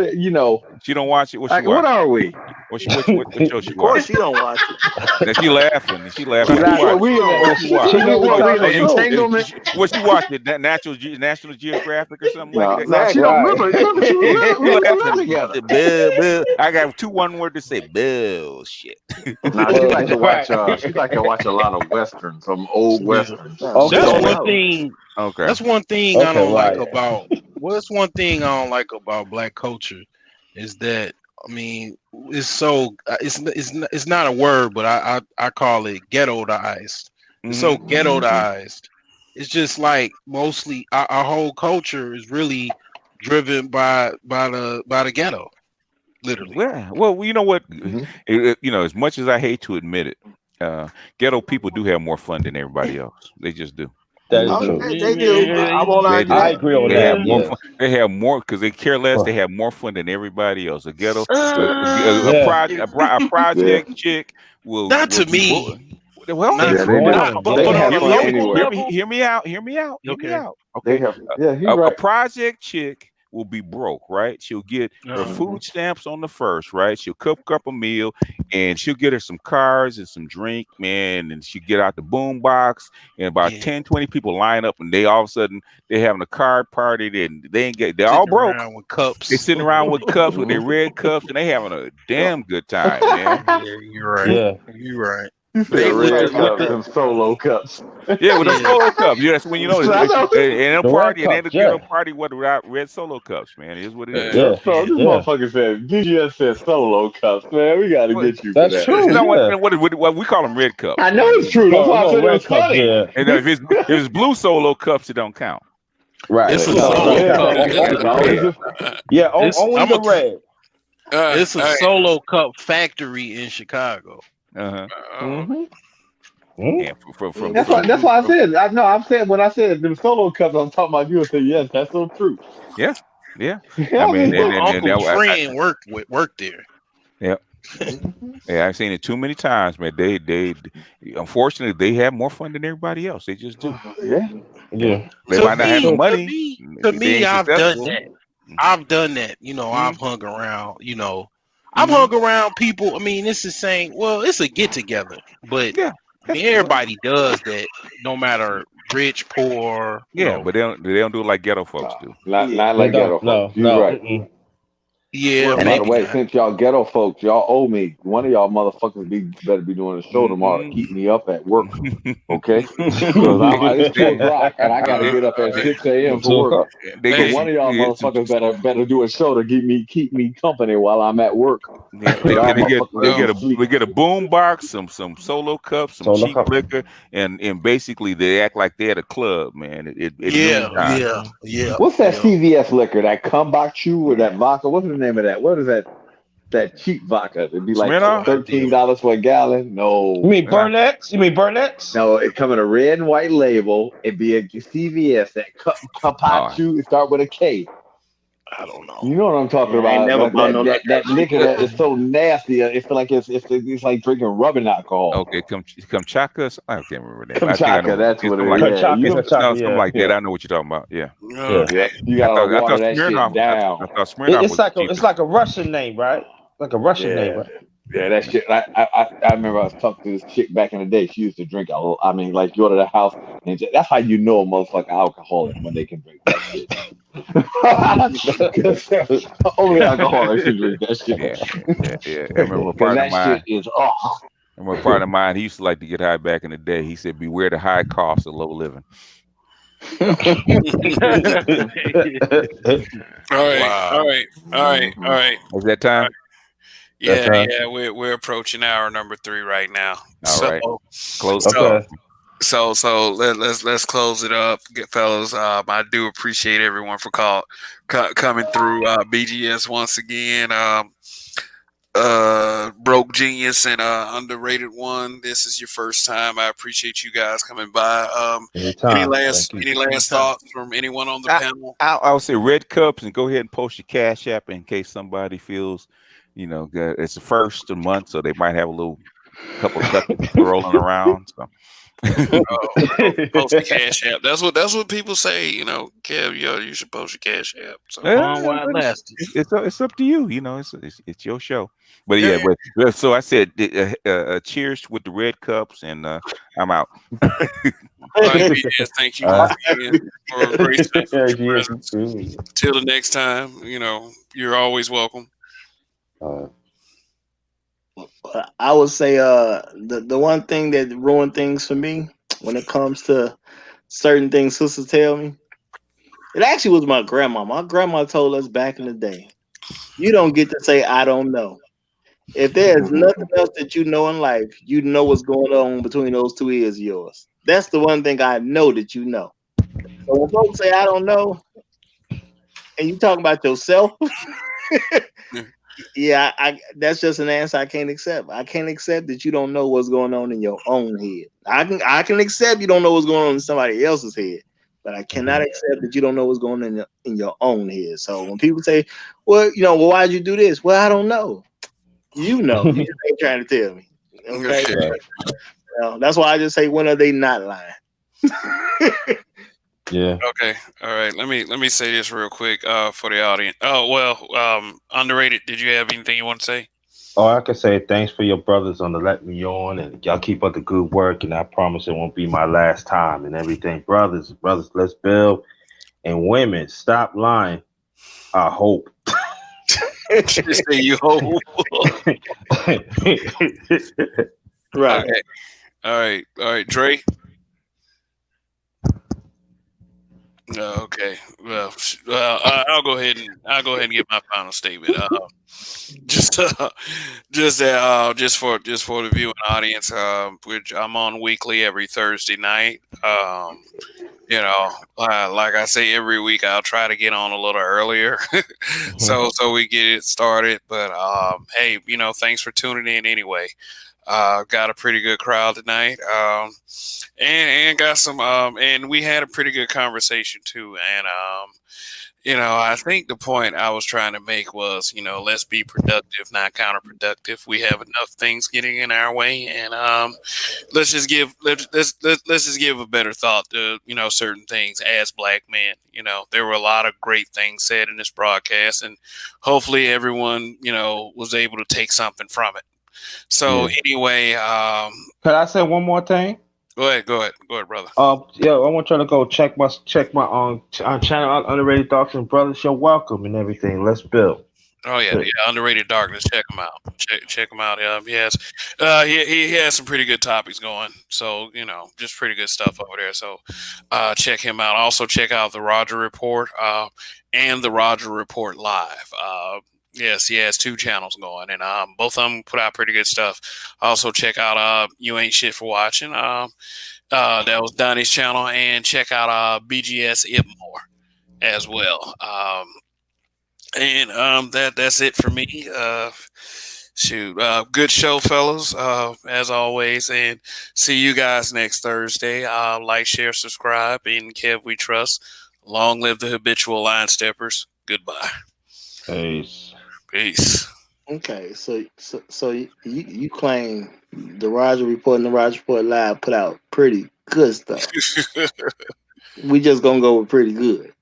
Speaker 5: She don't watch it. What she
Speaker 7: like, what
Speaker 5: watch?
Speaker 7: are we?
Speaker 5: What show she
Speaker 2: Of course,
Speaker 5: watch?
Speaker 2: she don't watch it.
Speaker 5: Now she laughing. She laughing.
Speaker 7: She
Speaker 5: What you
Speaker 7: like,
Speaker 5: watch?
Speaker 7: what we in
Speaker 5: What
Speaker 7: that?
Speaker 5: you watch?
Speaker 3: She know
Speaker 7: What
Speaker 3: what
Speaker 7: we in
Speaker 3: type
Speaker 7: the
Speaker 3: of show.
Speaker 7: entanglement?
Speaker 5: What you watch? That National Geographic or something like
Speaker 7: No,
Speaker 5: that?
Speaker 7: no, she don't
Speaker 3: Right.
Speaker 7: remember. Remember, she was
Speaker 5: Yeah,
Speaker 7: little.
Speaker 5: she
Speaker 7: We was little
Speaker 5: laughing.
Speaker 7: together.
Speaker 5: Bill. I got one word to say. Bullshit.
Speaker 7: Now she like to watch.
Speaker 3: Right.
Speaker 7: She like to watch a lot of westerns, some old
Speaker 6: Yeah.
Speaker 7: westerns.
Speaker 2: No, she
Speaker 3: Okay.
Speaker 6: That's
Speaker 2: don't
Speaker 6: one
Speaker 2: know.
Speaker 6: thing.
Speaker 5: Okay.
Speaker 6: That's one thing I
Speaker 3: Okay,
Speaker 6: don't like
Speaker 3: right.
Speaker 6: about. Well, that's one thing I don't like about black culture is that I mean it's so it's not a word, but I call it ghettoized. It's so
Speaker 5: Mm-hmm.
Speaker 6: ghettoized. It's just like mostly our whole culture is really driven by the ghetto, literally.
Speaker 5: Well, you know what?
Speaker 7: Mm-hmm.
Speaker 5: As much as I hate to admit it, ghetto people do have more fun than everybody else. They just do.
Speaker 3: That is
Speaker 2: Oh,
Speaker 3: true.
Speaker 2: they do. I won't
Speaker 5: They
Speaker 2: argue
Speaker 5: do.
Speaker 3: I
Speaker 2: that.
Speaker 3: agree on
Speaker 5: They have
Speaker 3: that.
Speaker 5: more
Speaker 3: Yeah.
Speaker 5: fun. They have more because they care less. They have more fun than everybody else. A ghetto,
Speaker 3: Yeah.
Speaker 5: a
Speaker 7: Yeah,
Speaker 5: project chick
Speaker 6: Not
Speaker 5: will
Speaker 6: to
Speaker 5: be.
Speaker 6: me.
Speaker 5: Well,
Speaker 6: Not
Speaker 7: yeah,
Speaker 6: to,
Speaker 7: they do.
Speaker 6: not,
Speaker 3: Wow.
Speaker 7: They
Speaker 6: but
Speaker 3: Yeah.
Speaker 6: on
Speaker 7: have
Speaker 6: a
Speaker 7: fun
Speaker 6: local
Speaker 7: anywhere.
Speaker 6: level.
Speaker 5: hear me out. Hear me out. Hear me
Speaker 6: Okay.
Speaker 5: out.
Speaker 7: They
Speaker 5: Okay.
Speaker 7: have. Yeah, he's
Speaker 5: A
Speaker 7: right.
Speaker 5: project chick will be broke, right? She'll get her
Speaker 6: Uh,
Speaker 5: food stamps on the first, right? She'll cook up a meal and she'll get her some cars and some drink, man, and she'll get out the boom box and about
Speaker 6: yeah.
Speaker 5: 10, 20 people line up and they all of a sudden they're having a card party and they're all
Speaker 6: Sitting
Speaker 5: broke.
Speaker 6: around with
Speaker 5: They
Speaker 6: cups.
Speaker 5: sitting around with cups with their
Speaker 7: Mhm.
Speaker 5: red cups and they having a
Speaker 7: Yep.
Speaker 5: damn good time, man.
Speaker 6: Yeah, you're right.
Speaker 3: Yeah.
Speaker 6: You're right.
Speaker 7: You said
Speaker 2: They
Speaker 6: With
Speaker 7: red
Speaker 6: the with
Speaker 7: cups
Speaker 6: the
Speaker 7: and solo cups.
Speaker 5: Yeah, with them
Speaker 6: yeah.
Speaker 5: solo cups. Yeah, that's when you know
Speaker 7: So I know.
Speaker 5: in a
Speaker 3: The red
Speaker 5: party and
Speaker 3: cups.
Speaker 5: in a
Speaker 3: Yeah.
Speaker 5: party without red solo cups, man. It is what it is.
Speaker 2: Yeah.
Speaker 3: Yeah.
Speaker 7: So this
Speaker 3: Yeah.
Speaker 7: motherfucker said, DGS said solo cups, man. We got to
Speaker 5: What,
Speaker 7: get you for
Speaker 3: That's
Speaker 7: that.
Speaker 3: true.
Speaker 5: no,
Speaker 3: Yeah.
Speaker 5: what we call them red
Speaker 7: I
Speaker 5: cups,
Speaker 7: know
Speaker 5: man.
Speaker 7: it's true. That's
Speaker 3: No,
Speaker 7: why I
Speaker 3: no,
Speaker 7: said it was
Speaker 3: red cups.
Speaker 7: funny.
Speaker 3: Yeah.
Speaker 5: And if it's blue solo cups, it don't count.
Speaker 3: Right.
Speaker 6: It's a
Speaker 7: No,
Speaker 3: No.
Speaker 6: solo
Speaker 7: red
Speaker 6: cup.
Speaker 7: cup.
Speaker 5: You gotta
Speaker 7: It's
Speaker 5: be
Speaker 7: always
Speaker 5: red.
Speaker 3: Yeah.
Speaker 6: It's
Speaker 3: Only
Speaker 6: I'm
Speaker 3: the
Speaker 6: a
Speaker 3: red.
Speaker 6: it's a
Speaker 2: All right.
Speaker 6: solo cup factory in Chicago.
Speaker 5: Uh-huh.
Speaker 7: hmm
Speaker 3: Hmm?
Speaker 5: And
Speaker 2: Yeah,
Speaker 7: That's
Speaker 2: but
Speaker 7: why.
Speaker 2: you
Speaker 7: That's
Speaker 2: do.
Speaker 7: why I said. I'm saying when I said the solo cups, I'm talking about you. I said yes, that's so true.
Speaker 5: yeah, yeah. I
Speaker 7: Yeah,
Speaker 5: mean,
Speaker 6: My
Speaker 5: and
Speaker 6: uncle's
Speaker 5: that,
Speaker 6: friend worked there.
Speaker 5: yeah, yeah. I've seen it too many times, man. They unfortunately they have more fun than everybody else. They just do.
Speaker 7: yeah.
Speaker 3: Yeah.
Speaker 5: They
Speaker 6: To
Speaker 5: might not have the
Speaker 6: me,
Speaker 3: So,
Speaker 6: to
Speaker 5: money.
Speaker 6: me, to
Speaker 5: They
Speaker 6: me,
Speaker 5: ain't
Speaker 6: I've done
Speaker 5: successful.
Speaker 6: that. I've done that. I've
Speaker 5: Mm-hmm.
Speaker 6: hung around. I've
Speaker 5: Mm-hmm.
Speaker 6: hung around people. I mean, it's the same. Well, it's a get together, but
Speaker 5: Yeah,
Speaker 6: I mean, everybody does that, no matter rich, poor.
Speaker 5: yeah, but they don't do it like ghetto folks do.
Speaker 2: Yeah.
Speaker 7: Not
Speaker 3: they
Speaker 7: like ghetto
Speaker 3: don't.
Speaker 7: folks.
Speaker 3: No.
Speaker 7: You're
Speaker 3: No.
Speaker 7: right.
Speaker 3: Mm-mm.
Speaker 6: Yeah,
Speaker 2: Well,
Speaker 7: And by the
Speaker 6: maybe
Speaker 7: way,
Speaker 6: not.
Speaker 7: since y'all ghetto folks, y'all owe me. One of y'all motherfuckers better be doing a show tomorrow to keep
Speaker 5: Mm-hmm.
Speaker 7: me up at work. Okay, because it's
Speaker 5: they,
Speaker 7: 2 o'clock and I got to
Speaker 5: they,
Speaker 7: get up at
Speaker 2: all right.
Speaker 7: 6 a.m. for
Speaker 3: Two
Speaker 7: work.
Speaker 3: o'clock.
Speaker 5: they
Speaker 7: So
Speaker 5: get
Speaker 6: Hey,
Speaker 7: one
Speaker 5: some.
Speaker 7: of y'all motherfuckers better do a show to keep me company while I'm at work.
Speaker 5: Yeah,
Speaker 7: So y'all motherfuckers
Speaker 5: they
Speaker 7: go
Speaker 2: Well,
Speaker 7: to
Speaker 5: get
Speaker 7: sleep.
Speaker 5: a boom box, some solo cups, some
Speaker 3: So look
Speaker 5: cheap
Speaker 3: up.
Speaker 5: liquor, and basically they act like they're at a club, man. At
Speaker 6: yeah,
Speaker 5: noontime.
Speaker 6: yeah, yeah,
Speaker 7: What's that
Speaker 6: yeah.
Speaker 7: CVS liquor? That kombucha or that vodka? What's the name of that? What is that? That cheap vodka? It'd be like
Speaker 6: No
Speaker 5: Smirnoff.
Speaker 6: idea.
Speaker 7: $13 for a gallon.
Speaker 3: You
Speaker 7: No.
Speaker 3: mean
Speaker 5: Yeah.
Speaker 3: Burnett's? You mean Burnett's?
Speaker 7: No, it come in a red and white label. It'd be a CVS. That
Speaker 5: Oh,
Speaker 7: Kapachu. It start with a K.
Speaker 6: I don't know.
Speaker 7: You know what I'm talking
Speaker 2: I ain't
Speaker 7: about?
Speaker 2: never
Speaker 7: That
Speaker 2: bought
Speaker 7: that
Speaker 2: no
Speaker 7: that,
Speaker 2: liquor.
Speaker 7: that liquor that is so nasty. It feel like it's like drinking rubbing alcohol.
Speaker 5: okay. Come Chaka. I can't remember the name. I think I
Speaker 7: Kamchatka,
Speaker 5: know.
Speaker 7: that's
Speaker 5: It's
Speaker 7: what
Speaker 5: something
Speaker 7: it
Speaker 5: like
Speaker 7: is.
Speaker 5: that.
Speaker 7: Yeah,
Speaker 3: Kachaka,
Speaker 7: you
Speaker 5: It's
Speaker 7: know,
Speaker 3: Kachaka.
Speaker 5: something
Speaker 3: Yeah.
Speaker 5: like that.
Speaker 7: yeah,
Speaker 5: I know what you're talking about. Yeah.
Speaker 3: Yeah.
Speaker 7: yeah.
Speaker 2: Okay.
Speaker 7: You gotta
Speaker 5: I
Speaker 7: water
Speaker 5: thought
Speaker 7: that shit
Speaker 5: Smirnoff.
Speaker 7: down.
Speaker 5: I thought Smirnoff was
Speaker 3: It's
Speaker 5: the
Speaker 3: like
Speaker 5: cheapest.
Speaker 3: a Russian name, right? Like a Russian name,
Speaker 7: Yeah.
Speaker 3: right?
Speaker 7: Yeah, that shit. I remember I was talking to this chick back in the day. She used to drink. I mean, like you go to the house, and that's how you know a motherfucker alcoholic when they can drink that shit. 'Cause only alcoholics can drink that shit.
Speaker 5: Yeah, yeah. I remember a
Speaker 7: Because
Speaker 5: partner of
Speaker 7: that
Speaker 5: mine.
Speaker 7: shit is
Speaker 5: I remember a partner of mine. He used to like to get high back in the day. He said, "Beware the high cost of low living."
Speaker 2: All right. All
Speaker 6: Wow.
Speaker 2: right. All right. All
Speaker 7: Mhm.
Speaker 2: right.
Speaker 5: Was that time?
Speaker 3: That's
Speaker 2: Yeah. Yeah. We're approaching hour number 3 right now.
Speaker 5: All right. Close the
Speaker 2: So
Speaker 3: Okay.
Speaker 5: talk.
Speaker 2: let's close it up, fellas. I do appreciate everyone for coming through BGS once again. Broke genius and underrated one. This is your first time. I appreciate you guys coming by.
Speaker 3: Anytime. Thank you.
Speaker 2: Any last
Speaker 6: Anytime.
Speaker 2: thoughts from anyone on the
Speaker 5: I,
Speaker 2: panel?
Speaker 5: I would say red cups and go ahead and post your cash app in case somebody feels, that it's the first of the month, so they might have a little a couple of ducats rolling around. So
Speaker 1: Post the cash app. That's what people say. Kev, you should post your cash app. So
Speaker 3: On
Speaker 5: yeah,
Speaker 3: while it
Speaker 5: but
Speaker 3: lasted.
Speaker 5: it's up to you. It's your show. But
Speaker 1: yeah,
Speaker 5: yeah, so I said cheers with the red cups, and I'm out.
Speaker 1: yes, thank you
Speaker 5: Uh,
Speaker 1: once again for gracing us with your
Speaker 3: Yeah,
Speaker 1: presence. Till the next time, you're always welcome.
Speaker 3: uh,
Speaker 2: I would say the one thing that ruined things for me when it comes to certain things sisters tell me, it actually was my grandma. My grandma told us back in the day, you don't get to say I don't know. If there's nothing else that you know in life, you know what's going on between those two ears of yours. That's the one thing I know that you know. So when folks say I don't know, and you talking about yourself, yeah, that's just an answer I can't accept. I can't accept that you don't know what's going on in your own head. I can accept you don't know what's going on in somebody else's head, but I cannot accept that you don't know what's going on in your own head. So when people say, well, well, why'd you do this? Well, I don't know. You know, you just ain't trying to tell me. Okay.
Speaker 1: Okay.
Speaker 3: right.
Speaker 2: That's why I just say, when are they not lying?
Speaker 3: Yeah.
Speaker 1: Okay. All right. Let me say this real quick for the audience. Oh well, underrated. Did you have anything you want to say?
Speaker 3: Oh, I can say thanks for your brothers on the let me on, and y'all keep up the good work. And I promise it won't be my last time and everything. Brothers, let's build. And women, stop lying. I hope.
Speaker 1: Just say you hope.
Speaker 2: Right.
Speaker 1: Okay. All right. All right, Dre. Okay. Well, I'll go ahead and give my final statement. Just just for the viewing audience, which I'm on weekly every Thursday night. Like I say every week, I'll try to get on a little earlier, so we get it started. But hey, thanks for tuning in anyway. Got a pretty good crowd tonight, and got some, and we had a pretty good conversation too. And I think the point I was trying to make was, let's be productive, not counterproductive. We have enough things getting in our way, and let's just give a better thought to certain things as black men. There were a lot of great things said in this broadcast, and hopefully everyone was able to take something from it. So
Speaker 3: Yeah.
Speaker 1: anyway,
Speaker 3: Could I say one more thing?
Speaker 1: go ahead, brother.
Speaker 3: Yeah, I want y'all to go check my channel, Underrated Thoughts and Brothers. You're welcome and everything. Let's build.
Speaker 1: Oh yeah, yeah, underrated darkness. Check him out. Check him out. He has some pretty good topics going. So just pretty good stuff over there. So check him out. Also check out the Roger Report and the Roger Report Live. Yes, he has two channels going, and both of them put out pretty good stuff. Also check out You Ain't Shit for Watching. That was Donnie's channel, and check out BGS Ipmore as well. And that's it for me. Shoot, good show, fellas, as always, and see you guys next Thursday. Like, share, subscribe, and Kev, we trust. Long live the habitual line steppers. Goodbye.
Speaker 3: Peace.
Speaker 1: Peace.
Speaker 2: Okay. So you claim the Roger Report and the Roger Report Live put out pretty good stuff. We just gonna go with pretty good.